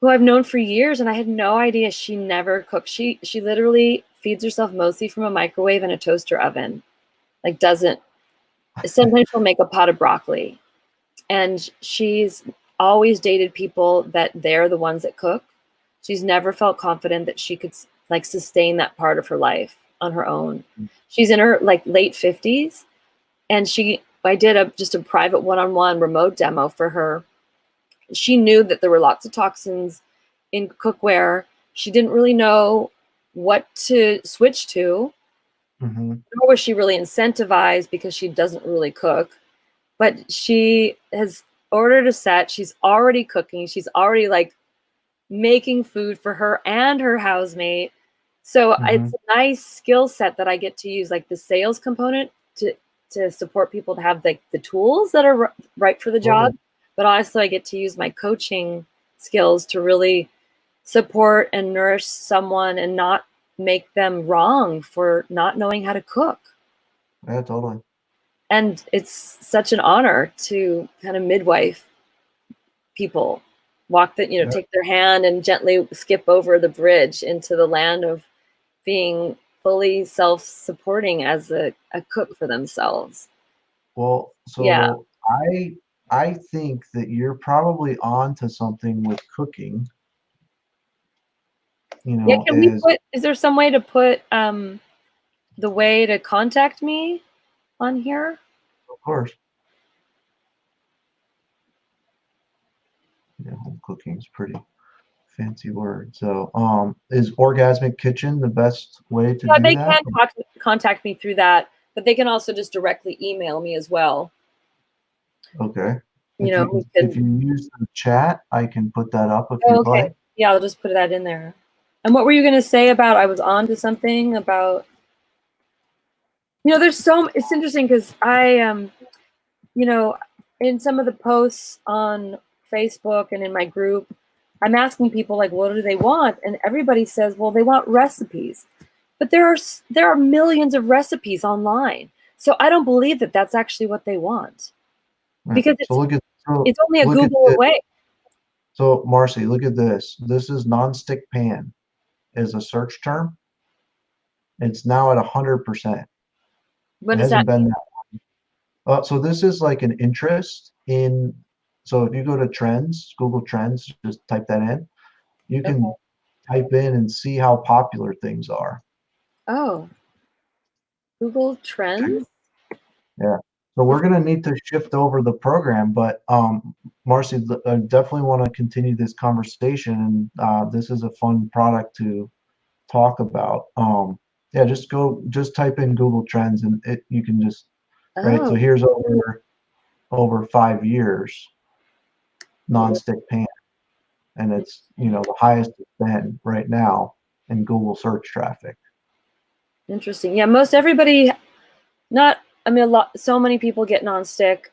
who I've known for years, and I had no idea she never cooked. She literally feeds herself mostly from a microwave and a toaster oven. Sometimes she'll make a pot of broccoli. And she's always dated people that they're the ones that cook. She's never felt confident that she could sustain that part of her life on her own. She's in her late 50s, and I did just a private one-on-one remote demo for her. She knew that there were lots of toxins in cookware. She didn't really know what to switch to, nor was she really incentivized because she doesn't really cook. But she has ordered a set. She's already cooking. She's already making food for her and her housemate. So it's a nice skill set that I get to use, like the sales component to support people to have the tools that are right for the job. But also I get to use my coaching skills to really support and nourish someone and not make them wrong for not knowing how to cook. Yeah, totally. And it's such an honor to kind of midwife people, take their hand and gently skip over the bridge into the land of being fully self-supporting as a cook for themselves. Well, so yeah. I think that you're probably on to something with cooking. Is there some way to put the way to contact me on here? Of course. cooking is pretty fancy word. So, is Orgasmic Kitchen the best way to Yeah, do they that? can contact me through that, but they can also just directly email me as well. Okay. You know, we If can. you use the chat, I can put that up if Oh, you'd okay. like. Yeah, I'll just put that in there. And what were you going to say about? I was on to something about. You know, it's interesting because I, you know, in some of the posts on Facebook and in my group, I'm asking people like, what do they want? And everybody says, well, they want recipes. But there are millions of recipes online. So I don't believe that that's actually what they want. Because it's only a Google away. So Marcy, look at this. This is nonstick pan is a search term. It's now at 100%. What it does hasn't that been mean? that. So this is like an interest in. So if you go to trends, Google Trends, just type that in. You can type in and see how popular things are. Oh, Google Trends? Yeah. So we're going to need to shift over the program, but Marcy, I definitely want to continue this conversation, and this is a fun product to talk about. Yeah, just type in Google Trends, and you can just right. So here's over 5 years, nonstick pan, and it's the highest it's been right now in Google search traffic. Interesting. Yeah, most everybody, so many people get nonstick.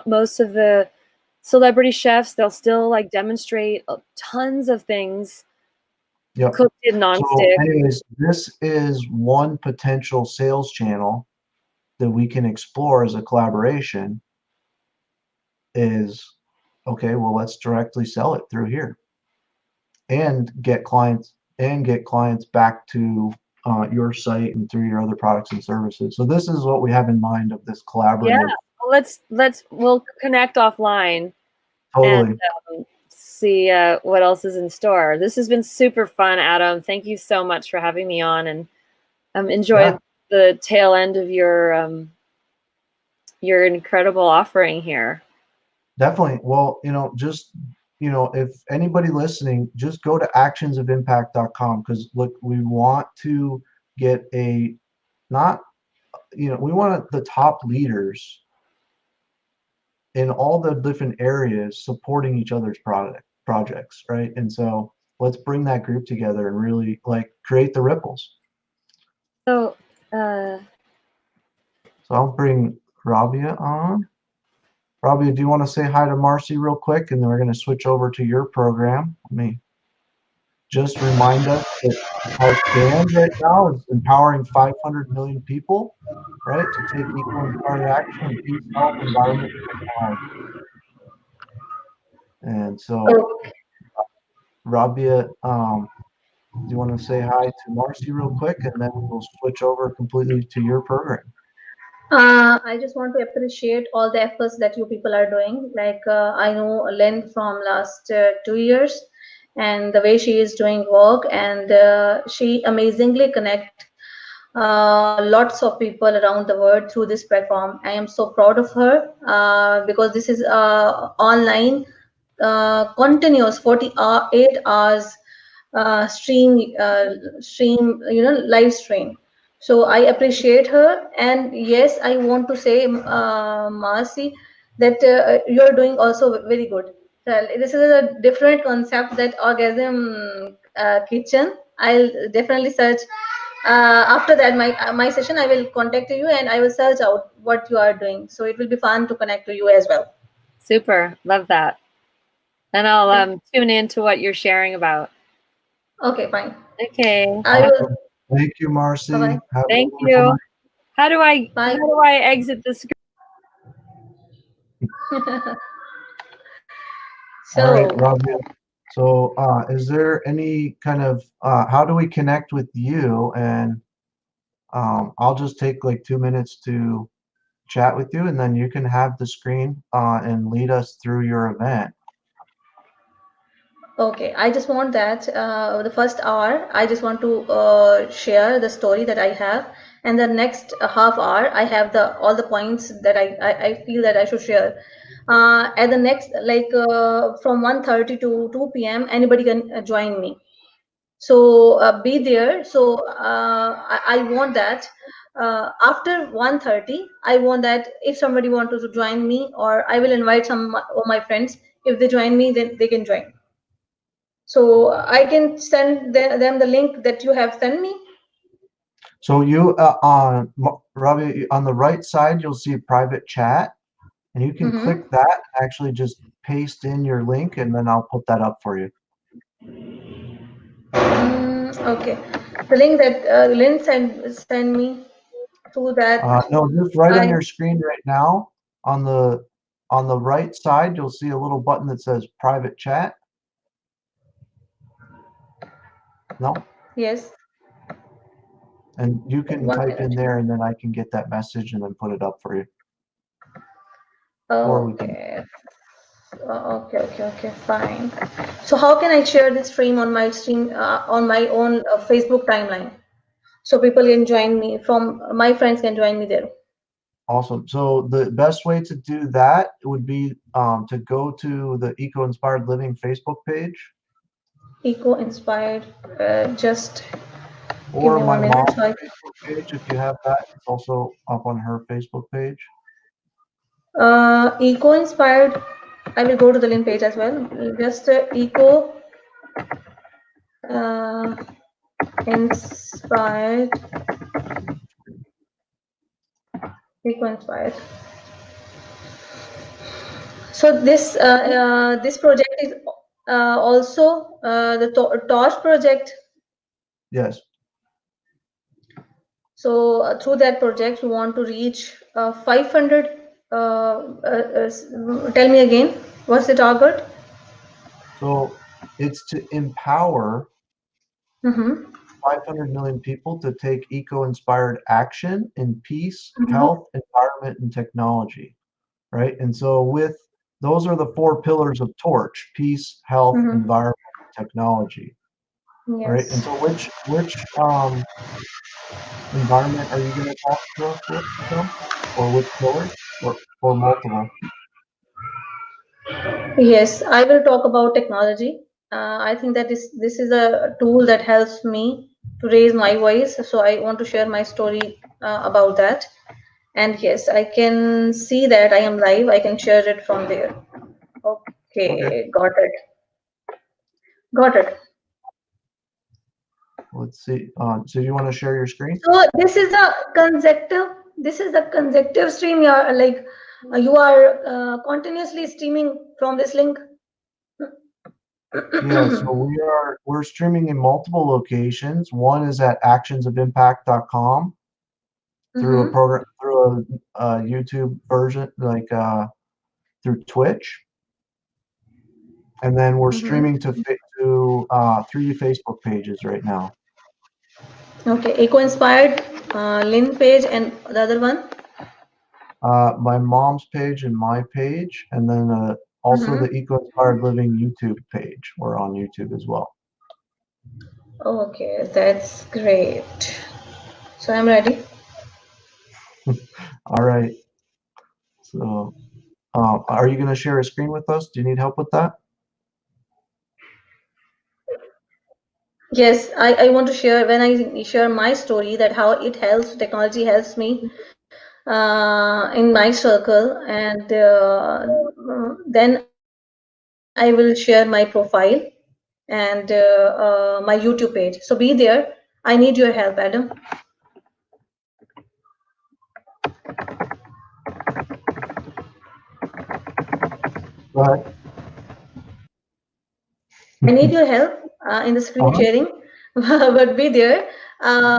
Most of the celebrity chefs, they'll still like demonstrate tons of things cooked in nonstick. So anyways, this is one potential sales channel that we can explore as a collaboration is, okay, well, let's directly sell it through here and get clients back to your site and through your other products and services. So this is what we have in mind of this collaborative. Yeah, we'll connect offline. Totally. And see what else is in store. This has been super fun, Adam. Thank you so much for having me on, and enjoyed the tail end of your incredible offering here. Definitely. Well, if anybody listening, just go to actionsofimpact.com, because look, we want to get we want the top leaders in all the different areas supporting each other's projects, right? And so let's bring that group together and really create the ripples. So I'll bring Rabia on. Rabia, do you want to say hi to Marcy real quick, and then we're going to switch over to your program? Let me just remind us that our stand right now is empowering 500 million people, right, to take equal empowering action in peace, health, environment, and technology. And so, Rabia, do you want to say hi to Marcy real quick, and then we'll switch over completely to your program? I just want to appreciate all the efforts that you people are doing. I know Lynn from last 2 years, and the way she is doing work, and she amazingly connect lots of people around the world through this platform. I am so proud of her because this is online, continuous 48 hours stream, live stream. So I appreciate her, and yes, I want to say, Marcy, that you're doing also very good. So this is a different concept, that orgasm kitchen. I'll definitely search. After that, my session, I will contact you and I will search out what you are doing. So it will be fun to connect to you as well. Super, love that. And I'll tune in to what you're sharing about. Okay, fine. Okay. I will. Thank you, Marcy. Thank you. How do I exit the screen? All right, Rabia. So is there any kind of how do we connect with you? And I'll just take like 2 minutes to chat with you, and then you can have the screen and lead us through your event. Okay, I just want that the first hour, I just want to share the story that I have, and the next half hour, I have all the points that I feel that I should share. at the next, like from 1:30 to 2 p.m. anybody can join me. So be there. So I want that after 1:30, I want that if somebody wanted to join me, or I will invite some of my friends. If they join me, then they can join. So I can send them the link that you have sent me. So you Ravi, on the right side, you'll see private chat, and you can click that. Actually, just paste in your link, and then I'll put that up for you. Okay, the link that Lynn send me to that. No, just right on your screen right now. On the right side, you'll see a little button that says private chat. No? Yes. And you can type in there, and then I can get that message and then put it up for you. Or we can. Okay, fine. So how can I share this stream on my own Facebook timeline, so people can join me from my friends can join me there? Awesome. So the best way to do that would be to go to the Eco Inspired Living Facebook page. Eco Inspired, just or give me my 1 mom's minute. Facebook page, if you have that. It's also up on her Facebook page. Eco Inspired, I will go to the link page as well. Just Eco Inspired. Eco Inspired. So this this project is also the Torch project. Yes. So through that project, we want to reach 500. Tell me again, what's the target? So it's to empower 500 million people to take eco-inspired action in peace, health, environment, and technology, right? And so with those are the 4 pillars of Torch: peace, health, environment, technology. Yes. Right? And so which environment are you going to talk to us with, or which pillar, or multiple? Yes, I will talk about technology. I think that this is a tool that helps me to raise my voice. So I want to share my story about that. And yes, I can see that I am live. I can share it from there. Okay. Got it. Got it. Let's see. So you want to share your screen? So this is a consecutive. This is the consecutive stream. You are like you are continuously streaming from this link. Yeah, so we're streaming in multiple locations. One is at actionsofimpact.com through a program, through a YouTube version, like through Twitch, and then we're streaming to 3 Facebook pages right now. Okay, Eco Inspired, Lynn page, and the other one. My mom's page and my page, and then also the Eco Inspired Living YouTube page. We're on YouTube as well. Okay, that's great. So I'm ready. All right. So, are you going to share a screen with us? Do you need help with that? Yes, I want to share, when I share my story, that how it helps, technology helps me in my circle, and then I will share my profile and my YouTube page. So be there. I need your help, Adam. Go ahead. I need your help in the screen sharing, but be there. I'll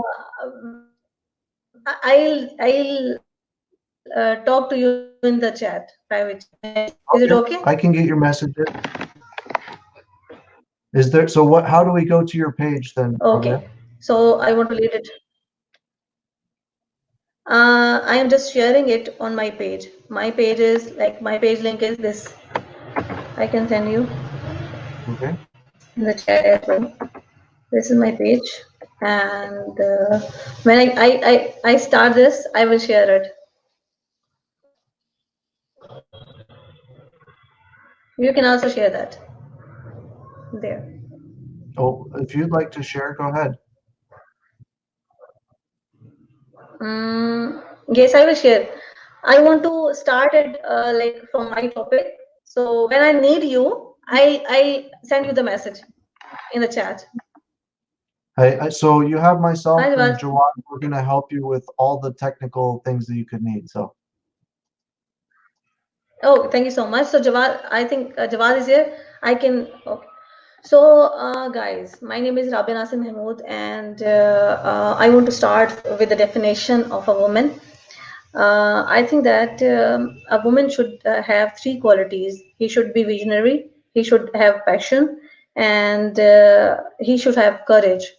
talk to you in the chat, private. Is it okay? I can get your messages. Is there, so what, how do we go to your page then? Okay, so I want to lead it. I am just sharing it on my page. My page is like, my page link is this. I can send you in the chat as well. This is my page, and when I start this, I will share it. You can also share that there. Oh, if you'd like to share, go ahead. Yes, I will share. I want to start it like from my topic. So when I need you, I send you the message in the chat. Hey, so you have myself Hi, and Jawad. Jawad. We're going to help you with all the technical things that you could need. So Oh, thank you so much. So Jawad, I think Jawad is here. I can. Okay. So guys, my name is Rabia Nasim Mahmood, and I want to start with the definition of a woman. I think that a woman should have three qualities. He should be visionary, he should have passion, and he should have courage.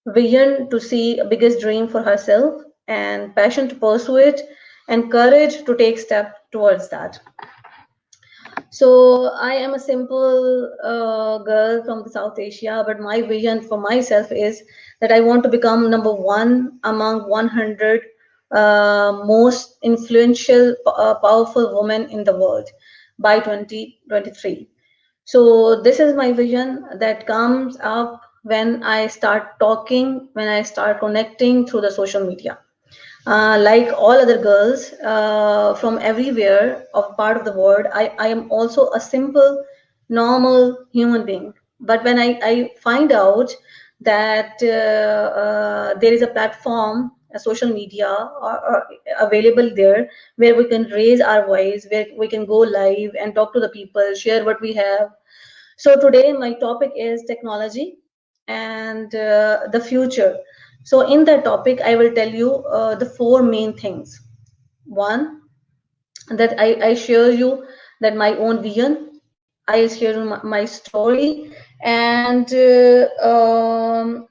Vision to see a biggest dream for herself, and passion to pursue it, and courage to take step towards that. So I am a simple girl from the South Asia, but my vision for myself is that I want to become number one among 100 most influential, powerful women in the world by 2023. So this is my vision that comes up when I start talking, when I start connecting through the social media. Like all other girls from everywhere of part of the world, I am also a simple, normal human being. But when I find out that there is a platform, a social media or available there where we can raise our voice, where we can go live and talk to the people, share what we have. So today my topic is technology and the future. So in that topic, I will tell you the four main things. One, that I share you that my own vision. I share my story, and I'll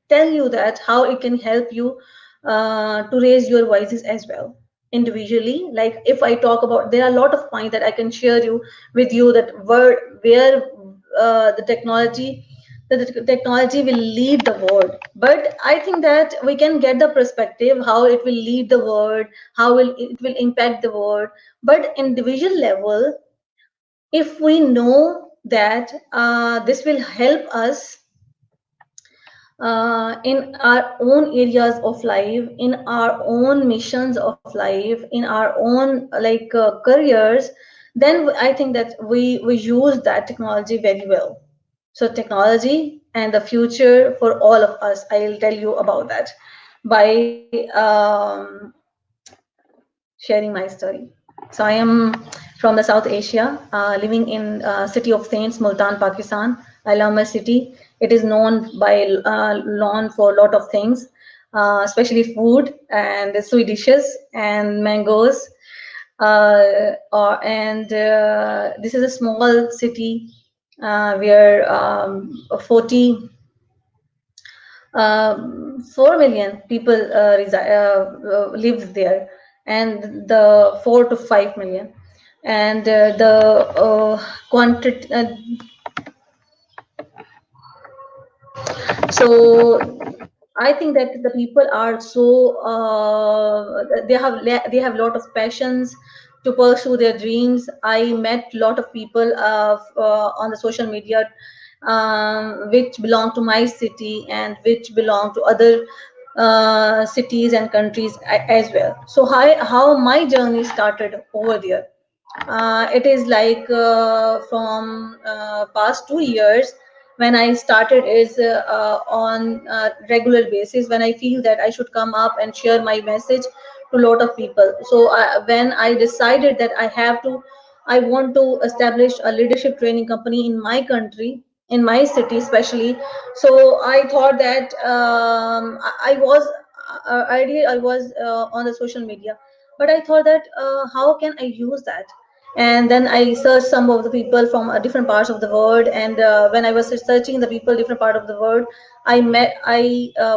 tell you that how it can help you to raise your voices as well individually. Like if I talk about, there are a lot of points that I can share you with you that where the technology will lead the world. But I think that we can get the perspective how it will lead the world, how it will impact the world. But individual level, if we know that this will help us in our own areas of life, in our own missions of life, in our own careers, then I think that we use that technology very well. So technology and the future for all of us, I'll tell you about that by sharing my story. So I am from the South Asia, living in city of Saints, Multan, Pakistan. I love my city. It is known for a lot of things, especially food and sweet dishes and mangoes. And this is a small city where 4 million people live there, and the 4 to 5 million, and the quantity. So I think that the people are so they have a lot of passions to pursue their dreams. I met a lot of people on the social media which belong to my city and which belong to other cities and countries as well. So how my journey started over there. It is like from past 2 years when I started is on regular basis, when I feel that I should come up and share my message to a lot of people. So when I decided that I want to establish a leadership training company in my country, in my city especially. So I thought that I was earlier I was on the social media, but I thought that how can I use that? And then I searched some of the people from different parts of the world, and when I was searching the people different part of the world, I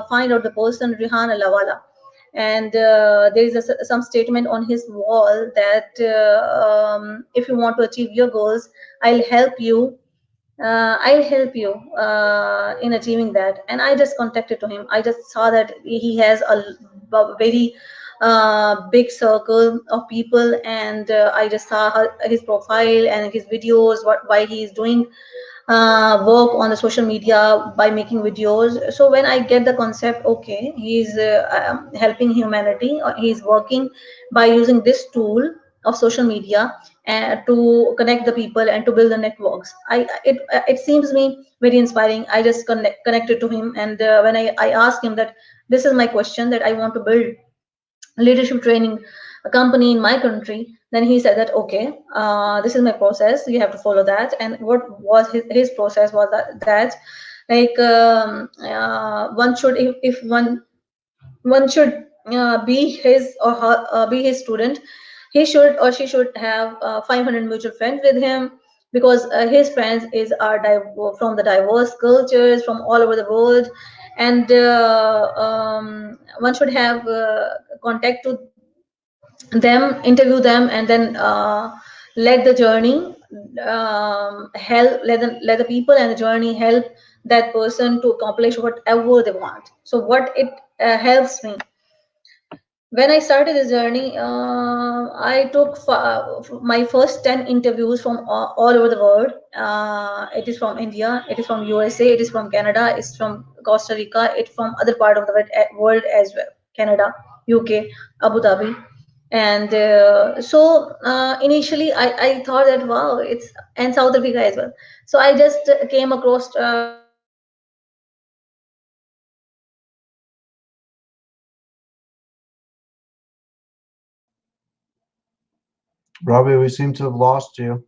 find out the person Rihan Alawala, and there is some statement on his wall that if you want to achieve your goals, I'll help you. I'll help you in achieving that. And I just contacted to him. I just saw that he has a very big circle of people, and I just saw his profile and his videos, why he is doing work on the social media by making videos. So when I get the concept, okay, he's helping humanity, or he's working by using this tool of social media to connect the people and to build the networks. It seems me very inspiring. I just connected to him, and when I asked him that this is my question, that I want to build leadership training a company in my country, then he said that okay, this is my process, you have to follow that. And what was his process was that like one should, if one should be his or her, be his student, he should or she should have 500 mutual friends with him, because his friends are from the diverse cultures from all over the world, and one should have contact to them, interview them, and then let the journey help, let the people and the journey help that person to accomplish whatever they want. So what it helps me, when I started this journey, I took my first 10 interviews from all over the world. It is from India, it is from USA, it is from Canada, it's from Costa Rica, it's from other part of the world as well, Canada, UK, Abu Dhabi. And so initially I thought that wow, and South Africa as well. So I just came across Robbie, we seem to have lost you.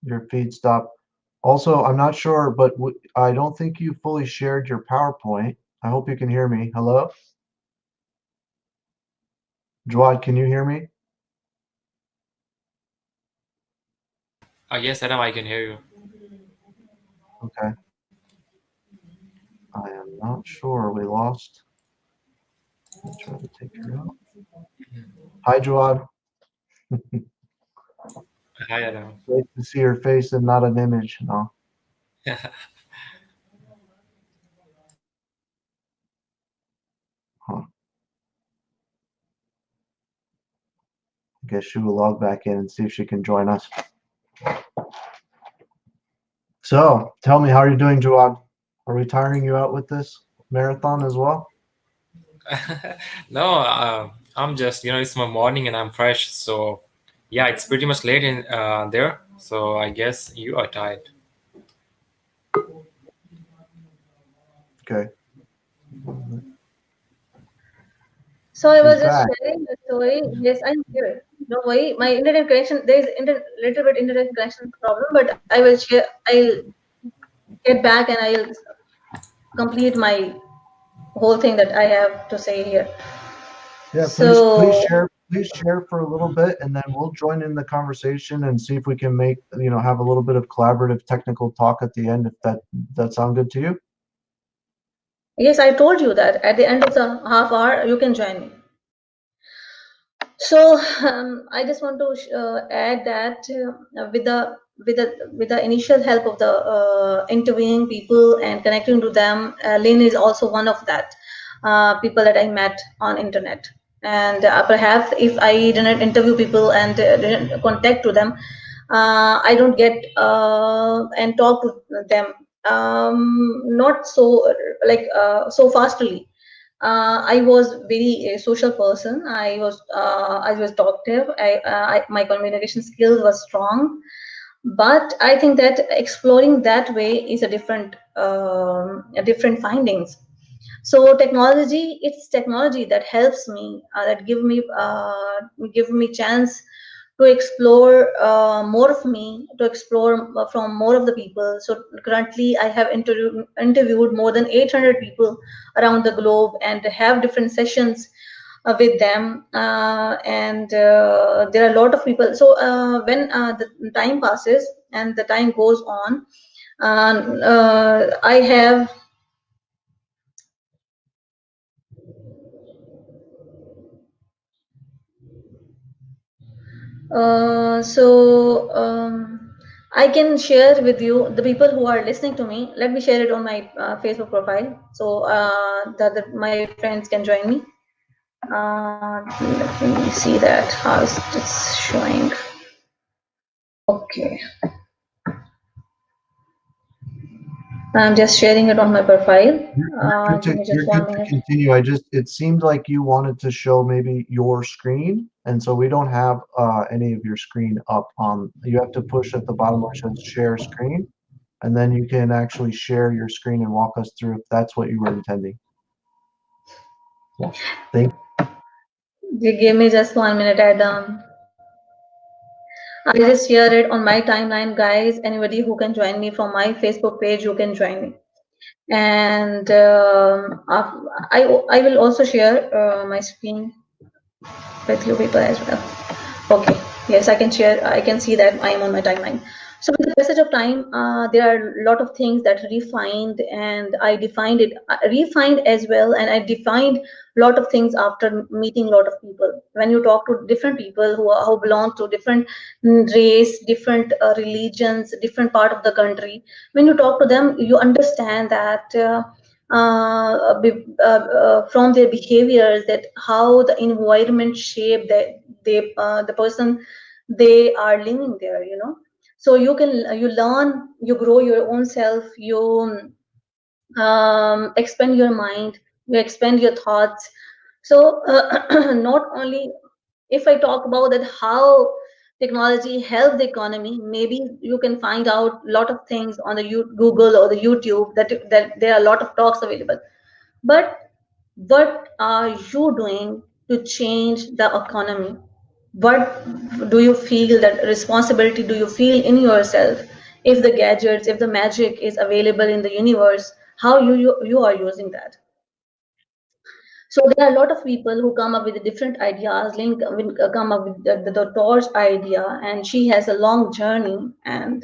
Your feed stopped. Also, I'm not sure, but I don't think you fully shared your PowerPoint. I hope you can hear me. Hello? Jawad, can you hear me? Yes, Adam, I can hear you. Okay. I am not sure. We lost. Let's try to take her out. Hi, Jawad. Hi, Adam. Great to see your face and not an image. No. Huh. I guess she will log back in and see if she can join us. So, tell me, how are you doing, Jawad? Are we tiring you out with this marathon as well? No, I'm just, it's my morning and I'm fresh. So, yeah, it's pretty much late in there. So I guess you are tired. Okay. So I was She's just back. sharing the story. Yes, I'm here. Don't worry. My internet connection, there is little bit internet connection problem, but I will share. I'll get back and I'll complete my whole thing that I have to say here. Yeah, please share for a little bit, and then we'll join in the conversation and see if we can make, have a little bit of collaborative technical talk at the end, if that sound good to you. Yes, I told you that at the end of the half hour you can join me. So I just want to add that with the initial help of the interviewing people and connecting to them, Lynn is also one of that people that I met on internet. And perhaps if I didn't interview people and didn't contact to them, I don't get and talk to them not so so fastly. I was very social person. I was talkative. My communication skills were strong, but I think that exploring that way is a different findings. So it's technology that helps me, that give me chance to explore more of me, to explore from more of the people. So currently I have interviewed more than 800 people around the globe and have different sessions with them, and there are a lot of people. So when the time passes and the time goes on, I have I can share with you the people who are listening to me. Let me share it on my Facebook profile, so my friends can join me. Let me see that how it's showing. Okay, I'm just sharing it on my profile. Give me You're just 1 good to minute. continue. It seemed like you wanted to show maybe your screen, and so we don't have any of your screen up on. You have to push at the bottom where it says share screen, and then you can actually share your screen and walk us through if that's what you were intending. Thank Give me just 1 minute, Adam. I just share it on my timeline, guys. Anybody who can join me from my Facebook page, you can join me. And I will also share my screen with you people as well. Okay, yes, I can share. I can see that I am on my timeline. So with the passage of time, there are a lot of things that refined, and I refined as well, and I defined a lot of things after meeting a lot of people. When you talk to different people who belong to different race, different religions, different part of the country, when you talk to them, you understand that from their behaviors, that how the environment shape the person they are living there, you know. So you learn, you grow your own self, you expand your mind, you expand your thoughts. So not only, if I talk about that how technology helps the economy, maybe you can find out a lot of things on the Google or the YouTube, that there are a lot of talks available. But what are you doing to change the economy? What do you feel, that responsibility do you feel in yourself? If the gadgets, if the magic is available in the universe, how you are using that? So there are a lot of people who come up with different ideas. Link will come up with the torch idea, and she has a long journey, and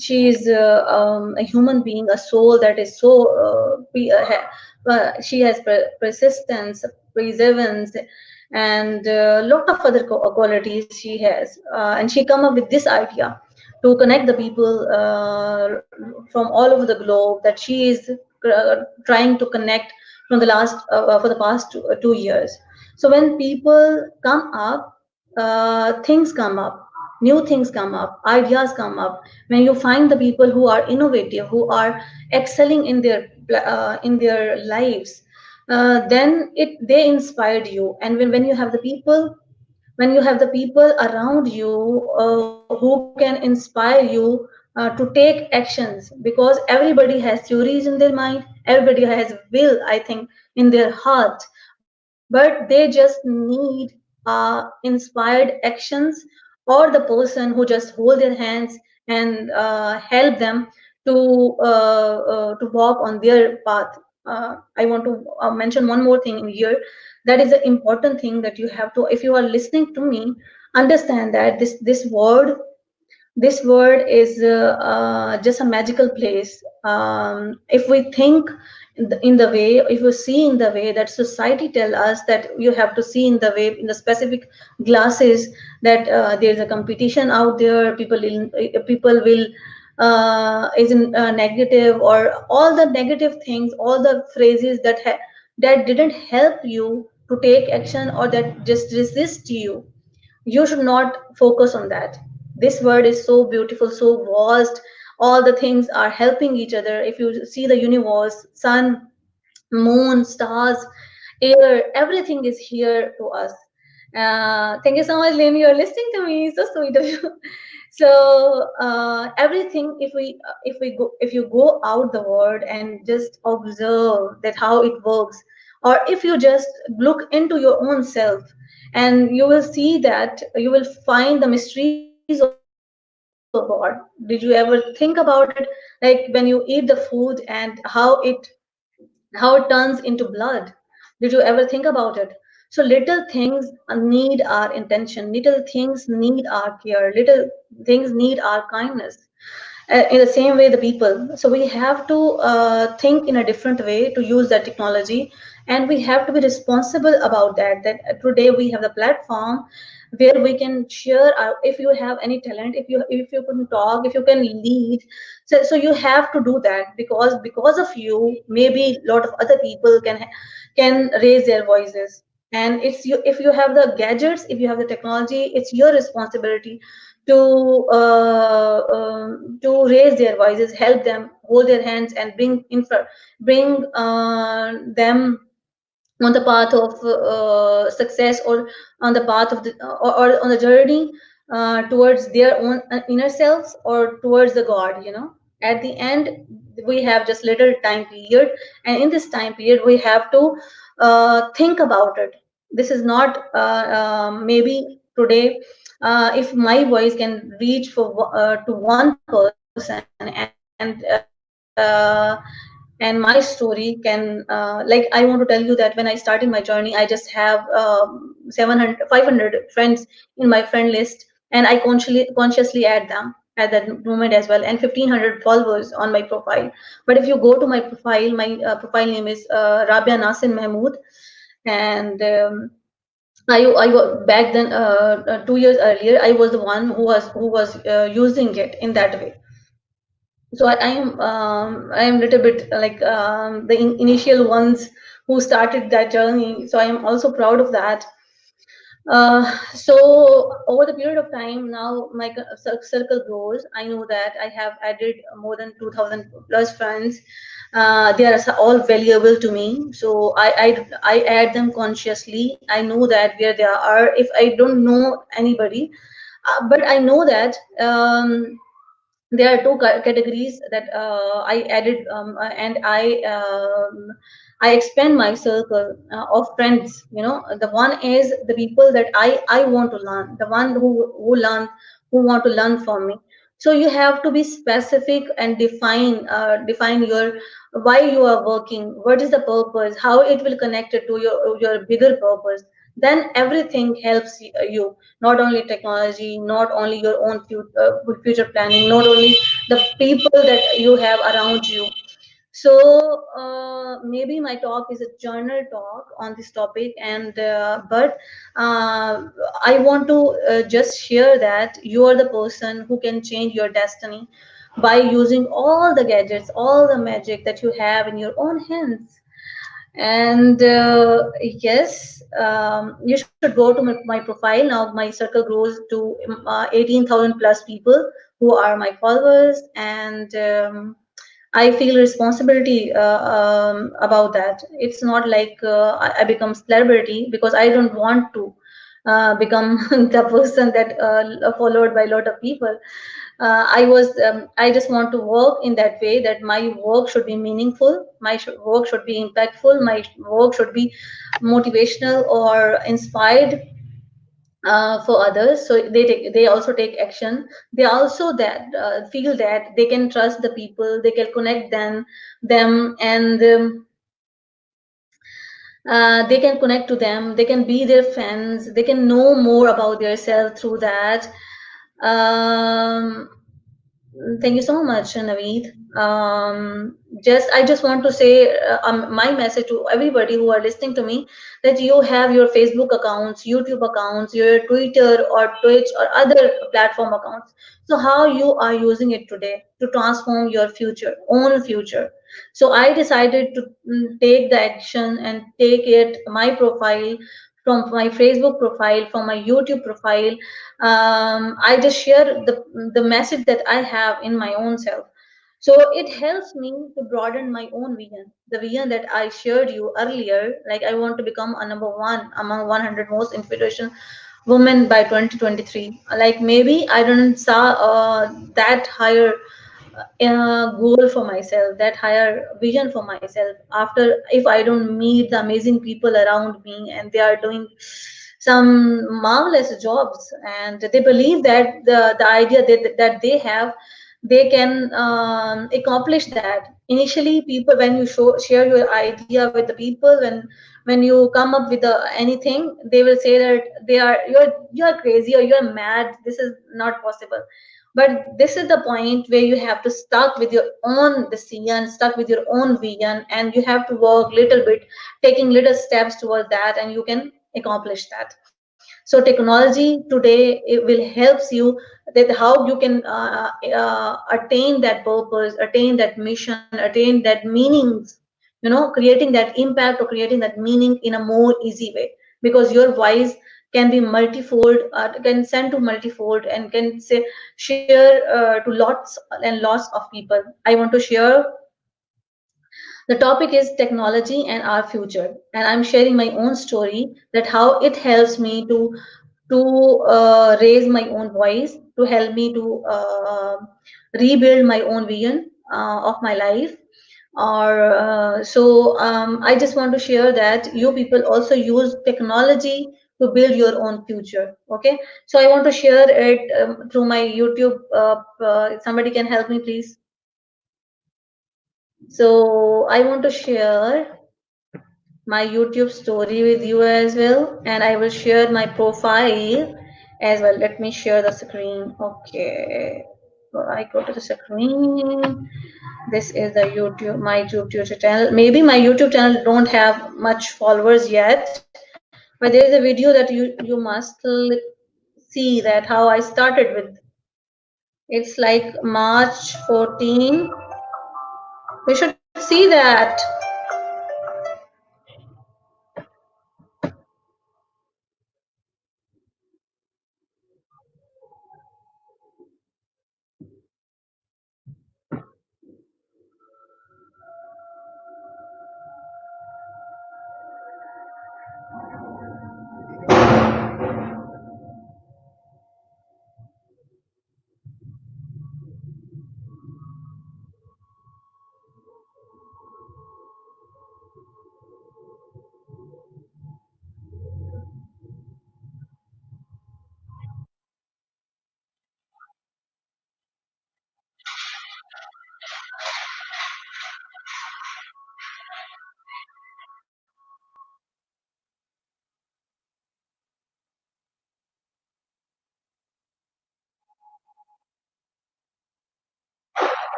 she is a human being, a soul that is so she has persistence, perseverance, and a lot of other qualities she has, and she come up with this idea to connect the people from all over the globe, that she is trying to connect from the last for the past 2 years. So when people come up, things come up, new things come up, ideas come up. When you find the people who are innovative, who are excelling in their lives, then they inspired you. And when you have the people, around you who can inspire you to take actions, because everybody has theories in their mind, everybody has will, I think, in their heart, but they just need inspired actions, or the person who just hold their hands and help them to walk on their path. I want to mention one more thing in here. That is the important thing, that you have to, if you are listening to me, understand that this word is just a magical place. If we think in the way, if you see in the way that society tell us, that you have to see in the way, in the specific glasses, that there's a competition out there, people will is negative, or all the negative things, all the phrases that didn't help you to take action, or that just resist you should not focus on that. This word is so beautiful, so vast. All the things are helping each other. If you see the universe, sun, moon, stars, air, everything is here to us. Thank you so much, Lynn. You're listening to me. So sweet of you. So everything, if you go out the world and just observe that how it works, or if you just look into your own self, and you will see that you will find the mysteries of God. Did you ever think about it? Like when you eat the food, and how it turns into blood. Did you ever think about it? So little things need our intention, little things need our care, little things need our kindness. In the same way, the people. So we have to think in a different way to use that technology, and we have to be responsible about that. That today we have the platform where we can share our, if you have any talent, if you can talk, if you can lead. So you have to do that, because of you, maybe a lot of other people can raise their voices. And it's you, if you have the gadgets, if you have the technology, it's your responsibility to raise their voices, help them, hold their hands, and bring them on the path of success, or on the path of the, or on the journey towards their own inner selves, or towards the God. At the end, we have just little time period, and in this time period we have to think about it. This is not maybe today, if my voice can reach to one person, and my story can like, I want to tell you that when I started my journey, I just have 500 friends in my friend list, and I consciously add them at that moment as well, and 1500 followers on my profile. But if you go to my profile, my profile name is Rabia Nasin Mahmood, and back then, 2 years earlier, I was the one who was using it in that way. So I am little bit like the initial ones who started that journey. So I am also proud of that. So over the period of time, now my circle grows. I know that I have added more than 2000 plus friends. They are all valuable to me. So I add them consciously. I know that where they are. If I don't know anybody, but I know that there are two categories that I added, and I expand my circle of friends. The one is the people that I want to learn, the one who want to learn from me. So you have to be specific and define your why you are working, what is the purpose, how it will connect it to your bigger purpose. Then everything helps you, not only technology, not only your own future planning, not only the people that you have around you. So maybe my talk is a journal talk on this topic, and but I want to just share that you are the person who can change your destiny by using all the gadgets, all the magic that you have in your own hands. And yes, you should go to my profile. Now my circle grows to 18,000 plus people who are my followers, and I feel responsibility about that. It's not like I become celebrity, because I don't want to become the person that followed by a lot of people. I just want to work in that way, that my work should be meaningful, my work should be impactful, my work should be motivational or inspired for others. So they also take action. They also that feel that they can trust the people, they can connect them, and they can connect to them, they can be their friends, they can know more about themselves through that. Thank you so much, Naveed. I just want to say my message to everybody who are listening to me, that you have your Facebook accounts, YouTube accounts, your Twitter or Twitch or other platform accounts. So how you are using it today to transform your own future. So I decided to take the action and take it, my profile, from my Facebook profile, from my YouTube profile. I just share the message that I have in my own self. So it helps me to broaden my own vision, the vision that I shared you earlier. Like, I want to become a number one among 100 most inspirational women by 2023. Like, maybe I don't saw that higher goal for myself, that higher vision for myself, after if I don't meet the amazing people around me and they are doing some marvelous jobs, and they believe that the idea that they have, they can accomplish that. Initially, people, when you share your idea with the people, when you come up with anything, they will say that you're crazy or you're mad, this is not possible. But this is the point where you have to stuck with your own decision, stuck with your own vision, and you have to work little bit, taking little steps towards that, and you can accomplish that. So technology today, it will helps you that how you can attain that purpose, attain that mission, attain that meanings, creating that impact or creating that meaning in a more easy way, because your voice can be multifold, can send to multifold, and can say share to lots and lots of people. I want to share. The topic is technology and our future, and I'm sharing my own story, that how it helps me to raise my own voice, to help me to rebuild my own vision of my life. Or I just want to share that you people also use technology to build your own future. Okay, so I want to share it through my YouTube. Somebody can help me, please. So I want to share my YouTube story with you as well, and I will share my profile as well. Let me share the screen. Okay, so I go to the screen. This is the YouTube, my YouTube channel. Maybe my YouTube channel don't have much followers yet, but there is a video that you must see, that how I started with. It's like March 14. You should see that.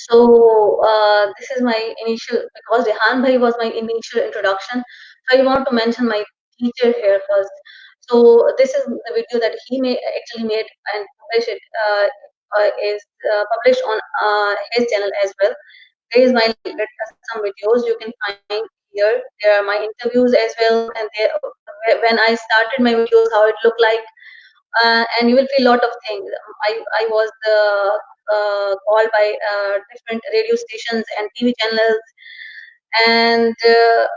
So this is my initial, because Rehan Bhai was my initial introduction. So I want to mention my teacher here first. So this is the video that he actually made and published it, is published on his channel as well. There is my some videos you can find here. There are my interviews as well, and there, when I started my videos, how it looked like, and you will feel a lot of things. I was called by different radio stations and TV channels, and there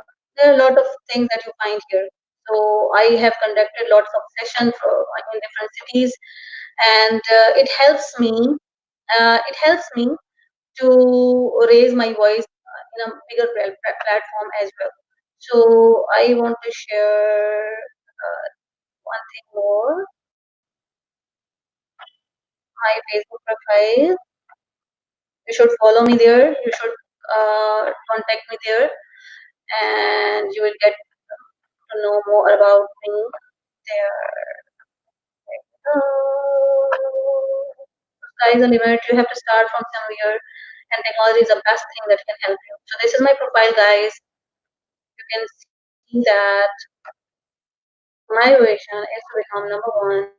are a lot of things that you find here. So I have conducted lots of sessions in different cities, and it helps me. It helps me to raise my voice in a bigger platform as well. So I want to share one thing more. My Facebook profile. You should follow me there. You should contact me there, and you will get to know more about me there. Sky is the limit. You have to start from somewhere, and technology is the best thing that can help you. So this is my profile, guys. You can see that my vision is to become number one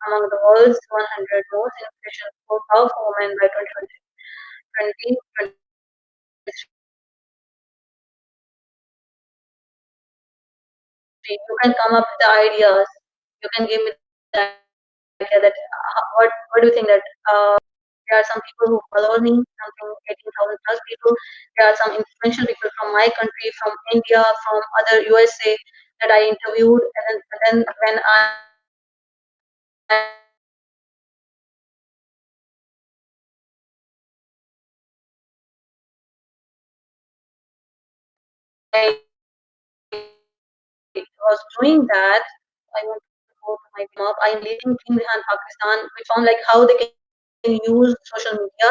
among the world's 100 most influential, powerful women by 2023. You can come up with the ideas. You can give me the idea that what do you think that there are some people who follow me, something 18,000 plus people. There are some influential people from my country, from India, from other USA that I interviewed, and then when I was doing that, I want to go to my map. I am leading Team Rehan Pakistan. We found like how they can use social media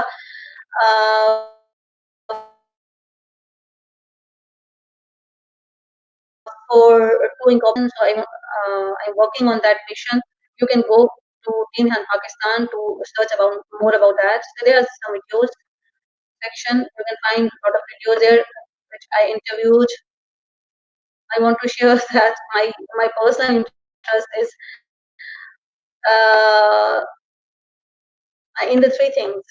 for doing options. So I'm working on that mission. You can go to Team Rehan Pakistan to search about more about that. So there are some videos section. You can find a lot of videos there which I interviewed. I want to share that my personal interest is uh, in the three things.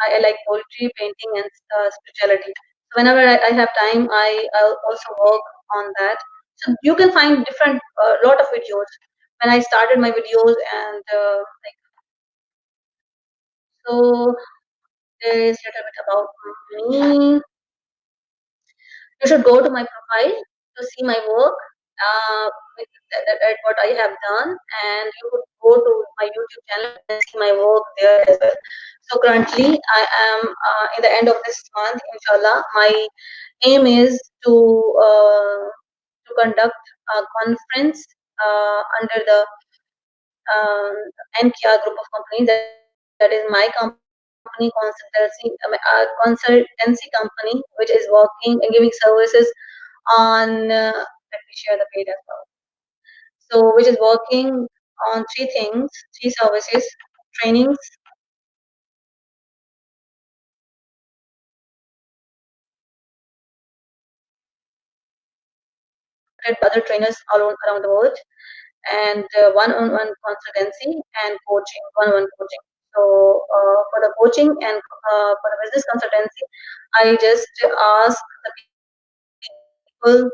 I like poetry, painting, and spirituality. So whenever I have time, I'll also work on that. So you can find different lot of videos. When I started my videos, and like, so there is a little bit about me. You should go to my profile to see my work, at what I have done, and you could go to my YouTube channel and see my work there as well. So currently, I am in the end of this month, inshallah. My aim is to conduct a conference under the NKR group of companies. That is my company, consultancy company, which is working and giving services on. Let me share the page as well. So, which is working on three things, three services: trainings, other trainers around the world, and one-on-one consultancy and coaching, one-on-one coaching. So for the coaching and for the business consultancy, I just ask the people.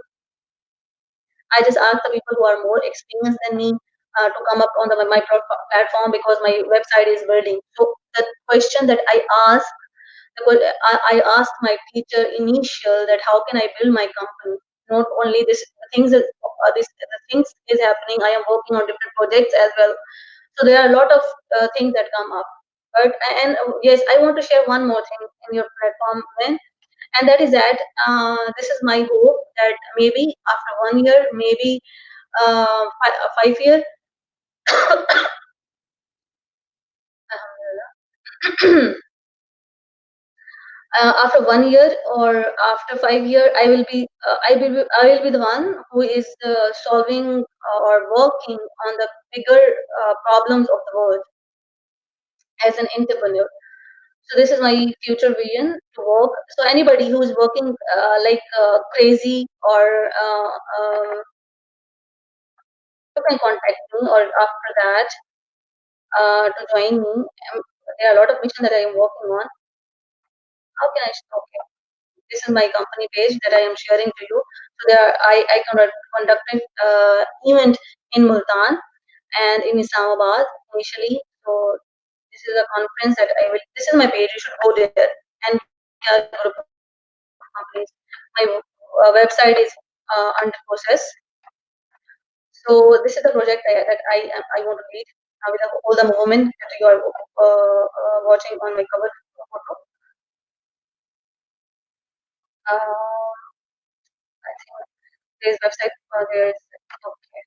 I just ask the people who are more experienced than me to come up on my platform, because my website is building. So the question that I ask, I asked my teacher initial that how can I build my company? Not only this things is the things is happening. I am working on different projects as well. So there are a lot of things that come up. But and yes, I want to share one more thing in your platform, when, and that is that this is my hope that maybe after 1 year, maybe 5 years. After 1 year or after 5 years, I will be the one who is solving or working on the bigger problems of the world as an entrepreneur. So this is my future vision to work. So anybody who is working crazy, or you can contact me, or after that to join me. There are a lot of missions that I am working on. How can I stop here? This is my company page that I am sharing to you. So there, I conducted event in Multan and in Islamabad initially. So this is a conference that I will. This is my page. You should go there and group of companies. My website is under process. So this is the project that I want to lead with all the movement that you are watching on my cover photo. I think this website there is okay.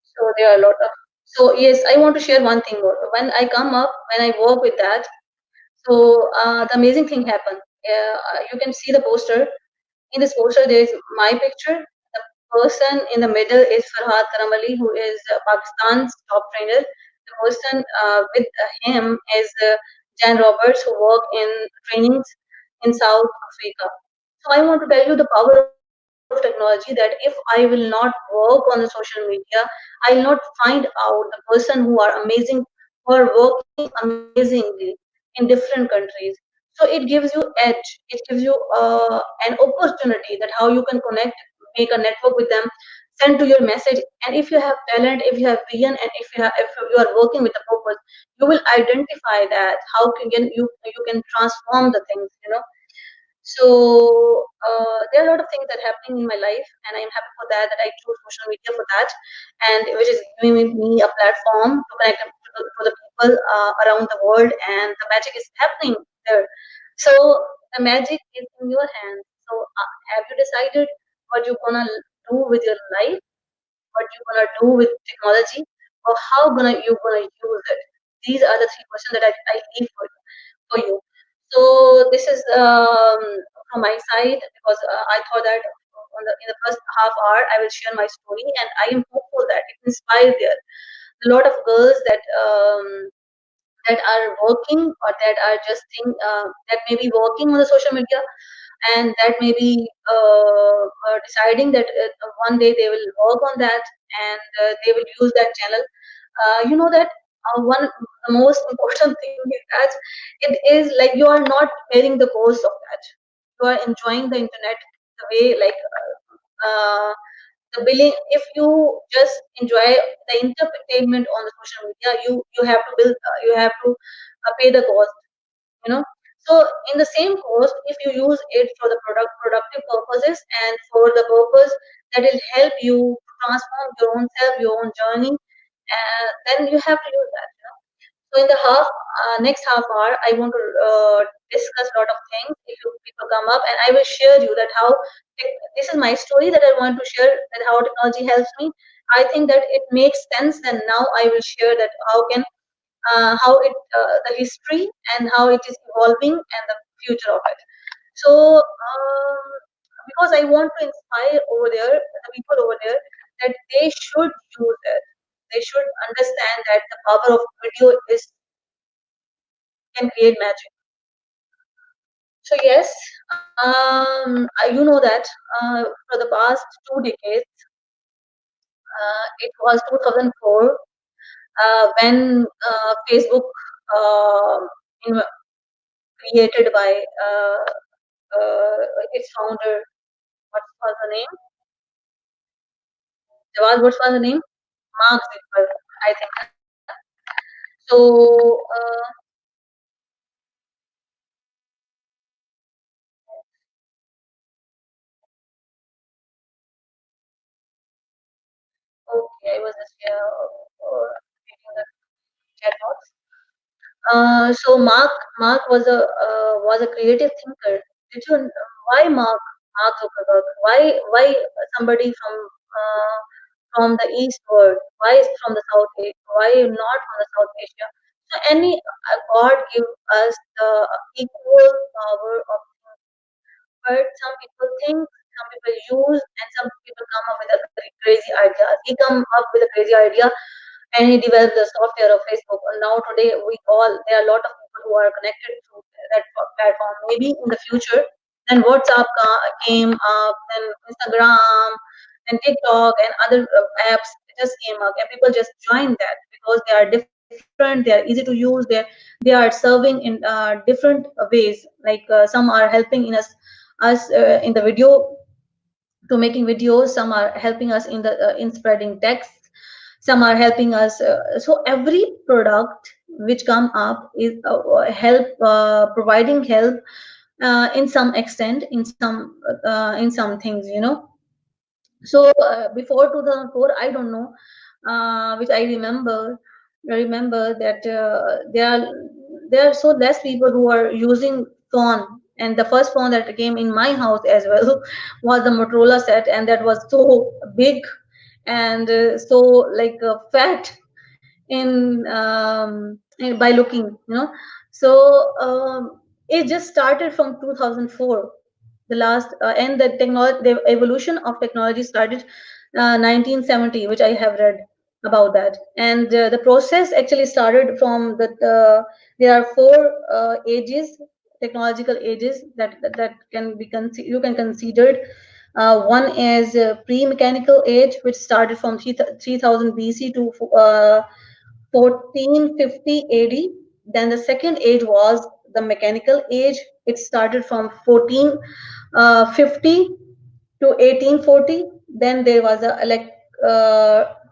So there are a lot of. So yes, I want to share one thing more. When I come up, when I work with that, so the amazing thing happened. You can see the poster. In this poster, there is my picture. The person in the middle is Farhad Karamali, who is Pakistan's top trainer. The person with him is Jan Roberts, who work in trainings in South Africa. So I want to tell you the power of technology, that if I will not work on the social media, I will not find out the person who are amazing, who are working amazingly in different countries. So it gives you edge. It gives you an opportunity that how you can connect, make a network with them, send to your message. And if you have talent, if you have vision, and if you are working with a purpose, you will identify that how you can transform the things. So there are a lot of things that are happening in my life, and I am happy for that. That I chose social media for that, and which is giving me a platform to connect to the people around the world, and the magic is happening there. So the magic is in your hands. So have you decided what you're gonna do with your life? What you're gonna do with technology? Or how you gonna use it? These are the three questions that I leave for you. So this is from my side, because I thought that in the first half hour I will share my story, and I am hopeful that it inspires there. A lot of girls that are working, or that are just that may be working on the social media, and that may be deciding that one day they will work on that, and they will use that channel. You know that one the most important thing is that it is like you are not bearing the cost of that. You are enjoying the internet the way, like the billing. If you just enjoy the entertainment on the social media, you have to build, you have to pay the cost, you know. So in the same cost, if you use it for the productive purposes, and for the purpose that will help you transform your own self, your own journey, then you have to use that, you know. So in the next half hour, I want to discuss a lot of things. If you people come up, and I will share you that how this is my story that I want to share, that how technology helps me. I think that it makes sense, and now I will share that how it the history, and how it is evolving, and the future of it. So because I want to inspire over there, the people over there, that they should use it. They should understand that the power of video can create magic. So yes, you know that for the past 2 decades, it was 2004 when Facebook in, created by its founder. What was the name? Jawad, what was the name? Mark Zuckerberg, I think. So okay, I was just reading the chat box. So Mark was a creative thinker. Did you why Mark Zuckerberg? Why somebody from the East world? Why is from the South Asia? Why not from the South Asia? So any God give us the equal power of, but some people think, some people use, and some people come up with a very crazy ideas. He come up with a crazy idea, and he developed the software of Facebook. And now today there are a lot of people who are connected to that platform. Maybe in the future, then WhatsApp came up, then Instagram, and TikTok, and other apps just came up, and people just joined that because they are different, they are easy to use, they are serving in different ways. Like some are helping in us in the video, to making videos. Some are helping us in spreading text. Some are helping us. So every product which come up is help providing help in some extent, in some things, you know. So before 2004, I don't know, which I remember that there are so less people who are using phone. And the first phone that came in my house as well was the Motorola set, and that was so big, and so like fat by looking, you know. So it just started from 2004. The last and the evolution of technology started 1970, which I have read about that. And the process actually started from there are four ages, technological ages, that can be you can considered. One is pre-mechanical age, which started from 3000 BC to 1450 AD. Then the second age was the mechanical age. It started from 1450 to 1840. Then there was a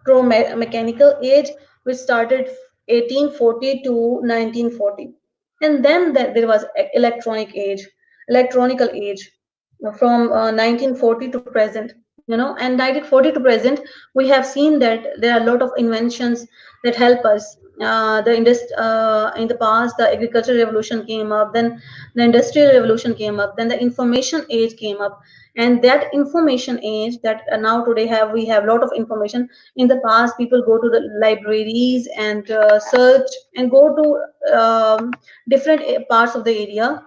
electromechanical age, which started 1840 to 1940. And then there was electronical age from 1940 to present. And 1940 to present, we have seen that there are a lot of inventions that help us. In the past, the agricultural revolution came up, then the industrial revolution came up, then the information age came up, and that information age that now today we have a lot of information. In the past, people go to the libraries and search and go to different parts of the area.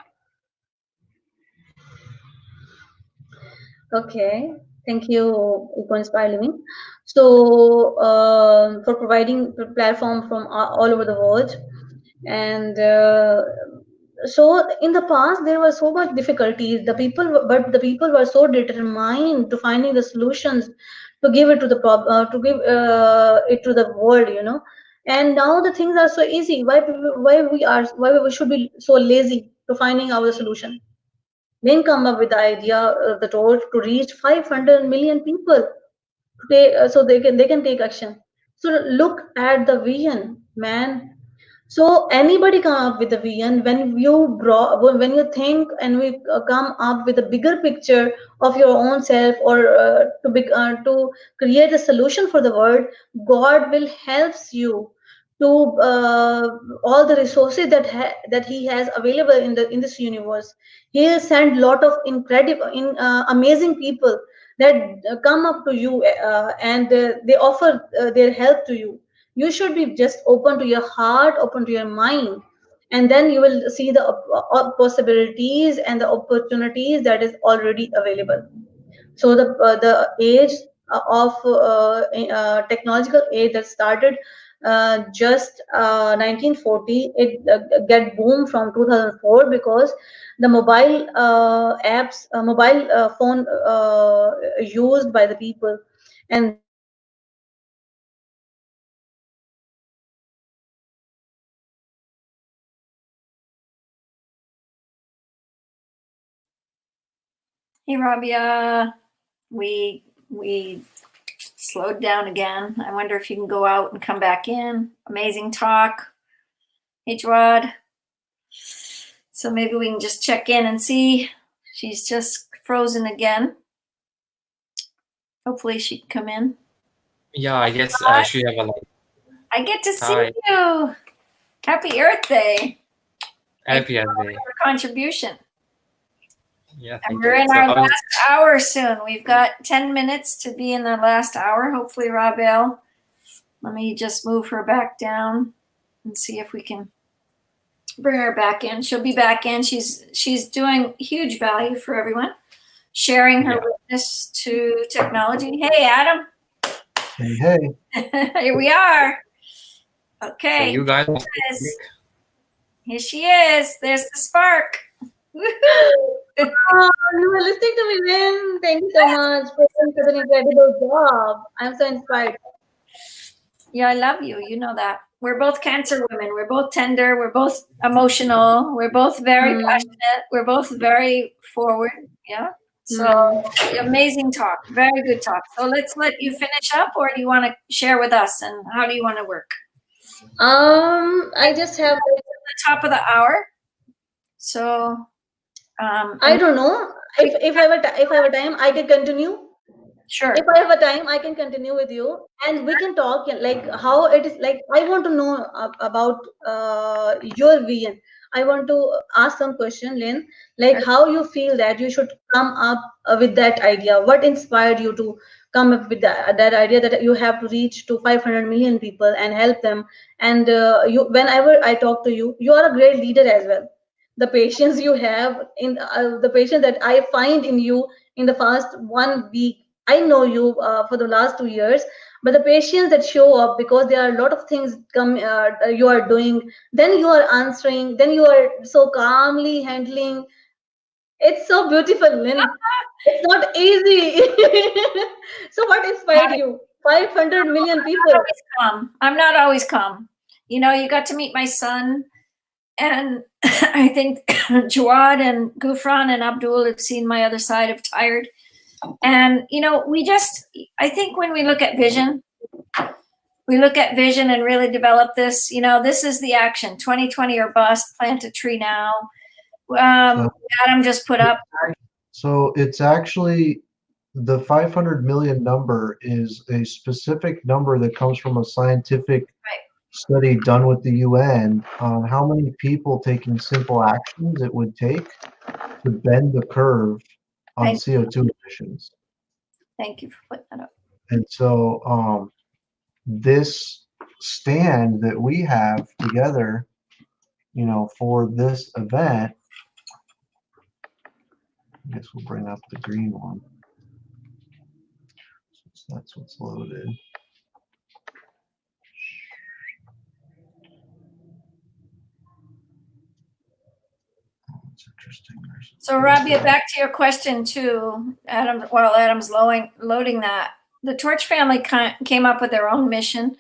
Okay, thank you, Eco-Inspire Living. So for providing a platform from all over the world. And so in the past, there was so much difficulties. But the people were so determined to finding the solutions to give it to the it to the world. And now the things are so easy. Why we should be so lazy to finding our solution? Then come up with the idea, the goal to reach 500 million people, so they can take action. So look at the vision, man. So anybody come up with a vision when you think and we come up with a bigger picture of your own self, or to create a solution for the world. God will helps you to all the resources that He has available in this universe. He'll send lot of amazing people that come up to you, and they offer their help to you. You should be just open to your heart, open to your mind, and then you will see the possibilities and the opportunities that is already available. So the age of technological age that started just 1940, it get boom from 2004, because the mobile apps, mobile phone used by the people, and Hey, Rabia, we slowed down again. I wonder if you can go out and come back in. Amazing talk. Hey, Jawad. So maybe we can just check in and see. She's just frozen again. Hopefully she can come in. Yeah, I guess she have a like. I get to see Hi. you. Happy Earth Day. Happy Earth Day. For contribution. Yeah, And thank we're you. in So our I was- last hour soon. We've got 10 minutes to be in the last hour. Hopefully, Rabel. Let me just move her back down and see if we can bring her back in. She'll be back in. She's doing huge value for everyone, sharing her witness to technology. Hey, Adam. Hey. Here we are. Okay. So you guys. Here she is. There's the spark. You were listening to me, Lynn. Thank you so much for such an incredible job. I'm so inspired. Yeah, I love you. You know that. We're both Cancer women. We're both tender. We're both emotional. We're both very passionate. We're both very forward. Yeah. So amazing talk. Very good talk. So let's let you finish up, or do you want to share with us, and how do you want to work? I just have the top of the hour. So I don't know. If I have a time, I can continue. Sure. If I have a time, I can continue with you, and we can talk like how it is. Like I want to know about your vision. I want to ask some question, Lynn. Like how you feel that you should come up with that idea. What inspired you to come up with that idea that you have to reach to 500 million people and help them? And whenever I talk to you, you are a great leader as well. The patience you have in the patience that I find in you in the past 1 week. I know you for the last 2 years, but the patience that show up, because there are a lot of things you are doing, then you are answering, then you are so calmly handling. It's so beautiful, Lynn. It's not easy. So what inspired you? 500 million people. I'm not always calm. You know, you got to meet my son, and I think Jawad and Gufran and Abdul have seen my other side of tired. And, you know, I think when we look at vision and really develop this, you know, this is the action, 2020 or bust, plant a tree now. Adam just put up. So it's actually the 500 million number is a specific number that comes from a scientific study done with the UN on how many people taking simple actions it would take to bend the curve on Thank CO2 emissions. Thank you for putting that up. And so this stand that we have together, you know, for this event, I guess we'll bring up the green one. Since that's what's loaded. That's interesting. So Rabia, back to your question too, Adam, while Adam's loading that, the Torch family came up with their own mission.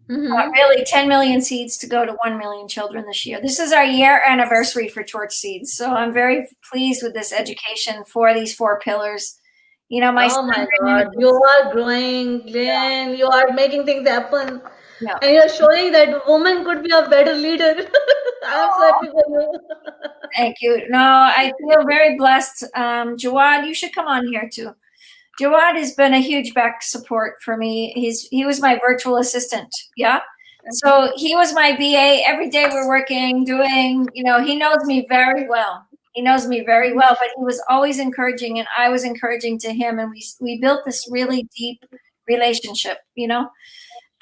Really 10 million seeds to go to 1 million children this year. This is our year anniversary for Torch Seeds. So I'm very pleased with this education for these 4 pillars. You know, my Oh my God, you are growing, Glenn. You are making things happen. Yeah. And you're showing that woman could be a better leader. I'm so happy for you. Thank you. No, I feel very blessed. Jawad, you should come on here too. Jawad has been a huge back support for me. He was my virtual assistant. Yeah. So he was my VA. Every day we're working, doing, you know, he knows me very well. He knows me very well, but he was always encouraging and I was encouraging to him. And we built this really deep relationship, you know.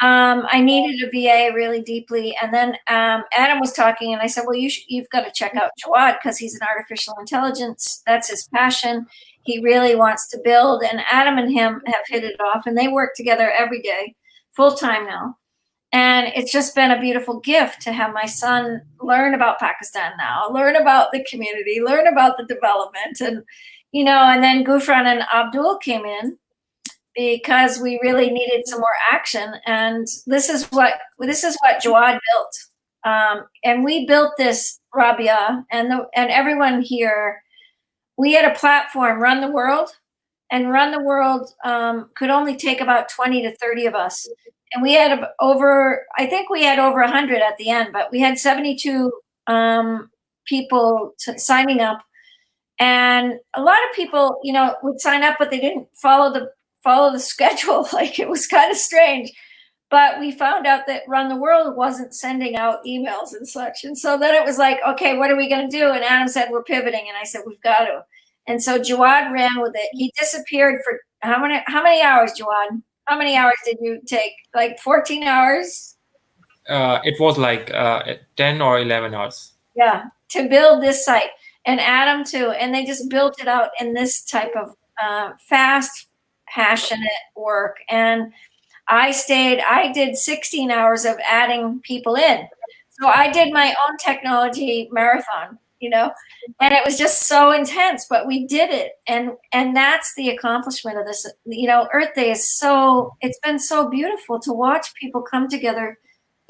I needed a VA really deeply. And then Adam was talking and I said, well, you've got to check out Jawad because he's an artificial intelligence. That's his passion. He really wants to build. And Adam and him have hit it off and they work together every day, full time now. And it's just been a beautiful gift to have my son learn about Pakistan now, learn about the community, learn about the development. And, you know, and then Gufran and Abdul came in because we really needed some more action. And this is what Jawad built. And we built this, Rabia, and everyone here. We had a platform, Run the World, and Run the World could only take about 20 to 30 of us. And we had I think we had over 100 at the end, but we had 72 people signing up. And a lot of people, you know, would sign up, but they didn't follow the schedule. Like it was kind of strange. But we found out that Run the World wasn't sending out emails and such. And so then it was like, okay, what are we going to do? And Adam said, we're pivoting. And I said, we've got to. And so Jawad ran with it. He disappeared for how many hours, Jawad? How many hours did you take? Like 14 hours? It was like 10 or 11 hours. Yeah, to build this site. And Adam too. And they just built it out in this type of fast, passionate work. And I did 16 hours of adding people in. So I did my own technology marathon, you know, and it was just so intense, but we did it. And that's the accomplishment of this, you know, Earth Day it's been so beautiful to watch people come together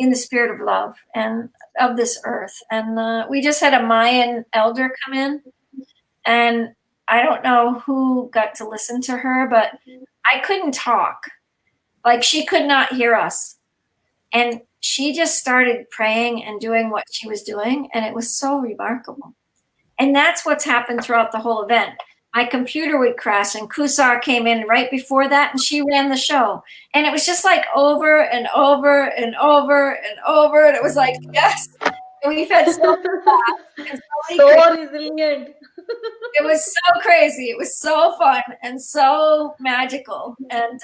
in the spirit of love and of this earth. And we just had a Mayan elder come in, and I don't know who got to listen to her, but I couldn't talk. Like she could not hear us. And she just started praying and doing what she was doing. And it was so remarkable. And that's what's happened throughout the whole event. My computer would crash and Kusar came in right before that and she ran the show. And it was just like over and over and over and over. And it was like, yes. And we've had so resilient. It was so crazy. It was so fun and so magical. And,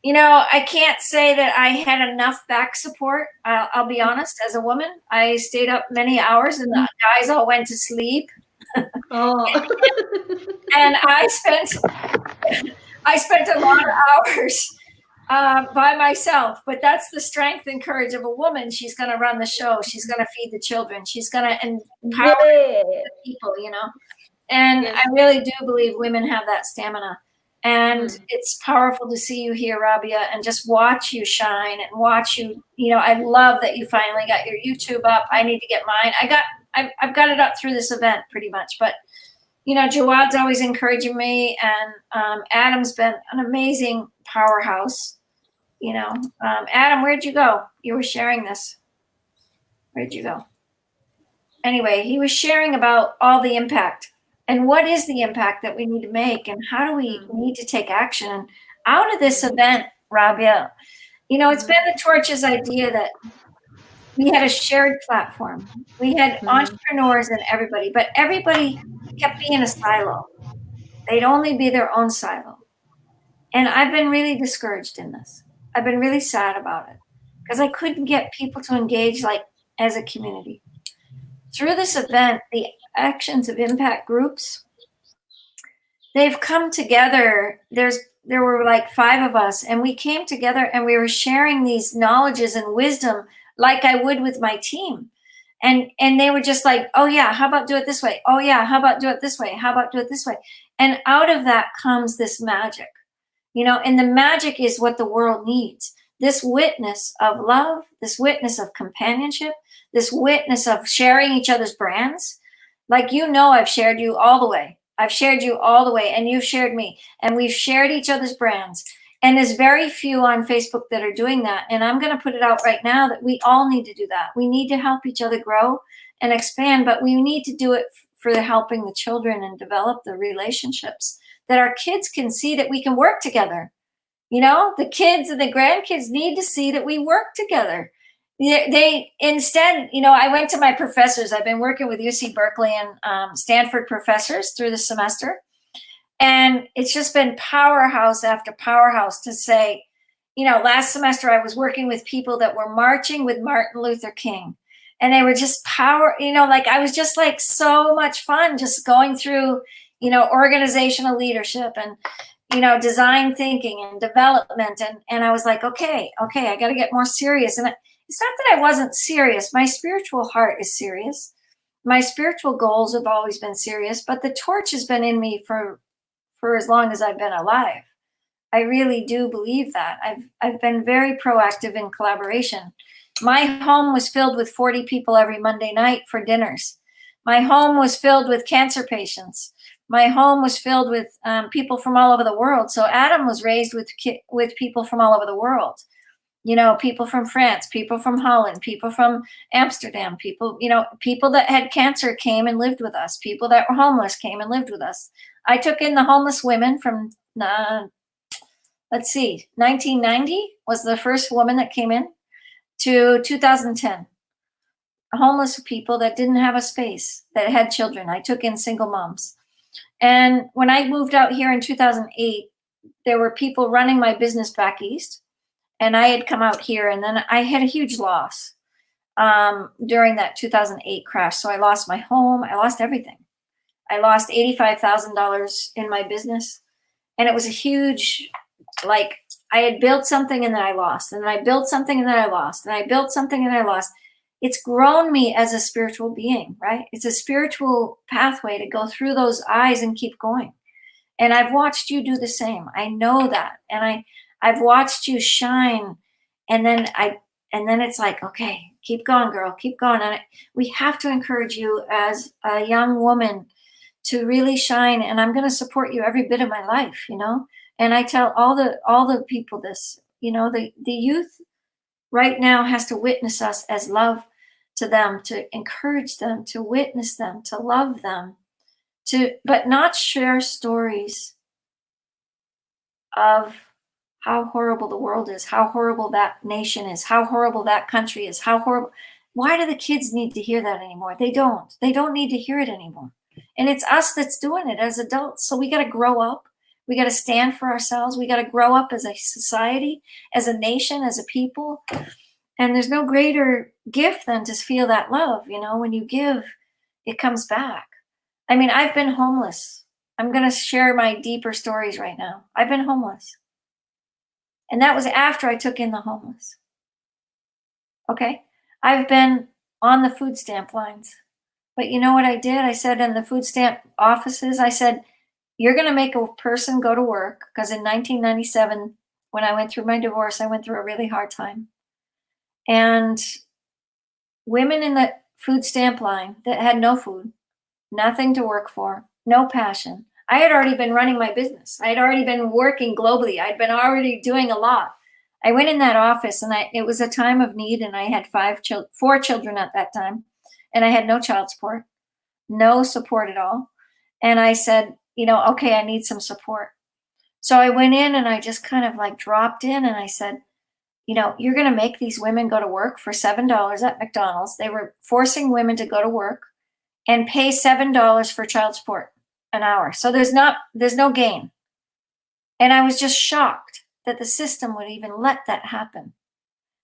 you know, I can't say that I had enough back support. I'll be honest, as a woman, I stayed up many hours and the guys all went to sleep. Oh. And I spent a lot of hours by myself, but that's the strength and courage of a woman. She's going to run the show. She's going to feed the children. She's going to empower the people, you know. And I really do believe women have that stamina. And it's powerful to see you here, Rabia, and just watch you shine and watch you. You know, I love that you finally got your YouTube up. I need to get mine. I've got it up through this event pretty much, but you know, Jawad's always encouraging me, and Adam's been an amazing powerhouse. You know, Adam, where'd you go? You were sharing this. Where'd you go? Anyway, he was sharing about all the impact And what is the impact that we need to make? And how do we need to take action? And out of this event, Rabia, it's been the Torch's idea that we had a shared platform. We had entrepreneurs and everybody, but everybody kept being a silo. They'd only be their own silo. And I've been really discouraged in this. I've been really sad about it because I couldn't get people to engage like as a community. Through this event, the actions of impact groups, they've come together. There were like 5 of us, and we came together and we were sharing these knowledges and wisdom like I would with my team. And they were just like, oh yeah, how about do it this way? Oh yeah, how about do it this way? How about do it this way? And out of that comes this magic, and the magic is what the world needs. This witness of love, this witness of companionship, this witness of sharing each other's brands. Like, I've shared you all the way. I've shared you all the way, and you've shared me. And we've shared each other's brands. And there's very few on Facebook that are doing that. And I'm going to put it out right now that we all need to do that. We need to help each other grow and expand, but we need to do it for helping the children and develop the relationships that our kids can see that we can work together. The kids and the grandkids need to see that we work together. They instead, I went to my professors. I've been working with UC Berkeley and Stanford professors through the semester. And it's just been powerhouse after powerhouse to say, last semester I was working with people that were marching with Martin Luther King. And they were just I was just like so much fun just going through, organizational leadership and, design thinking and development. And I was like, okay, I got to get more serious. And it's not that I wasn't serious. My spiritual heart is serious. My spiritual goals have always been serious, but the torch has been in me for as long as I've been alive. I really do believe that. I've been very proactive in collaboration. My home was filled with 40 people every Monday night for dinners. My home was filled with cancer patients. My home was filled with people from all over the world. So Adam was raised with people from all over the world. People from France, people from Holland, people from Amsterdam, people that had cancer came and lived with us. People that were homeless came and lived with us. I took in the homeless women from, 1990 was the first woman that came in to 2010. Homeless people that didn't have a space, that had children. I took in single moms. And when I moved out here in 2008, there were people running my business back east. And I had come out here, and then I had a huge loss during that 2008 crash. So I lost my home. I lost everything. I lost $85,000 in my business. And it was a huge, I had built something and then I lost. And then I built something and then I lost. And I built something and I lost. It's grown me as a spiritual being, right? It's a spiritual pathway to go through those eyes and keep going. And I've watched you do the same. I know that. And I've watched you shine. And then it's like, okay, keep going, girl, keep going. And we have to encourage you as a young woman to really shine. And I'm going to support you every bit of my life, And I tell all the people this, the youth right now has to witness us as love to them, to encourage them, to witness them, to love them, but not share stories of how horrible the world is, how horrible that nation is, how horrible that country is, how horrible. Why do the kids need to hear that anymore? They don't need to hear it anymore. And it's us that's doing it as adults. So we got to grow up. We got to stand for ourselves. We got to grow up as a society, as a nation, as a people. And there's no greater gift than to feel that love. When you give, it comes back. I mean, I've been homeless. I'm going to share my deeper stories right now. I've been homeless. And that was after I took in the homeless. Okay? I've been on the food stamp lines. But you know what I did? I said in the food stamp offices, I said, you're going to make a person go to work. Because in 1997, when I went through my divorce, I went through a really hard time. And women in the food stamp line that had no food, nothing to work for, no passion. I had already been running my business. I had already been working globally. I'd been already doing a lot. I went in that office and it was a time of need, and I had 4 children at that time, and I had no child support, no support at all. And I said, okay, I need some support. So I went in and I just kind of like dropped in and I said, you're going to make these women go to work for $7 at McDonald's. They were forcing women to go to work and pay $7 for child support an hour. So there's no gain. And I was just shocked that the system would even let that happen.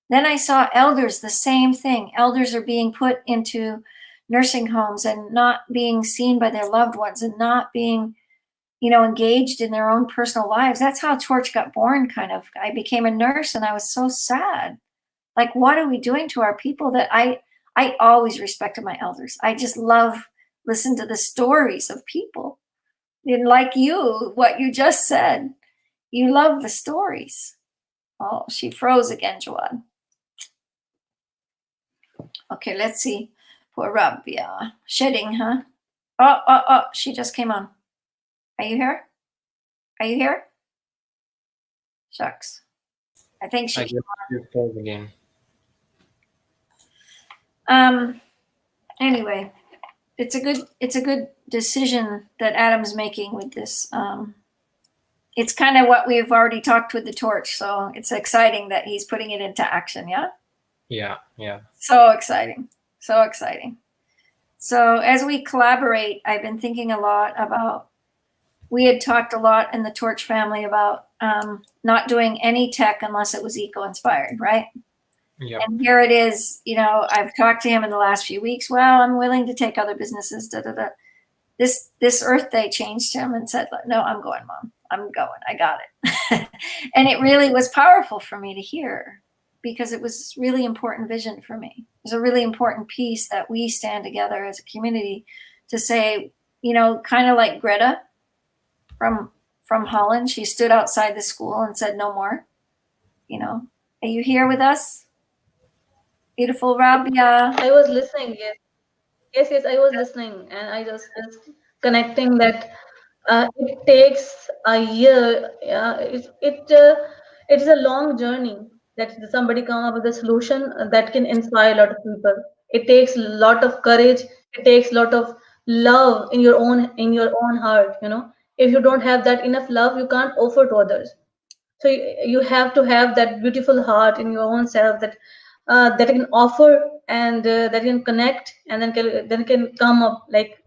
Then I saw elders, the same thing. Elders are being put into nursing homes and not being seen by their loved ones and not being, engaged in their own personal lives. That's how Torch got born, kind of. I became a nurse and I was so sad. Like, what are we doing to our people? That I always respected my elders. I just love listen to the stories of people. And like you, what you just said, you love the stories. Oh, she froze again, Jawad. Okay, let's see. Poor Rabia. Shedding, huh? Oh, she just came on. Are you here? Are you here? Shucks. I think she came on again. Anyway, it's a good decision that Adam's making with this. It's kind of what we've already talked with the Torch, so it's exciting that he's putting it into action, yeah? Yeah. So exciting. So as we collaborate, I've been thinking a lot about, we had talked a lot in the Torch family about not doing any tech unless it was eco-inspired, right? Yep. And here it is, I've talked to him in the last few weeks. Well, I'm willing to take other businesses, This Earth Day changed him and said, no, I'm going, Mom. I'm going. I got it. And it really was powerful for me to hear, because it was really important vision for me. It was a really important piece that we stand together as a community to say, kind of like Greta from Holland. She stood outside the school and said, no more. Are you here with us? Beautiful Rabia. I was listening. Yes, I was listening, and I just connecting that it takes a year. It is a long journey that somebody come up with a solution that can inspire a lot of people. It takes a lot of courage. It takes a lot of love in your own heart. If you don't have that enough love, you can't offer to others. So you have to have that beautiful heart in your own self that can offer and that can connect, and then can come up, like,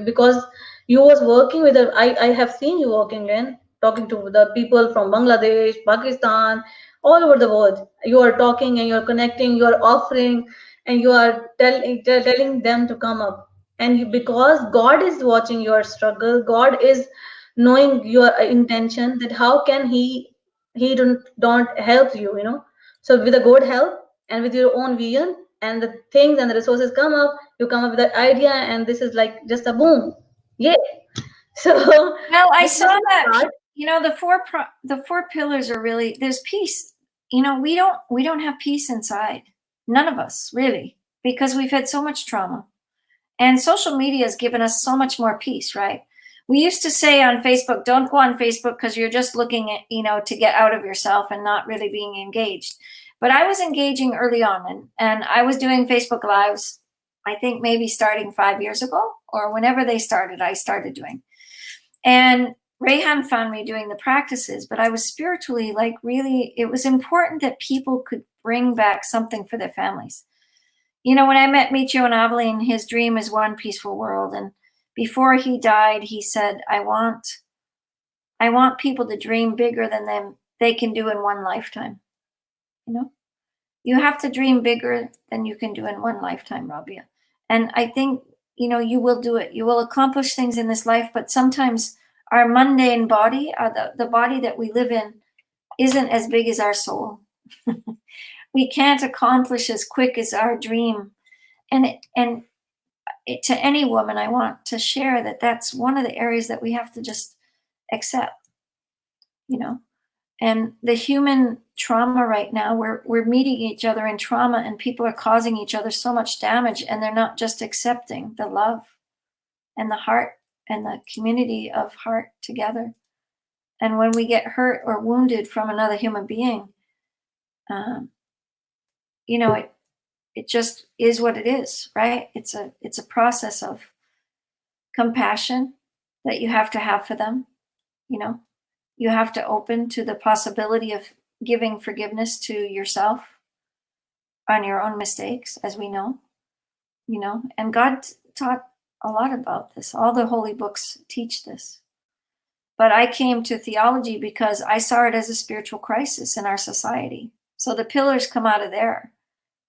because you was working with I have seen you working and talking to the people from Bangladesh, Pakistan, all over the world. You are talking and you're connecting, you are offering, and you are telling them to come up. And because God is watching your struggle, God is knowing your intention, that how can he don't help you. So with a good help and with your own vision and the things and the resources come up, you come up with that idea, and this is like just a boom. Yeah. So well, I saw that the four pillars are really, there's peace. We don't have peace inside. None of us really, because we've had so much trauma, and social media has given us so much more peace, right? We used to say on Facebook, don't go on Facebook because you're just looking at, to get out of yourself and not really being engaged. But I was engaging early on, and I was doing Facebook Lives, I think maybe starting 5 years ago, or whenever they started, I started doing. And Rehan found me doing the practices, but I was spiritually, like, really, it was important that people could bring back something for their families. When I met Michio and Aveline, his dream is one peaceful world. And before he died, he said, I want people to dream bigger than they can do in one lifetime. You have to dream bigger than you can do in one lifetime, Rabia. And I think, you will do it. You will accomplish things in this life, but sometimes our mundane body, the body that we live in, isn't as big as our soul. We can't accomplish as quick as our dream. And to any woman, I want to share that that's one of the areas that we have to just accept, And the human trauma right now, we're meeting each other in trauma, and people are causing each other so much damage, and they're not just accepting the love and the heart and the community of heart together. And when we get hurt or wounded from another human being, it just is what it is, right? It's a process of compassion that you have to have for them. You know, you have to open to the possibility of giving forgiveness to yourself on your own mistakes, as we know, you know, and God taught a lot about this. All the holy books teach this. But I came to theology because I saw it as a spiritual crisis in our society. So the pillars come out of there.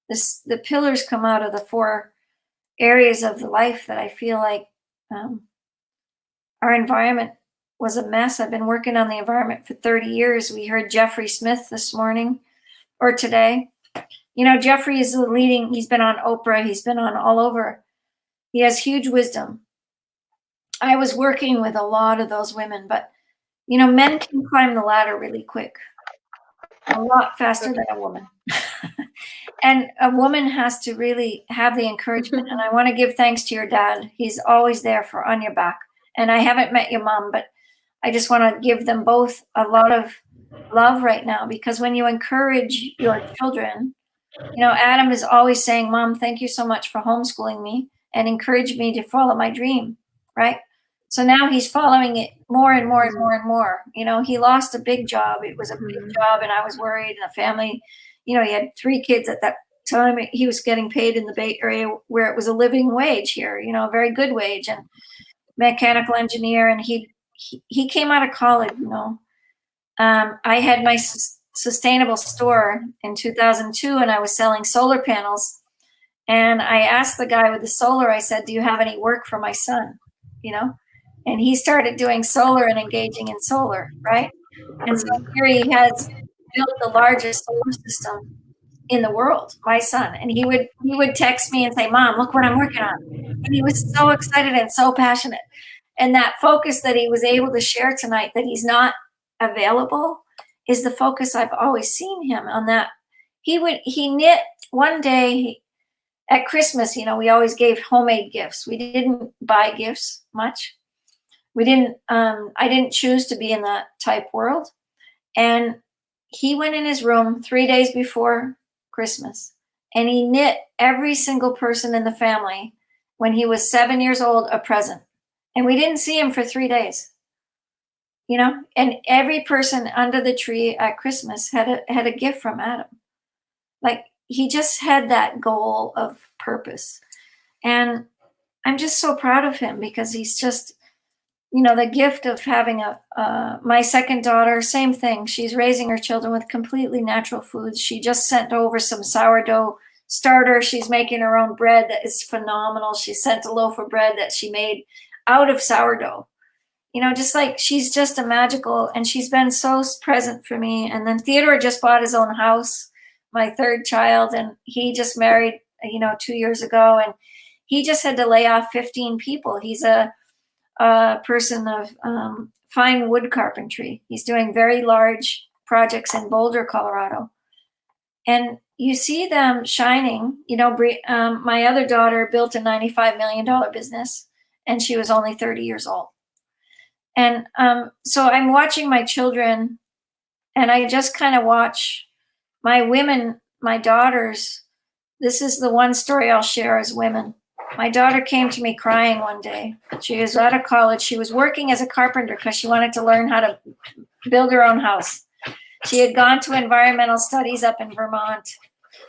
The pillars come out of the 4 areas of the life that I feel like our environment was a mess. I've been working on the environment for 30 years. We heard Jeffrey Smith this morning or today. You know, Jeffrey is leading, he's been on Oprah, he's been on all over. He has huge wisdom. I was working with a lot of those women, but you know, men can climb the ladder really quick, a lot faster than a woman. And a woman has to really have the encouragement. And I want to give thanks to your dad. He's always there on your back. And I haven't met your mom, but I just want to give them both a lot of love right now, because when you encourage your children, you know, Adam is always saying, Mom, thank you so much for homeschooling me and encouraged me to follow my dream, right? So now he's following it more and more and more and more. You know, he lost a big job. It was a big job, and I was worried. And a family, you know, he had 3 kids at that time. He was getting paid in the Bay Area where it was a living wage here, you know, a very good wage, and mechanical engineer. And he came out of college, you know. I had my sustainable store in 2002, and I was selling solar panels. And I asked the guy with the solar, I said, do you have any work for my son? You know? And he started doing solar and engaging in solar, right? And so here he has built the largest solar system in the world, my son. And he would text me and say, Mom, look what I'm working on. And he was so excited and so passionate. And that focus that he was able to share tonight, that he's not available, is the focus I've always seen him on. That he knit one day at Christmas. You know, we always gave homemade gifts. We didn't buy gifts much. I didn't choose to be in that type world. And he went in his room 3 days before Christmas, and he knit every single person in the family when he was 7 years old a present. And we didn't see him for 3 days, you know, and every person under the tree at Christmas had a gift from Adam. Like, he just had that goal of purpose. And I'm just so proud of him, because he's just, you know, the gift of having my second daughter, same thing. She's raising her children with completely natural foods. She just sent over some sourdough starter. She's making her own bread that is phenomenal. She sent a loaf of bread that she made out of sourdough. You know, just like, she's just a magical, and she's been so present for me. And then Theodore just bought his own house, my 3rd child, and he just married, you know, 2 years ago, and he just had to lay off 15 people. He's a person of fine wood carpentry. He's doing very large projects in Boulder, Colorado. And you see them shining. You know, my other daughter built a $95 million business, and she was only 30 years old. And so I'm watching my children, and I just kind of watch my women, my daughters. This is the one story I'll share as women. My daughter came to me crying one day. She was out of college. She was working as a carpenter because she wanted to learn how to build her own house. She had gone to environmental studies up in Vermont.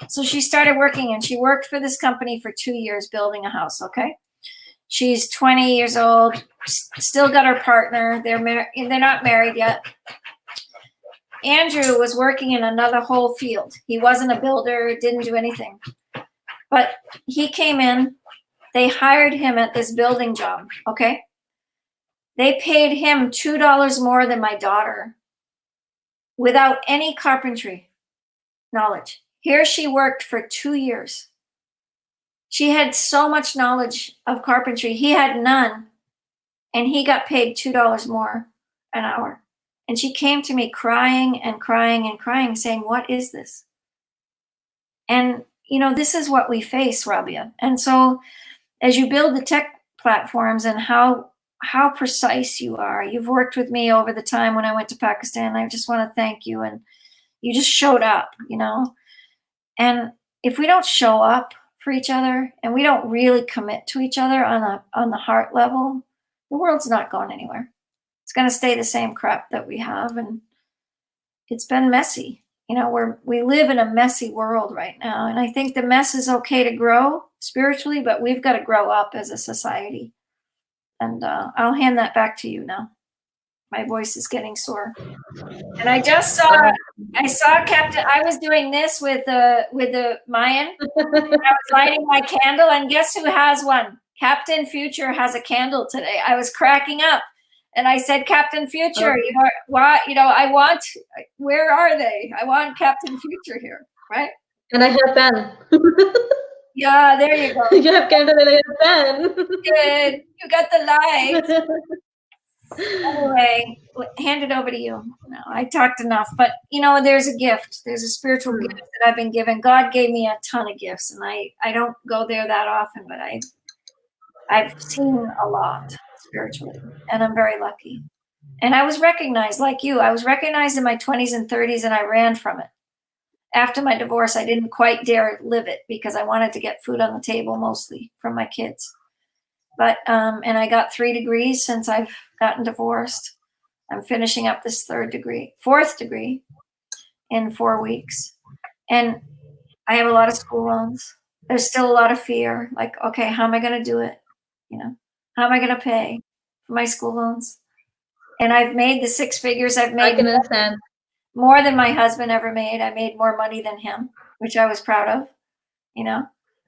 So she started working, and she worked for this company for 2 years building a house, okay? She's 20 years old, still got her partner. They're not married yet. Andrew was working in another whole field. He wasn't a builder, didn't do anything. But he came in. They hired him at this building job, okay? They paid him $2 more than my daughter without any carpentry knowledge. Here she worked for 2 years. She had so much knowledge of carpentry. He had none, and he got paid $2 more an hour. And she came to me crying and crying and crying, saying, what is this? And, you know, this is what we face, Rabia. And so as you build the tech platforms and how precise you are, you've worked with me over the time when I went to Pakistan. I just want to thank you. And you just showed up, you know. And if we don't show up for each other, and we don't really commit to each other on the heart level, The world's not going anywhere. It's going to stay the same crap that we have, and it's been messy. You know, we live in a messy world right now, and I think the mess is okay to grow spiritually, but we've got to grow up as a society. And I'll hand that back to you now. My voice is getting sore. And I just saw Captain. I was doing this with the Mayan. I was lighting my candle, and guess who has one? Captain Future has a candle today. I was cracking up, and I said, "Captain Future, you know what? You know, I want. Where are they? I want Captain Future here, right?" And I have pen. Yeah, there you go. You have candle and I have pen. Good. You got the light. Anyway, hand it over to you. No, I talked enough, but you know, there's a gift. There's a spiritual gift that I've been given. God gave me a ton of gifts, and I don't go there that often, but I've seen a lot spiritually, and I'm very lucky. And I was recognized like you. I was recognized in my 20s and 30s, and I ran from it. After my divorce, I didn't quite dare live it because I wanted to get food on the table mostly from my kids. But and I got 3 degrees since I've gotten divorced. I'm finishing up this 4th degree in 4 weeks. And I have a lot of school loans. There's still a lot of fear. Like, okay, how am I going to do it? You know, how am I going to pay for my school loans? And I've made the 6 figures. I've made I can understand. More than my husband ever made. I made more money than him, which I was proud of. You know,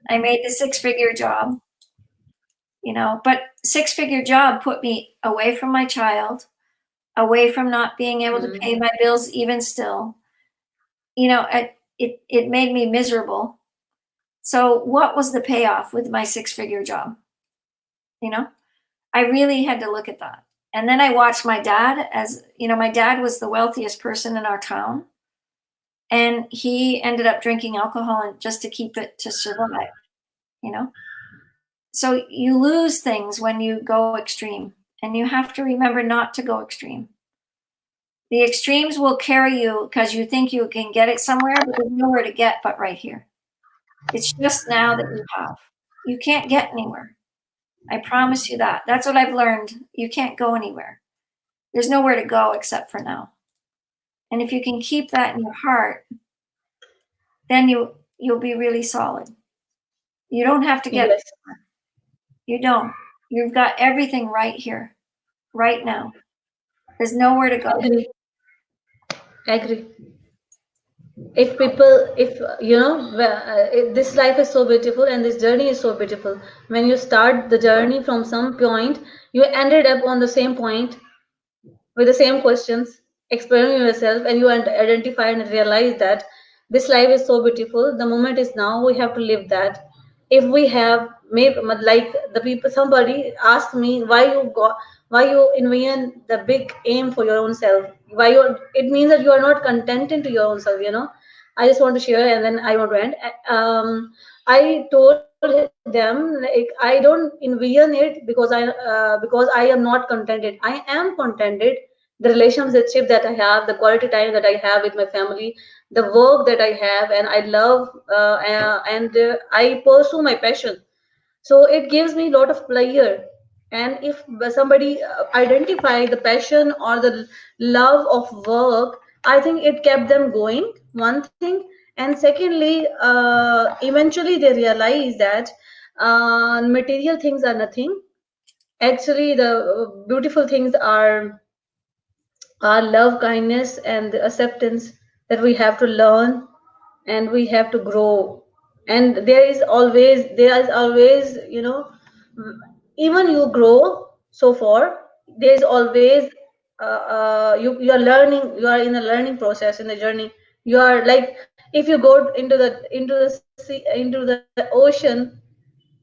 I made the 6-figure job. You know, but 6-figure job put me away from my child, away from not being able to pay my bills even still. You know, it made me miserable. So what was the payoff with my 6-figure job? You know, I really had to look at that. And then I watched my dad, as you know, my dad was the wealthiest person in our town. And he ended up drinking alcohol and just to keep it to survive, you know. So you lose things when you go extreme, and you have to remember not to go extreme. The extremes will carry you because you think you can get it somewhere, but there's nowhere to get but right here. It's just now that you have. You can't get anywhere. I promise you that. That's what I've learned. You can't go anywhere. There's nowhere to go except for now. And if you can keep that in your heart, then you'll be really solid. You don't have to get Yes. somewhere. You don't. You've got everything right here, right now. There's nowhere to go. Agree. If you know, this life is so beautiful and this journey is so beautiful. When you start the journey from some point, you ended up on the same point with the same questions, exploring yourself, and you identify and realize that this life is so beautiful. The moment is now. We have to live that. If we have maybe like the people, somebody asked me why you envision the big aim for your own self. It means that you are not contented to your own self. You know, I just want to share, and then I want to end. I told them like I don't envision it because I am not contented. I am contented. The relationship that I have, the quality time that I have with my family, the work that I have, and I love and I pursue my passion. So it gives me a lot of pleasure. And if somebody identify the passion or the love of work, I think it kept them going. One thing, and secondly, eventually they realize that material things are nothing. Actually, the beautiful things are love, kindness, and the acceptance that we have to learn and we have to grow. And there is always, you know, even you grow so far, there is always you are learning. You are in a learning process in the journey. You are like if you go into the sea, into the ocean,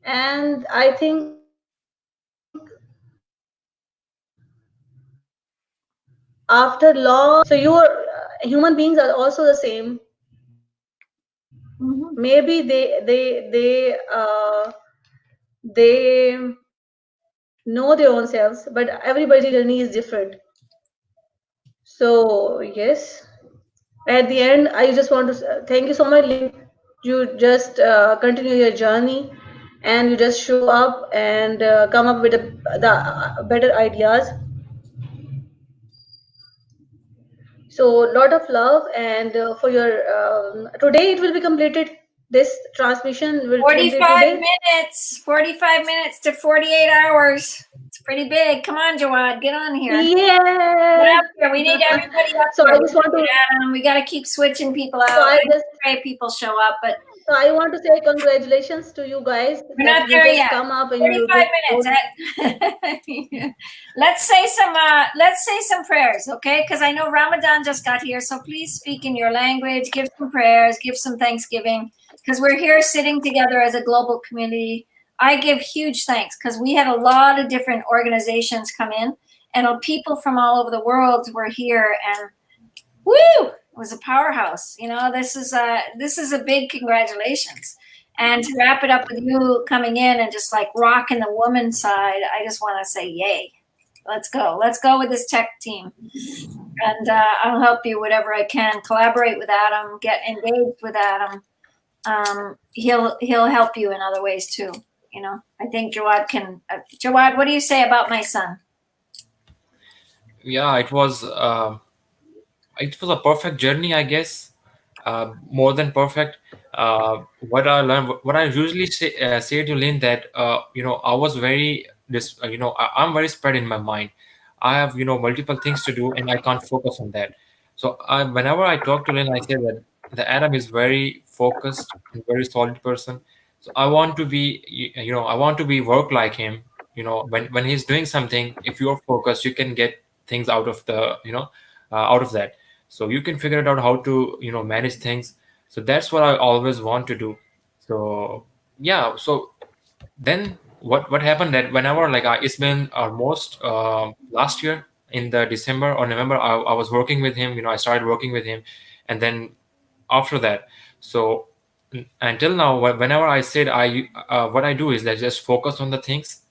and I think after long, so your human beings are also the same. Maybe they know their own selves, but everybody's journey is different. So yes, at the end, I just want to thank you so much. Lynn. You just continue your journey, and you just show up and come up with the better ideas. So lot of love, and for your today it will be completed. This transmission will complete 45 today. minutes. 45 minutes to 48 hours. It's pretty big. Come on, Jawad, get on here. Get Yeah. up here. We need everybody up So here. I just want to. Adam, we got to keep switching people out. So I just. Pray people show up, but So I want to say congratulations to you guys. we're that not you there just yet. come up and 45 you minutes. Let's say some prayers, okay? Because I know Ramadan just got here, so please speak in your language, give some prayers, give some thanksgiving, because we're here sitting together as a global community. I give huge thanks because we had a lot of different organizations come in, and people from all over the world were here, and woo! It was a powerhouse. You know, this is a big congratulations. And to wrap it up with you coming in and just like rocking the woman side, I just want to say yay. Let's go. Let's go with this tech team. And I'll help you whatever I can. Collaborate with Adam. Get engaged with Adam. He'll help you in other ways too. You know, I think Jawad can. Jawad, what do you say about my son? Yeah, it was a perfect journey, I guess. More than perfect. What I learned, what I usually say to Lynn, that I was very I'm very spread in my mind. I have multiple things to do and I can't focus on that. So whenever I talk to Lynn, I say that the Adam is very focused and very solid person. So I want to be I want to be work like him. When he's doing something, if you're focused, you can get things out of the out of that. So you can figure it out how to manage things. So that's what I always want to do. So yeah, so then what happened, that whenever it's been almost last year in the December or November, I was working with him. I started working with him, and then after that, so until now, whenever I said what I do is that just focus on the things,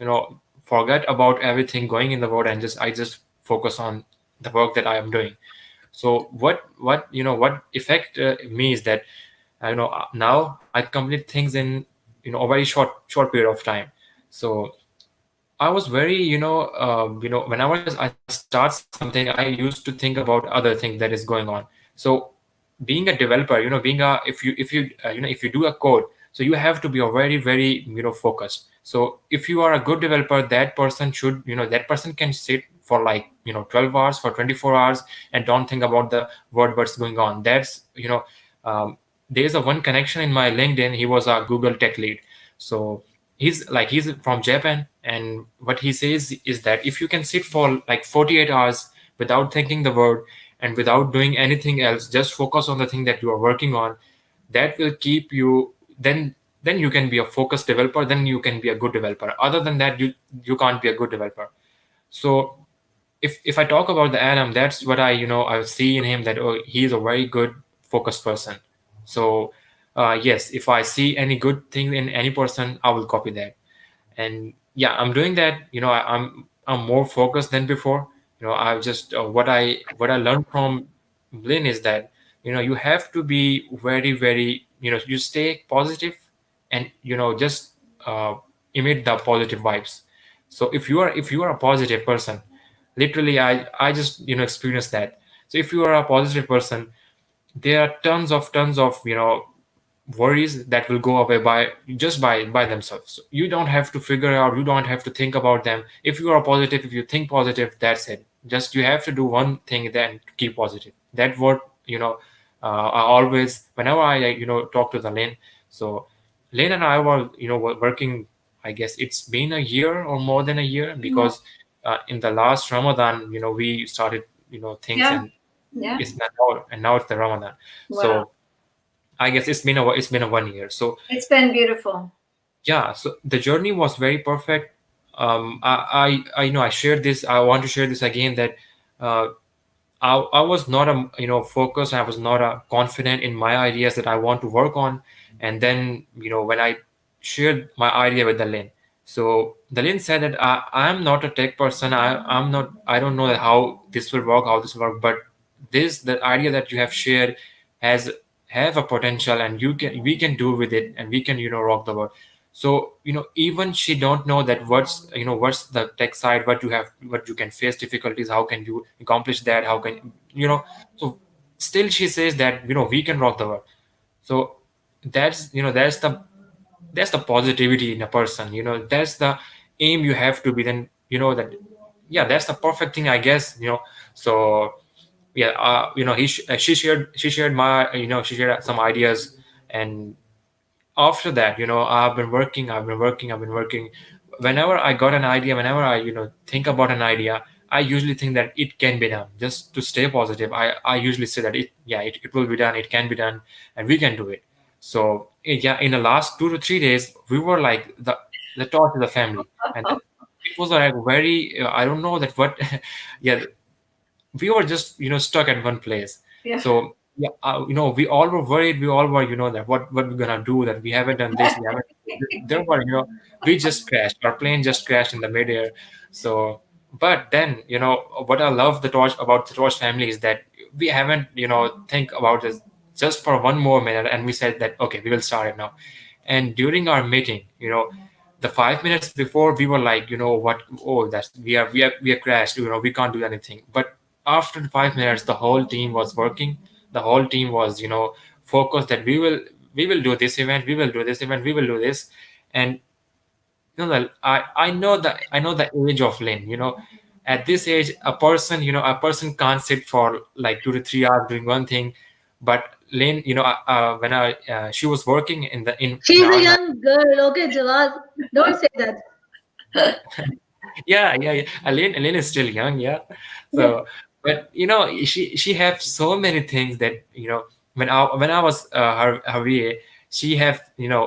forget about everything going in the world, and I just focus on the work that I am doing. So what effect me is that now I complete things in a very short period of time. So I was very whenever I start something, I used to think about other things that is going on. So being a developer, being a if you do a code, so you have to be a very focused. So if you are a good developer, that person should that person can sit for 12 hours, for 24 hours, and don't think about the what's going on. That's there's a one connection in my LinkedIn. He was a Google tech lead. So he's from Japan, and what he says is that if you can sit for 48 hours without thinking the word and without doing anything else, just focus on the thing that you are working on, that will keep you, then you can be a focused developer, then you can be a good developer. Other than that, you can't be a good developer. So if I talk about the Adam, that's what I see in him, that he's a very good focused person. So yes, if I see any good thing in any person, I will copy that. And yeah, I'm doing that. I'm more focused than before. I just what I learned from Lynn is that you have to be very you stay positive, and just emit the positive vibes. So if you are a positive person, literally I just experienced that. So if you are a positive person, there are tons of worries that will go away by themselves. So you don't have to figure out, you don't have to think about them. If you are positive, if you think positive, that's it. Just you have to do one thing, then keep positive. That's what I always, whenever I talk to the Lynn. So Lynn and I were working, I guess it's been a year or more than a year, because in the last Ramadan we started things. Yeah. And Yeah. now it's the Ramadan. Wow. So I guess it's been a 1 year. So It's been beautiful. yeah, so the journey was very perfect. I shared this. I want to share this again, that I was not focused. I was not confident in my ideas that I want to work on. And then when I shared my idea with the Lynn, so the Lynn said that I'm not a tech person. I don't know how this will work, but the idea that you have shared have a potential, and we can do with it, and we can rock the world. So even she don't know that what's the tech side, what you can face difficulties, how can you accomplish that, how can so still she says that we can rock the world. So that's the positivity in a person. That's the aim you have to be. Then that, yeah, that's the perfect thing, I guess. So yeah, she shared some ideas. And after that, I've been working. Whenever I got an idea, whenever I think about an idea, I usually think that it can be done. Just to stay positive, I usually say that it will be done, it can be done, and we can do it. So yeah, in the last 2 to 3 days, we were like the torch of the family. And it was like very I don't know that what yeah, we were just stuck at one place. Yeah. So yeah, we all were worried. We all were that what we're gonna do, that we haven't done this, we haven't. There were we just crashed, our plane just crashed in the midair. So but then what I love about the Torch family is that we haven't think about this just for one more minute, and we said that okay, we will start it now. And during our meeting, the 5 minutes before, we were like, what? Oh, that's we are crashed. We can't do anything. But after the 5 minutes, the whole team was working. The whole team was, focused that we will do this event. We will do this event. We will do this. And I know the age of Lynn. At this age, a person can't sit for like 2 to 3 hours doing one thing. But Lynn, when she was working in She's a our young girl. Okay, Jawad, don't say that. yeah. Elaine is still young, yeah. So, but she have so many things that when I was her VA, she have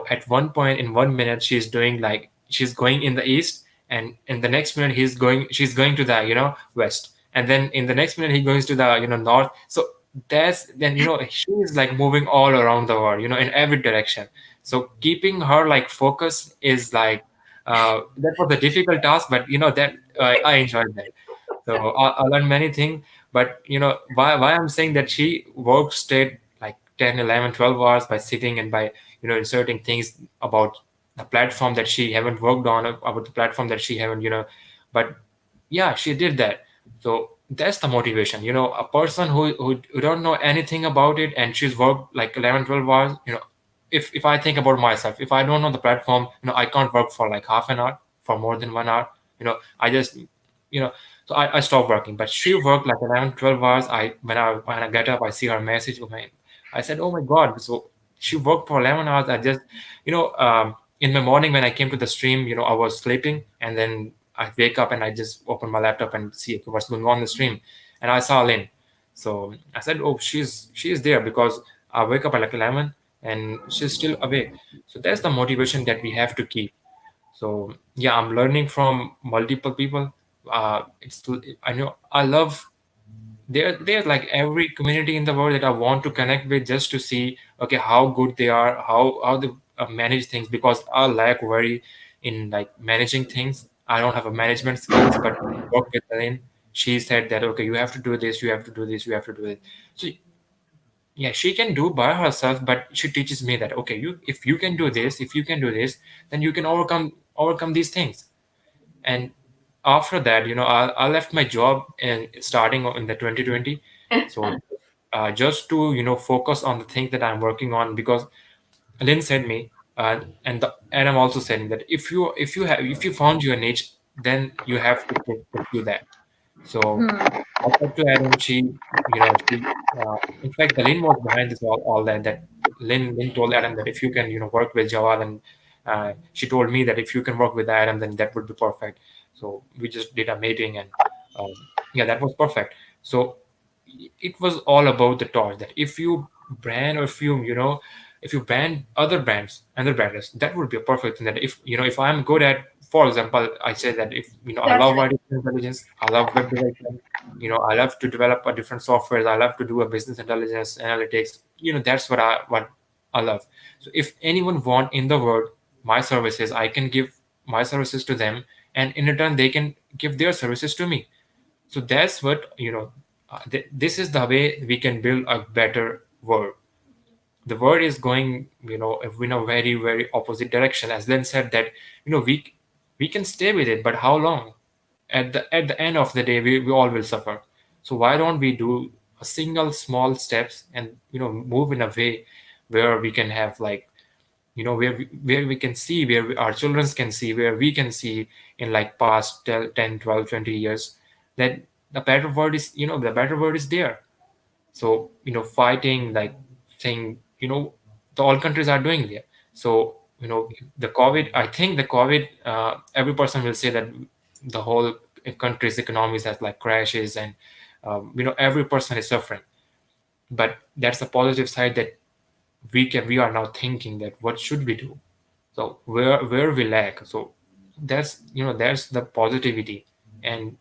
at one point in 1 minute she's doing like she's going in the east, and in the next minute she's going to the west, and then in the next minute he goes to the north. So that's then she is like moving all around the world, in every direction. So keeping her like focus is like that was a difficult task, but that I enjoyed that. So I learned many things. But why I'm saying that she worked straight like 10, 11, 12 hours by sitting and by inserting things about the platform that she haven't worked on, about the platform that she haven't but yeah, she did that. So that's the motivation. A person who don't know anything about it, and she's worked like 11, 12 hours. If I think about myself, if I don't know the platform, I can't work for like half an hour, for more than 1 hour. I just so I stopped working. But she worked like 11, 12 hours. When I get up, I see her message. I said, oh my God. So she worked for 11 hours. I just in the morning when I came to the stream, I was sleeping, and then I wake up and I just open my laptop and see what's going on the stream, and I saw Lynn. So I said, oh, she's there, because I wake up at like 11 and she's still awake. So that's the motivation that we have to keep. So yeah, I'm learning from multiple people. I love there's like every community in the world that I want to connect with, just to see okay how good they are, how they manage things, because I lack very in like managing things. I don't have a management skills, but work with Elaine. She said that okay, you have to do this, you have to do this, you have to do it. So yeah, she can do by herself, but she teaches me that okay, if you can do this, if you can do this, then you can overcome these things. And after that, I left my job and starting in the 2020. So just to focus on the things that I'm working on, because Lynn said me, and Adam also said me that if you found your niche, then you have to pursue that. So I said to Adam, in fact, the Lynn was behind this all that Lynn told Adam that if you can work with Java, then she told me that if you can work with Adam, then that would be perfect. So we just did a meeting, and yeah, that was perfect. So it was all about the torch, that if you brand, or if you brand other brands, that would be a perfect thing. That if I'm good at, for example, I say that if I love artificial intelligence, I love web development, I love to develop a different software, I love to do a business intelligence analytics, that's what I love. So if anyone want in the world my services, I can give my services to them, and in return they can give their services to me. So that's what this is the way we can build a better world. the world is going, in a very, very opposite direction. As Len said that, we can stay with it, but how long? At the end of the day, we all will suffer. So why don't we do a single small steps and move in a way where we can have, like, where we can see, where our children can see, where we can see in like past 10, 12, 20 years, that the better world is, there. So fighting, like, saying, the all countries are doing there. So the COVID, I think the COVID, every person will say that the whole country's economies has like crashes, and every person is suffering. But that's the positive side, that we are now thinking that what should we do, so where we lack. So that's the positivity. And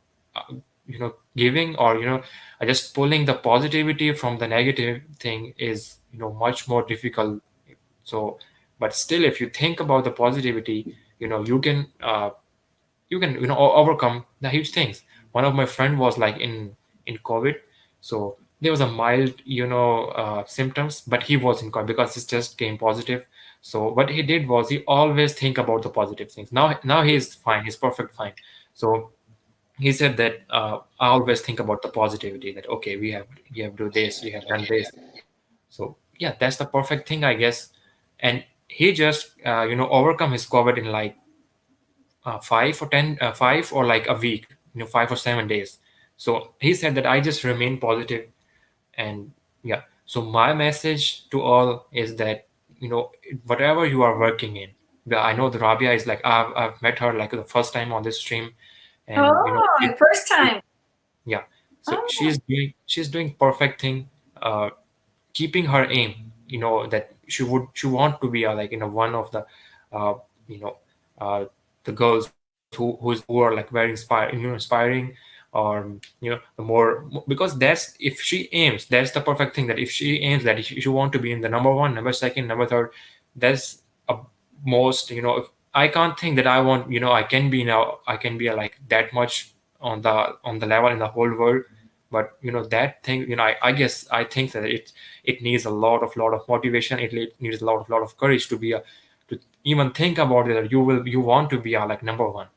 giving, or just pulling the positivity from the negative thing is much more difficult. So, but still, if you think about the positivity, you can overcome the huge things. One of my friend was like in COVID, so there was a mild symptoms, but he was in COVID because it just came positive. So what he did was he always think about the positive things. Now he's fine, he's perfect fine. So he said that, I always think about the positivity, that okay, we have do this, we have done this. So yeah, that's the perfect thing, I guess. And he just overcome his COVID in like 5 or like a week, 5 or 7 days. So he said that I just remain positive. And yeah, so my message to all is that, whatever you are working in, I know the Rabia is like, I've met her like the first time on this stream. And First time. yeah, so Oh. she's doing perfect thing, keeping her aim, that she want to be like one of the the girls who are like very inspiring, or the more, because that's, if she aims, that's the perfect thing, that if she aims that if you want to be in the number one, number second, number third, that's a most, if I can't think that I want, I can be like that much on the level in the whole world. But that thing, I guess I think that it needs a lot of motivation. It needs a lot of courage to be to even think about it, that you want to be like number one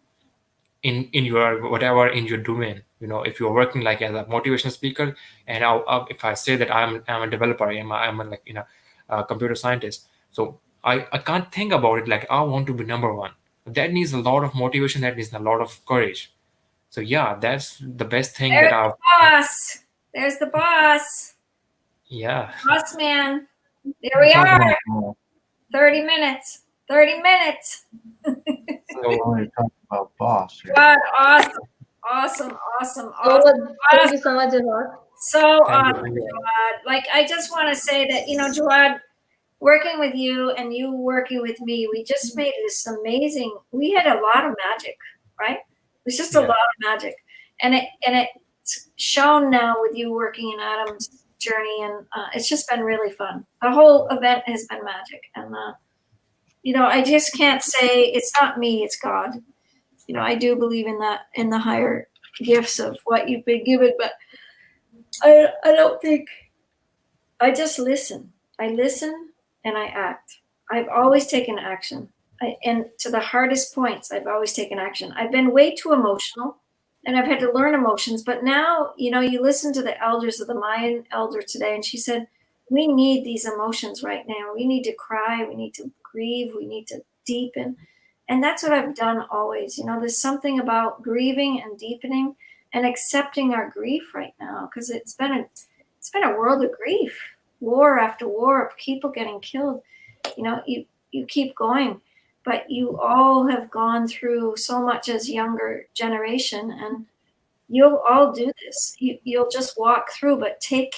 in your whatever in your domain. If you're working like as a motivational speaker, and if I say that I'm a developer, I'm like a computer scientist, so I can't think about it like I want to be number one. That needs a lot of motivation, that needs a lot of courage. So yeah, that's the best thing There's that I've. the boss. There's the boss. Yeah. Boss man. There we are. 30 minutes. 30 minutes. So we're talking about boss. Here. God, awesome. Oh, thank you so much, Jawad. So Thank awesome, you. Jawad. Like, I just want to say that, Jawad, working with you and you working with me, we just made this amazing. We had a lot of magic, right? It was just a lot of magic, and it's shown now with you working in Adam's journey, and it's just been really fun. The whole event has been magic, and I just can't say it's not me, it's God. I do believe in that, in the higher gifts of what you've been given, but I don't think. I just listen. I listen and I act. I've always taken action. And to the hardest points, I've always taken action. I've been way too emotional, and I've had to learn emotions. But now, you listen to the elders of the Mayan elder today, and she said, we need these emotions right now. We need to cry. We need to grieve. We need to deepen. And that's what I've done always. There's something about grieving and deepening and accepting our grief right now, because it's been a world of grief, war after war, people getting killed. You keep going, but you all have gone through so much as younger generation, and you'll all do this. You'll just walk through, but take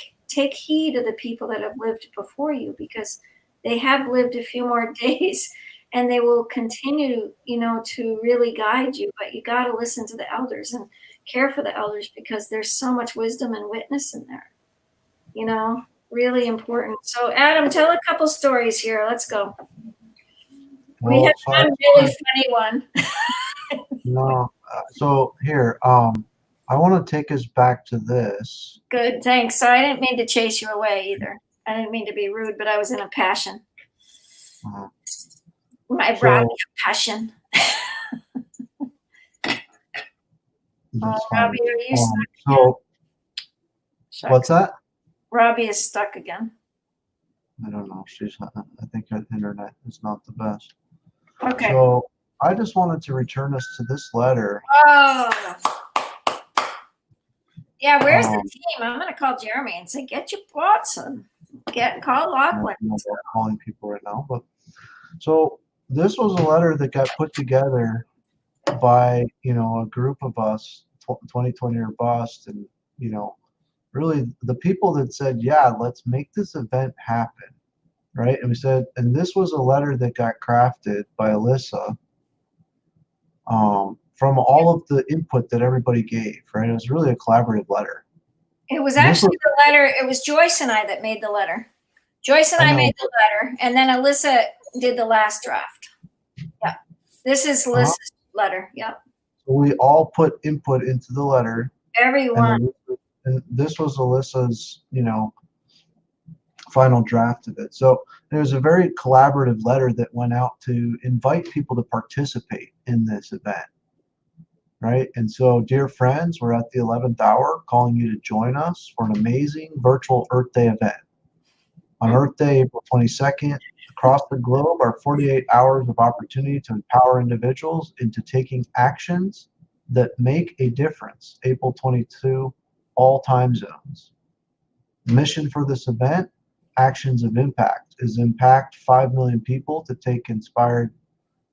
heed of the people that have lived before you, because they have lived a few more days, and they will continue, to really guide you. But you got to listen to the elders and care for the elders, because there's so much wisdom and witness in there. Really important. So Adam, tell a couple stories here. Let's go. We had one really funny one. No, so here, I want to take us back to this. Good, thanks. So I didn't mean to chase you away either. I didn't mean to be rude, but I was in a passion. Uh-huh. My So- Robbie passion. That's fine. Robbie, are you stuck? So Shucks. what's that? Robbie is stuck again. I don't know. I think her internet is not the best. Okay. So I just wanted to return us to this letter. Oh. Yeah, where's the Um, team? I'm gonna call Jeremy and say, get your plots and call I Lachlan. don't know about calling people right now, but so this was a letter that got put together by a group of us, 2020 or bust, and really the people that said, yeah, let's make this event happen, right? And we said, and this was a letter that got crafted by Alyssa from all of the input that everybody gave, right? It was really a collaborative letter. It was And this actually the letter. It was Joyce and I that made the letter. Joyce and I I know. made the letter, and then Alyssa did the last draft. Yeah, this is Alyssa's letter. Yep, So we all put input into the letter. everyone. And this was Alyssa's, final draft of it. So there was a very collaborative letter that went out to invite people to participate in this event, right? And so, dear friends, we're at the 11th hour calling you to join us for an amazing virtual Earth Day event. On Earth Day, April 22nd, across the globe are 48 hours of opportunity to empower individuals into taking actions that make a difference. April 22, all time zones. Mission for this event, Actions of Impact, is impact 5 million people to take inspired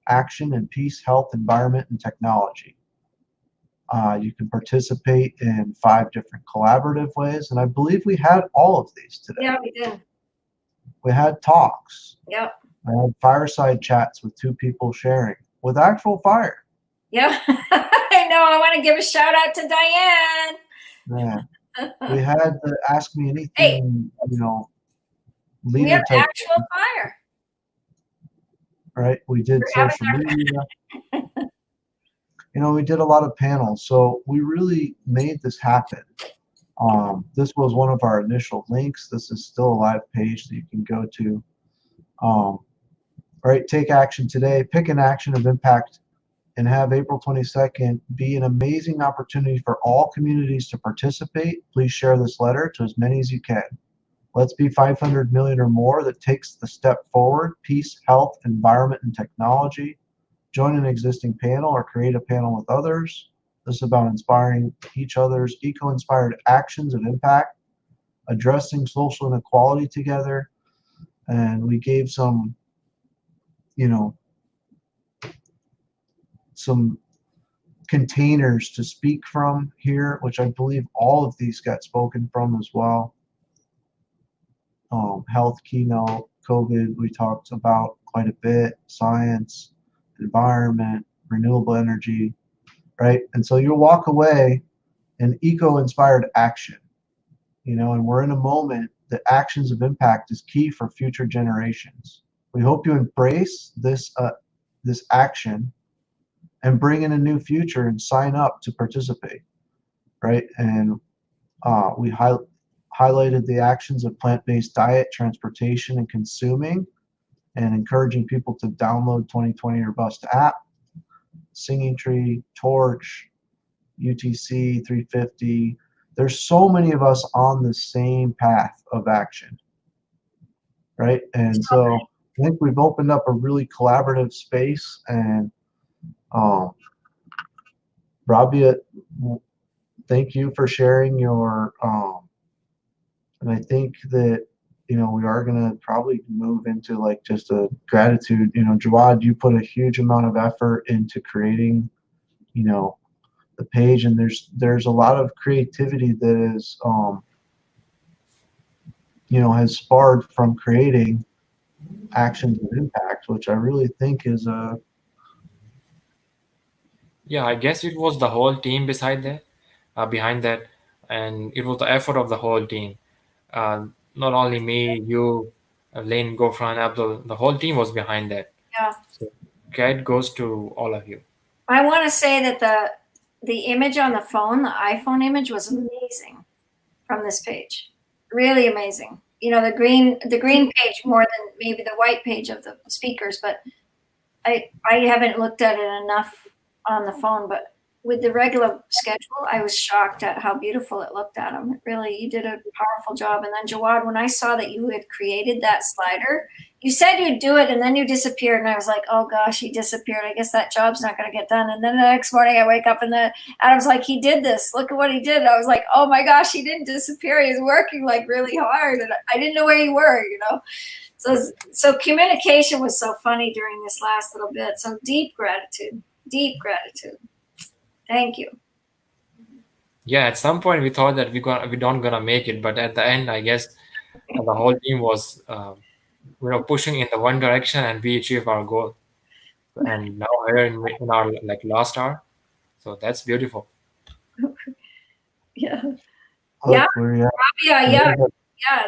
action in peace, health, environment, and technology. You can participate in 5 different collaborative ways, and I believe we had all of these today. Yeah, we did. We had talks. Yep. I had fireside chats with 2 people sharing with actual fire. Yep. I know. I want to give a shout out to Diane. Yeah. We had the Ask Me Anything, We leader have type, actual fire. right? We did We're social media. We did a lot of panels. So we really made this happen. This was one of our initial links. This is still a live page that you can go to. Right, take action today. Pick an action of impact and have April 22nd be an amazing opportunity for all communities to participate. Please share this letter to as many as you can. Let's be 500 million or more that takes the step forward. Peace, health, environment, and technology. Join an existing panel or create a panel with others. This is about inspiring each other's eco-inspired actions of impact, addressing social inequality together. And we gave some, some containers to speak from here, which I believe all of these got spoken from as well. Health keynote, COVID, we talked about quite a bit, science, environment, renewable energy, right? And so you'll walk away in eco-inspired action, and we're in a moment that actions of impact is key for future generations. We hope you embrace this action and bring in a new future and sign up to participate, right? And we highlighted the actions of plant-based diet, transportation, and consuming, and encouraging people to download 2020 or Bust app, Singing Tree, Torch, UTC 350. There's so many of us on the same path of action, right? And so I think we've opened up a really collaborative space, and Rabia, thank you for sharing your, and I think that, we are going to probably move into like just a gratitude. Jawad, you put a huge amount of effort into creating, the page, and there's a lot of creativity that is, has sparred from creating actions of impact, which I really think is a. Yeah, I guess it was the whole team behind that, and it was the effort of the whole team. Not only me, you, Lane, Gofran, Abdul, the whole team was behind that. Yeah. So credit goes to all of you. I want to say that the image on the phone, the iPhone image, was amazing from this page. Really amazing. the green page more than maybe the white page of the speakers, but I haven't looked at it enough on the phone, but with the regular schedule, I was shocked at how beautiful it looked at them. Really, you did a powerful job. And then Jawad, when I saw that you had created that slider, you said you'd do it and then you disappeared. And I was like, oh gosh, he disappeared. I guess that job's not going to get done. And then the next morning I wake up and Adam's like, he did this. Look at what he did. And I was like, oh my gosh, he didn't disappear. He was working like really hard. And I didn't know where you were, So communication was so funny during this last little bit. So deep gratitude. Thank you. Yeah, at some point we thought that we don't gonna make it, but at the end, I guess the whole team was pushing in the one direction, and we achieved our goal. And now we're in our last hour, so that's beautiful. Yeah. Look, Yeah.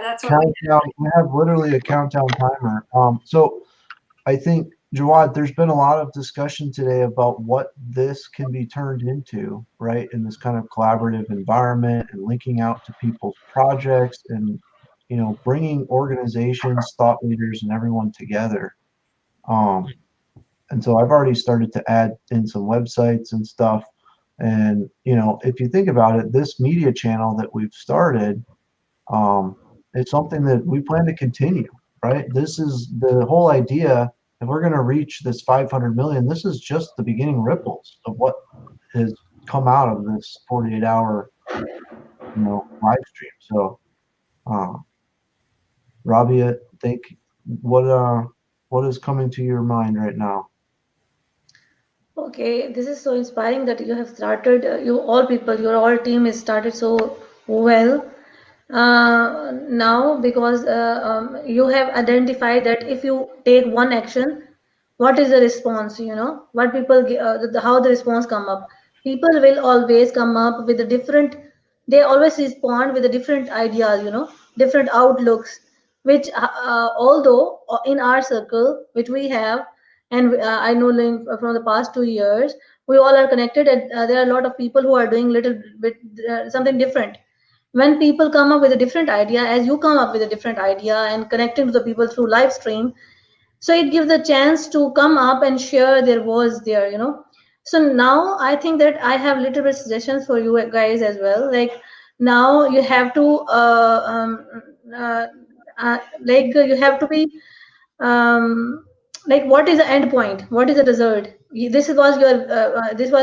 That's what we have literally a countdown timer. So I think, Jawad, there's been a lot of discussion today about what this can be turned into, right, in this kind of collaborative environment and linking out to people's projects and, bringing organizations, thought leaders, and everyone together. And so I've already started to add in some websites and stuff. And, if you think about it, this media channel that we've started, it's something that we plan to continue, right? This is the whole idea. If we're going to reach this 500 million, this is just the beginning ripples of what has come out of this 48-hour, live stream. So, Rabia, think what is coming to your mind right now? Okay, this is so inspiring that you have started, your all team is started so well now, because you have identified that if you take one action, what is the response, what people, how the response come up. People will always come up with they always respond with a different ideas, different outlooks, which although in our circle, which we have, and I know from the past 2 years, we all are connected, and there are a lot of people who are doing little bit something different. When people come up with a different idea, as you come up with a different idea and connecting to the people through live stream, so it gives a chance to come up and share their words there, So now I think that I have little bit suggestions for you guys as well. Like now you have to you have to be what is the end point, what is the result. This was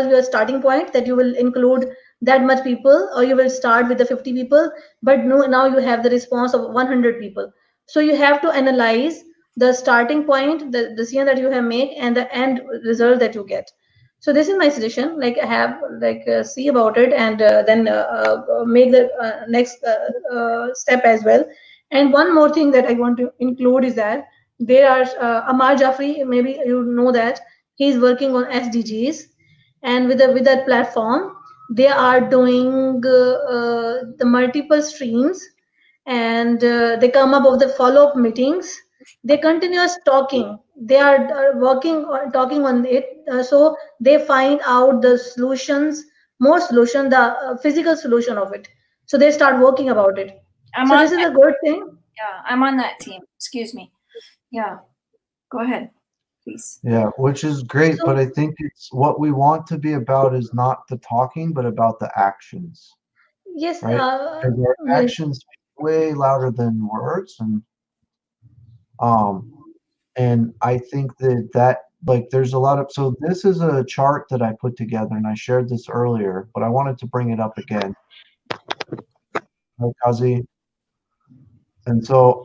your starting point, that you will include that much people, or you will start with the 50 people, but no, now you have the response of 100 people. So you have to analyze the starting point, the decision that you have made, and the end result that you get. So this is my suggestion. See about it, and then make the next step as well. And one more thing that I want to include is that there are Amar Jafri, maybe you know that he's working on SDGs, and with that platform, they are doing the multiple streams, and they come up with the follow-up meetings. They continuous talking. They are working on talking on it, so they find out the solutions, more solution, the physical solution of it. So they start working about it. So this is a good thing. Yeah, I'm on that team. Excuse me. Yeah, go ahead, please. Yeah, which is great, but I think it's what we want to be about is not the talking, but about the actions. Yes, right? Because our actions speak way louder than words, and I think that there's a lot of, so this is a chart that I put together, and I shared this earlier, but I wanted to bring it up again. Hi, Kazi. And so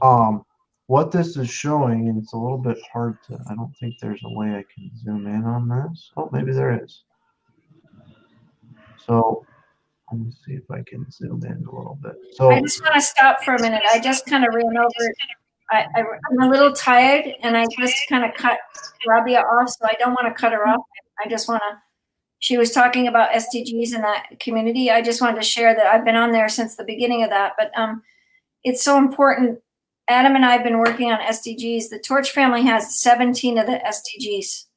what this is showing, and it's a little bit hard to, I don't think there's a way I can zoom in on this. Oh, maybe there is. So let me see if I can zoom in a little bit. So I just want to stop for a minute. I just kind of ran over. I'm a little tired, and I just kind of cut Rabia off, so I don't want to cut her off. I just want to, she was talking about SDGs in that community. I just wanted to share that I've been on there since the beginning of that, but it's so important. Adam and I have been working on SDGs. The Torch family has 17 of the SDGs.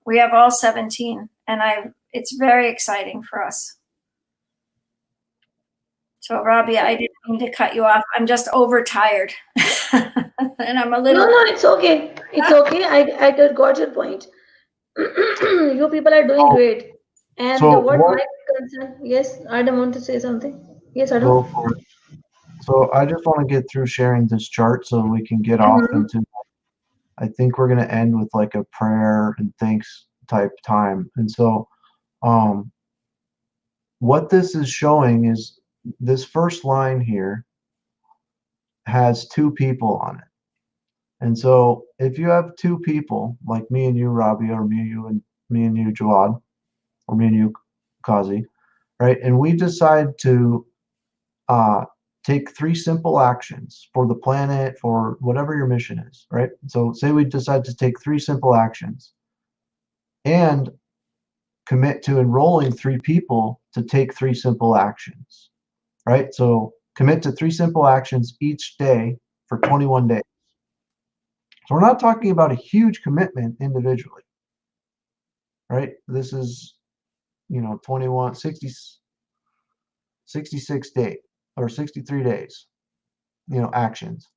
We have all 17, and it's very exciting for us. So, Rabia, I didn't mean to cut you off. I'm just overtired. And I'm a No, little. no, it's okay. It's okay. I got your point. You people are doing great. And So what what? my concern, yes, Adam want to say something. Yes, Go Adam. for it. So I just want to get through sharing this chart so we can get off Mhm. into. I think we're gonna end with like a prayer and thanks type time. And so, what this is showing is this first line here has two people on it. And so if you have two people, like me and you, Robbie, or me and you, Jawad, or me and you, Kazi, right? And we decide to take 3 simple actions for the planet, for whatever your mission is, right? So say we decide to take 3 simple actions and commit to enrolling 3 people to take 3 simple actions, right? So commit to 3 simple actions each day for 21 days. So we're not talking about a huge commitment individually, right? This is, 21, 60, 66 days or 63 days, actions.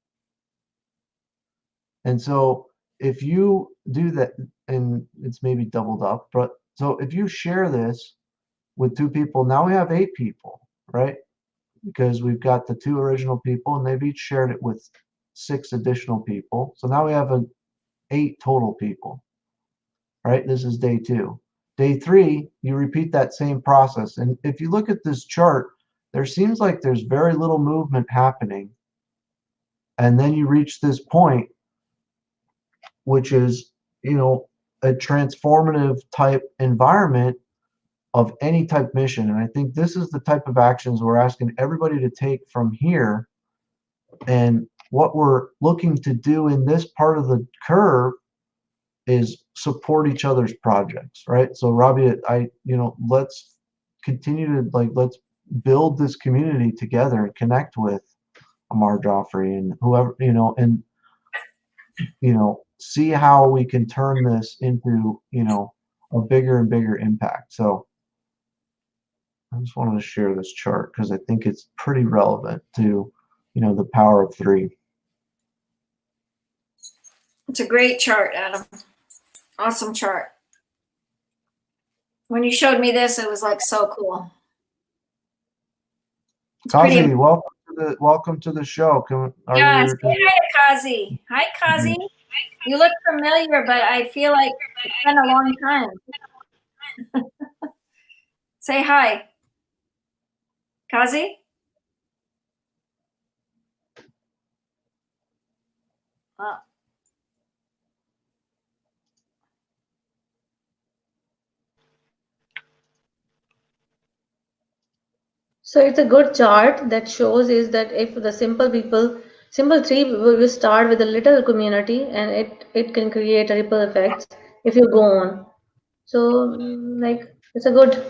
And so if you do that, and it's maybe doubled up, but so if you share this with 2 people, now we have 8 people, right? Because we've got the 2 original people and they've each shared it with 6 additional people. So now we have 8 total people, right? This is day 2. Day 3, you repeat that same process. And if you look at this chart, there seems like there's very little movement happening. And then you reach this point, which is, a transformative type environment of any type mission. And I think this is the type of actions we're asking everybody to take from here. And what we're looking to do in this part of the curve is support each other's projects, right? So Robbie, let's continue to let's build this community together and connect with Amar Joffrey and whoever, and see how we can turn this into, a bigger and bigger impact. So I just wanted to share this chart because I think it's pretty relevant to, the power of 3. It's a great chart, Adam. Awesome chart. When you showed me this, it was like so cool. It's Kazi, pretty. welcome to the show. Yeah, say hi to Kazi. Hi, Kazi. You look familiar, but I feel like it's been a long time. Say hi. Kazi? Oh. So it's a good chart that shows is that if the simple 3 will start with a little community and it can create a ripple effects if you go on. So it's a good.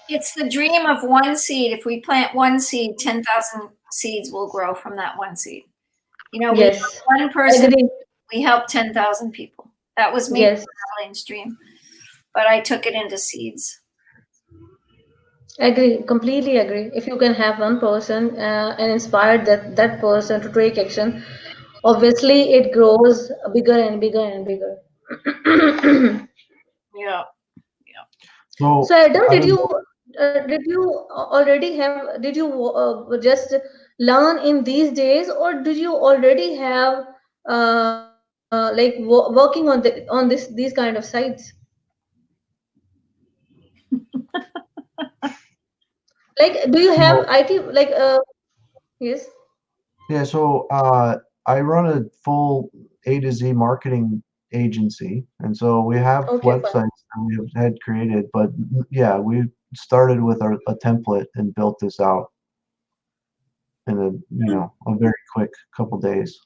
It's the dream of one seed. If we plant one seed, 10,000 seeds will grow from that one seed. We Yes. help one person, Agree. we help 10,000 people. That was me, Yes. Eileen's dream. But I took it into seeds. Agree, completely agree. If you can have one person and inspire that person to take action, obviously it grows bigger and bigger and bigger. Yeah. So Adam, did you already have? Did you just learn in these days, or did you already have working on these kind of sites? Like, do you have IT? Yes. Yeah, so I run a full A to Z marketing agency, and so we have Okay, fine. websites that we have had created, but yeah, we started with a template and built this out in a very quick couple days.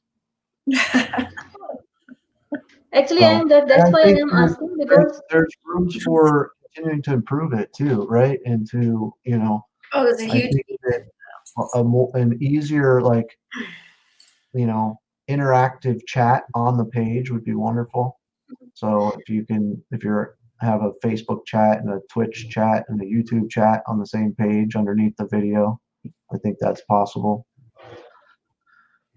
Actually, So, that's why I think am asking because there's rooms for continuing to improve it too, right? And to Oh, there's a I huge. think that an easier interactive chat on the page would be wonderful. So if you're have a Facebook chat and a Twitch chat and a YouTube chat on the same page underneath the video. I think that's possible.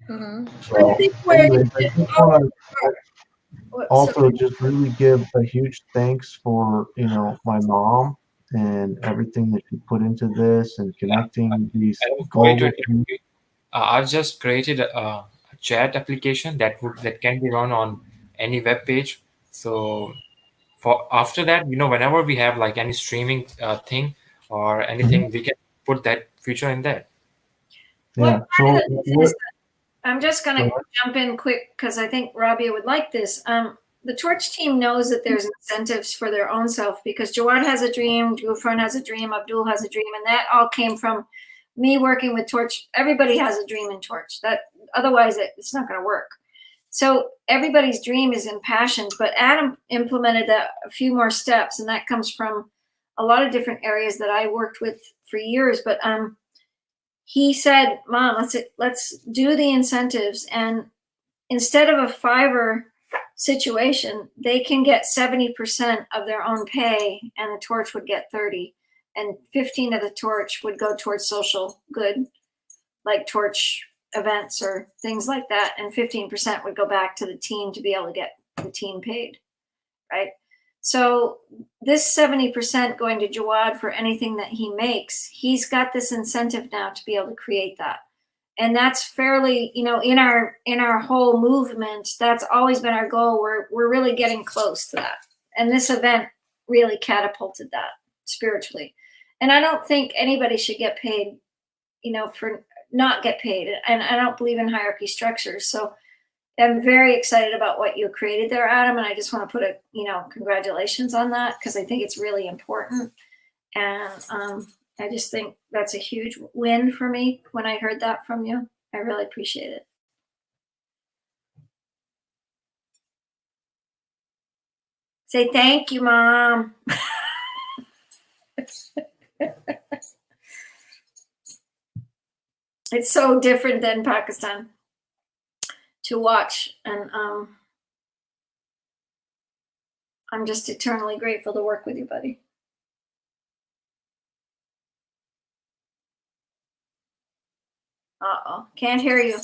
Mhm. So, I think where anyways, I just want to so also just really give a huge thanks for, you know, my mom and everything that she put into this and connecting these I was going to global interrupt you. I've just created a chat application that can be run on any web page. So for after that, whenever we have like any streaming thing or anything, we can put that feature in there. Yeah. So what, I'm just going to jump in quick because I think Rabia would like this. The Torch team knows that there's incentives for their own self because Jawad has a dream, Gufran has a dream, Abdul has a dream, and that all came from me working with Torch. Everybody has a dream in Torch. Otherwise it's not going to work. So everybody's dream is impassioned, but Adam implemented a few more steps, and that comes from a lot of different areas that I worked with for years. But he said, Mom, let's do the incentives, and instead of a Fiverr situation, they can get 70% of their own pay, and the Torch would get 30, and 15 of the Torch would go towards social good, like Torch events or things like that, and 15% would go back to the team to be able to get the team paid, right? So this 70% going to Jawad for anything that he makes, he's got this incentive now to be able to create that. And that's fairly, in our whole movement, that's always been our goal. We're really getting close to that. And this event really catapulted that spiritually. And I don't think anybody should get paid, for not get paid. And I don't believe in hierarchy structures. So I'm very excited about what you created there, Adam. And I just want to put congratulations on that because I think it's really important. And I just think that's a huge win for me when I heard that from you. I really appreciate it. Say thank you, Mom. It's so different than Pakistan to watch. And I'm just eternally grateful to work with you, buddy. Uh-oh, can't hear you.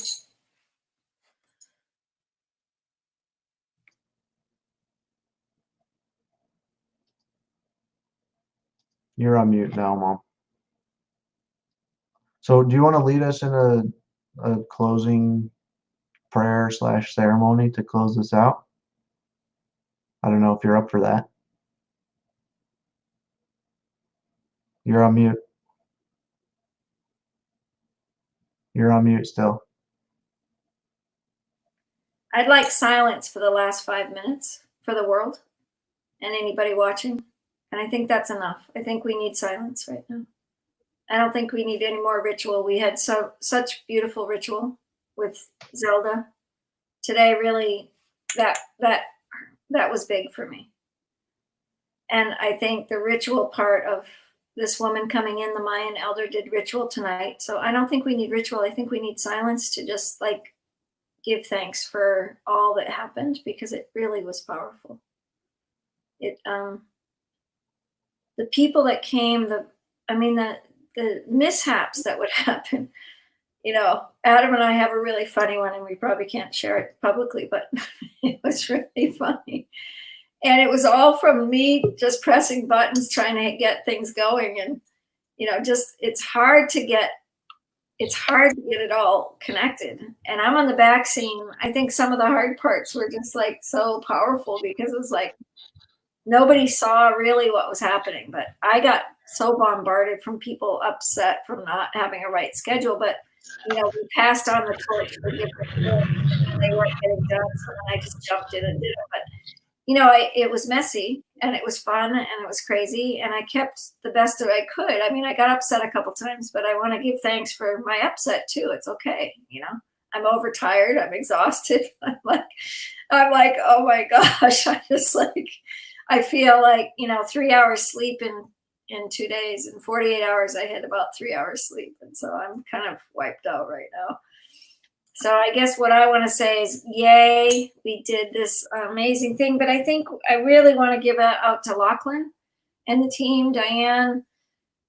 you're on mute now, Mom. So do you want to lead us in a closing prayer / ceremony to close this out? I don't know if you're up for that. You're on mute. You're on mute still. I'd like silence for the last 5 minutes for the world and anybody watching. And I think that's enough. I think we need silence right now. I don't think we need any more ritual. We had such beautiful ritual with Zelda today. Really, that was big for me. And I think the ritual part of this woman coming in, the Mayan elder did ritual tonight. So I don't think we need ritual. I think we need silence to just give thanks for all that happened because it really was powerful. The people that came, the mishaps that would happen. Adam and I have a really funny one, and we probably can't share it publicly, but it was really funny. And it was all from me just pressing buttons, trying to get things going. And, it's hard to get it all connected. And I'm on the back scene. I think some of the hard parts were just so powerful because it was nobody saw really what was happening. But I got so bombarded from people upset from not having a right schedule. But, we passed on the torch for different things and they weren't getting done. So then I just jumped in and did it. But, it was messy and it was fun and it was crazy. And I kept the best that I could. I mean, I got upset a couple times, but I want to give thanks for my upset too. It's okay. I'm overtired. I'm exhausted. I'm like, oh my gosh. I feel 3 hours sleep in 2 days, and 48 hours, I had about 3 hours sleep. And so I'm kind of wiped out right now. So I guess what I want to say is, yay, we did this amazing thing. But I think I really want to give it out to Lachlan and the team, Diane,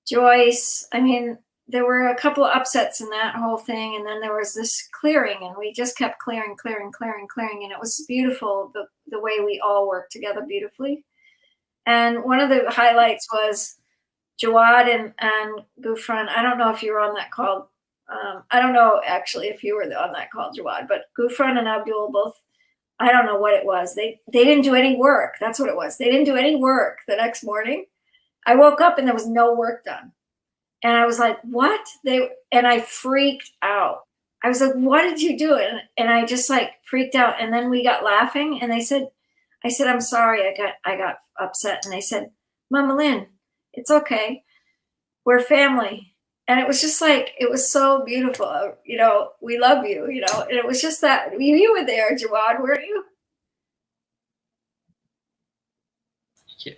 Joyce. I mean, there were a couple of upsets in that whole thing, and then there was this clearing, and we just kept clearing, and it was beautiful, the way we all worked together beautifully. And one of the highlights was Jawad and Gufran. I don't know if you were on that call. I don't know actually if you were on that call, Jawad, but Gufran and Abdul both, I don't know what it was. They didn't do any work. That's what it was. They didn't do any work the next morning. I woke up and there was no work done. And I was like, what? And I freaked out. I was like, what did you do? And I just like freaked out. And then we got laughing and I said, I'm sorry. I got upset. And they said, Mama Lynn, it's okay. We're family. And it was just like, it was so beautiful. You know, we love you, you know, and it was just that you were there, Jawad, weren't you?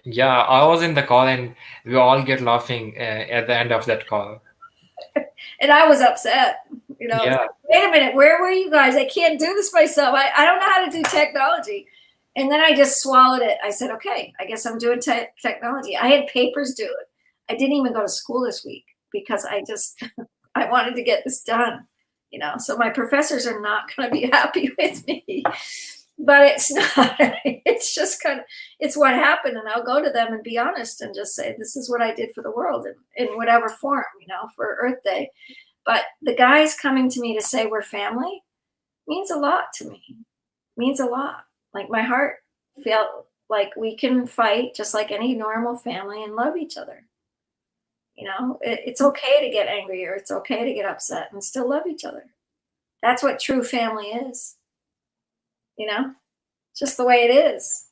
Yeah, I was in the call and we all get laughing at the end of that call. And I was upset, you know. Yeah. Like, wait a minute, where were you guys? I can't do this myself. I don't know how to do technology. And then I just swallowed it. I said, okay, I guess I'm doing technology. I had papers due. I didn't even go to school this week because I wanted to get this done, you know. So my professors are not going to be happy with me. But it's not, it's just kind of, it's what happened. And I'll go to them and be honest and just say, this is what I did for the world in whatever form, you know, for Earth Day. But the guys coming to me to say we're family means a lot to me, means a lot. Like my heart felt like we can fight just like any normal family and love each other. You know, it's okay to get angry or it's okay to get upset and still love each other. That's what true family is. You know, just the way it is,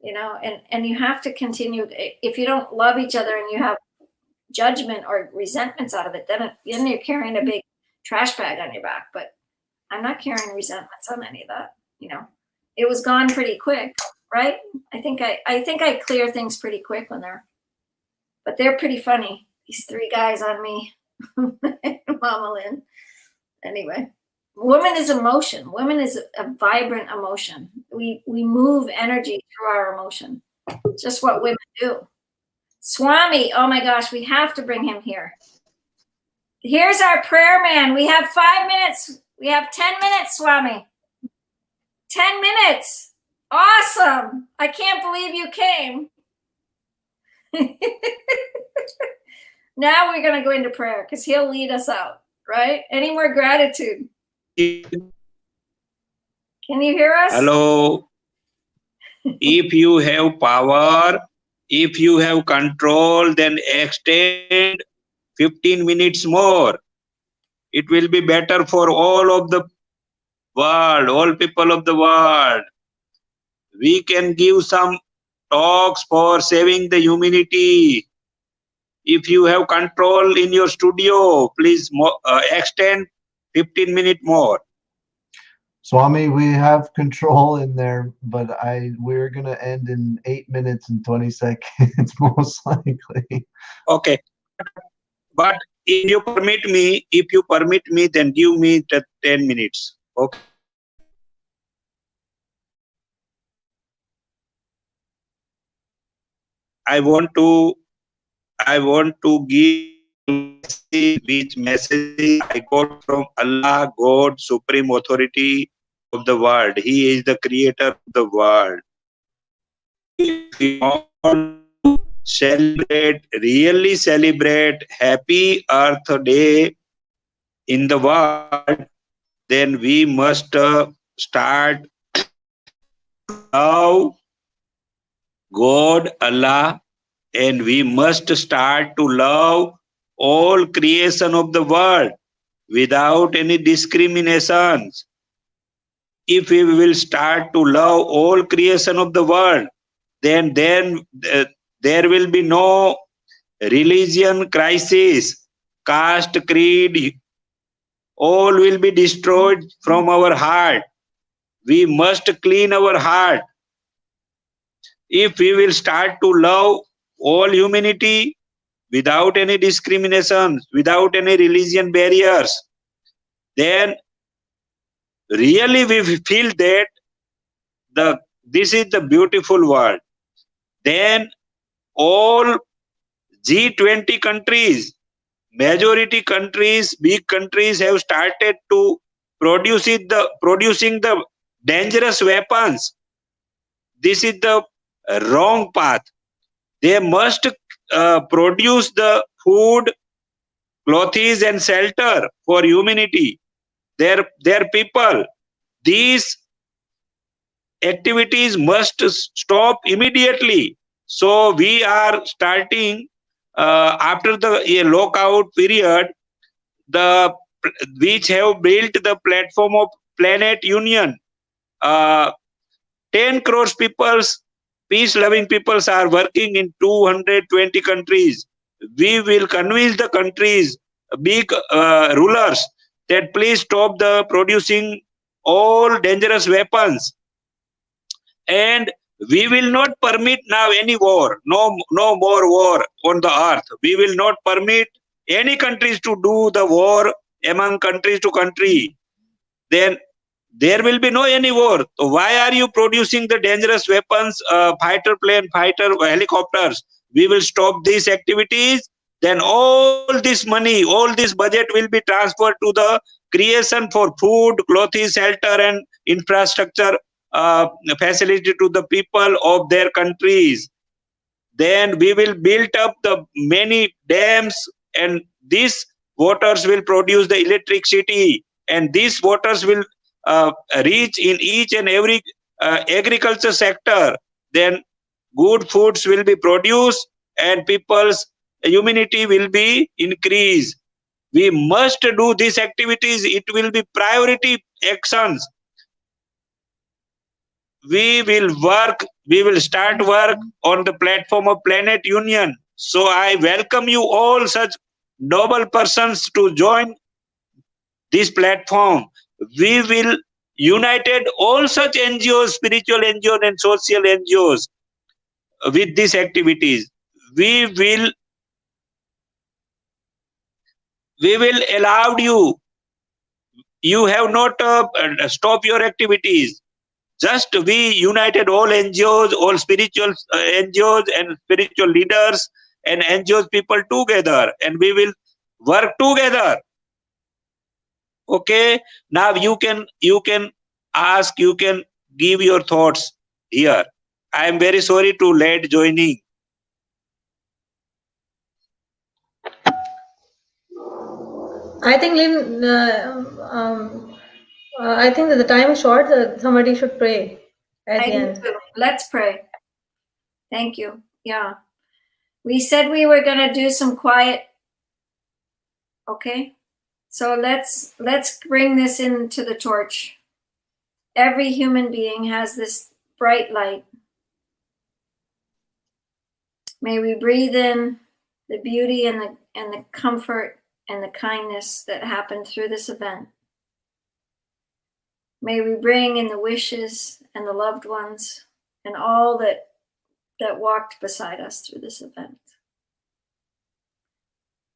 you know, and you have to continue. If you don't love each other and you have judgment or resentments out of it, then you're carrying a big trash bag on your back. But I'm not carrying resentments on any of that. You know, it was gone pretty quick, right? I think I clear things pretty quick but they're pretty funny. These three guys on me, Mama Lynn. Anyway. Woman is emotion. Women is a vibrant emotion. We move energy through our emotion. Just what women do. Swami, oh my gosh, we have to bring him here. Here's our prayer man. We have 5 minutes. We have 10 minutes, Swami. 10 minutes. Awesome. I can't believe you came. Now we're going to go into prayer because he'll lead us out, right? Any more gratitude? Can you hear us? Hello. If you have power, if you have control, then extend 15 minutes more. It will be better for all of the world, all people of the world. We can give some talks for saving the humanity. If you have control in your studio, please extend 15 minutes more. Swami, we have control in there, but we're gonna end in 8 minutes and 20 seconds, most likely. Okay. But if you permit me, then give me the 10 minutes. Okay. I want to give which message I got from Allah, God, Supreme Authority of the world. He is the creator of the world. If we want to really celebrate Happy Earth Day in the world, then we must start love God, Allah, and we must start to love all creation of the world without any discriminations. If we will start to love all creation of the world, then there will be no religion crisis, caste, creed, all will be destroyed from our heart. We must clean our heart. If we will start to love all humanity without any discrimination, without any religion barriers, then really we feel that this is the beautiful world, then all G20 countries, majority countries, big countries have started to producing the dangerous weapons. This is the wrong path. They must produce the food, clothes, and shelter for humanity, their people. These activities must stop immediately. So we are starting after the lockout period, the which have built the platform of Planet Union. 10 crores peoples, peace-loving peoples are working in 220 countries. We will convince the countries, big rulers, that please stop the producing all dangerous weapons. And we will not permit now any war, no more war on the earth. We will not permit any countries to do the war among countries to country. Then there will be no any war. Why are you producing the dangerous weapons, fighter plane, fighter helicopters? We will stop these activities. Then all this money, all this budget will be transferred to the creation for food, clothes, shelter, and infrastructure facility to the people of their countries. Then we will build up the many dams, and these waters will produce the electricity, and these waters will reach in each and every agriculture sector. Then good foods will be produced and people's immunity will be increased. We must do these activities. It will be priority actions. We will start work on the platform of Planet Union. So I welcome you all such noble persons to join this platform. We will united all such NGOs, spiritual NGOs and social NGOs with these activities. We will allow you have not stop your activities. Just we united all NGOs, all spiritual NGOs and spiritual leaders and NGOs people together, and we will work together. Okay, now you can ask, you can give your thoughts here. I am very sorry to late joining. I think I think that the time is short. Somebody should pray at the end. Let's pray. Thank you. Yeah. We said we were going to do some quiet. Okay. So let's bring this into the torch. Every human being has this bright light. May we breathe in the beauty and the comfort and the kindness that happened through this event. May we bring in the wishes and the loved ones and all that walked beside us through this event.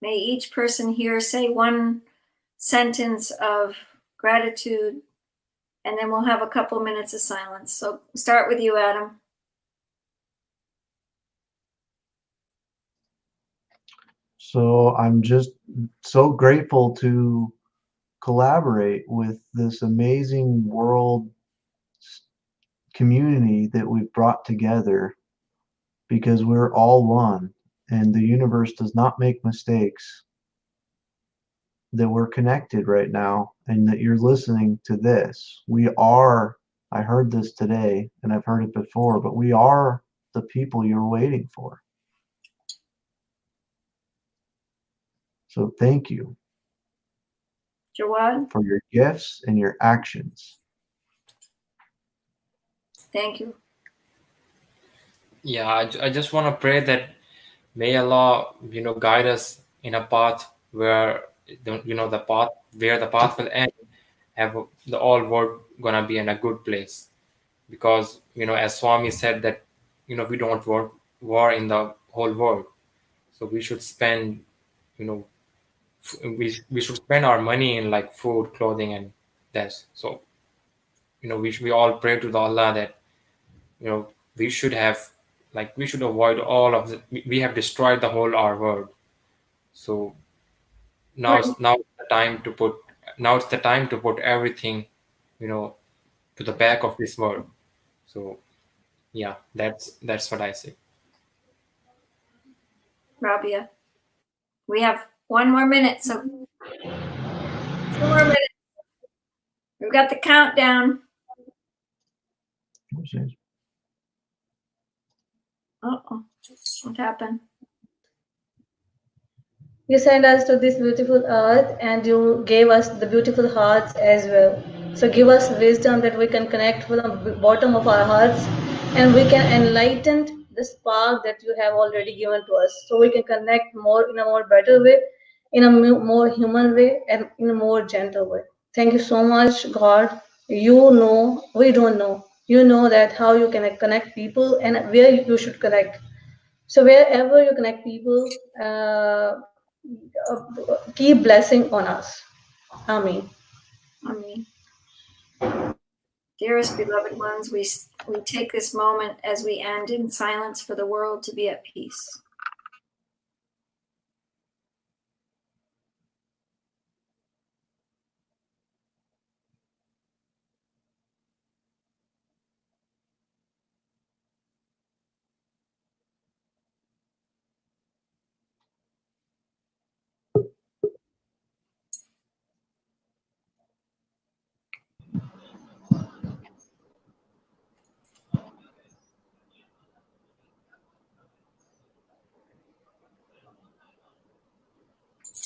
May each person here say one sentence of gratitude, and then we'll have a couple minutes of silence. So start with you, Adam. So I'm just so grateful to collaborate with this amazing world community that we've brought together, because we're all one and the universe does not make mistakes, that we're connected right now and that you're listening to this. We are, I heard this today and I've heard it before, but we are the people you're waiting for. So thank you, Jawad, for your gifts and your actions. thank you. Yeah, I just want to pray that may Allah, guide us in a path where, the path will end, have the all world gonna be in a good place. Because, as Swami said that, we don't want war in the whole world. So we should spend, we should spend our money in like food, clothing, and this. So we all pray to the Allah that we should avoid all of we have destroyed the whole our world. So now it's the time to put everything to the back of this world. So yeah, that's what I say. Rabia. We have 1 more minute, so 2 more minutes. We've got the countdown. Uh-oh. What happened? You sent us to this beautiful earth and you gave us the beautiful hearts as well. So give us wisdom that we can connect from the bottom of our hearts and we can enlighten the spark that you have already given to us. So we can connect more in a more better way, in a more human way, and in a more gentle way. Thank you so much, God. You know, we don't know. You know that how you can connect people and where you should connect. So wherever you connect people, keep blessing on us. Amen. Amen. Dearest beloved ones, we take this moment as we end in silence for the world to be at peace.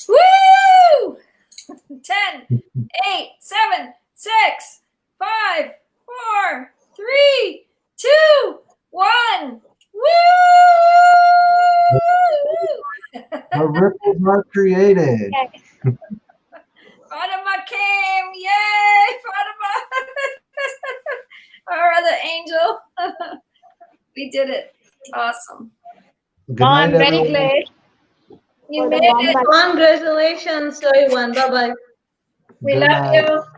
Woo! 10, 8, 7, 6, 5, 4, 3, 2, 1. Woo! The ripples are created. Fatima came! Yay! Fatima! Our other angel. We did it. Awesome. Good night, I'm very everyone. glad. You For the made warm it. welcome. Congratulations, everyone. Bye bye. We Good love night. you.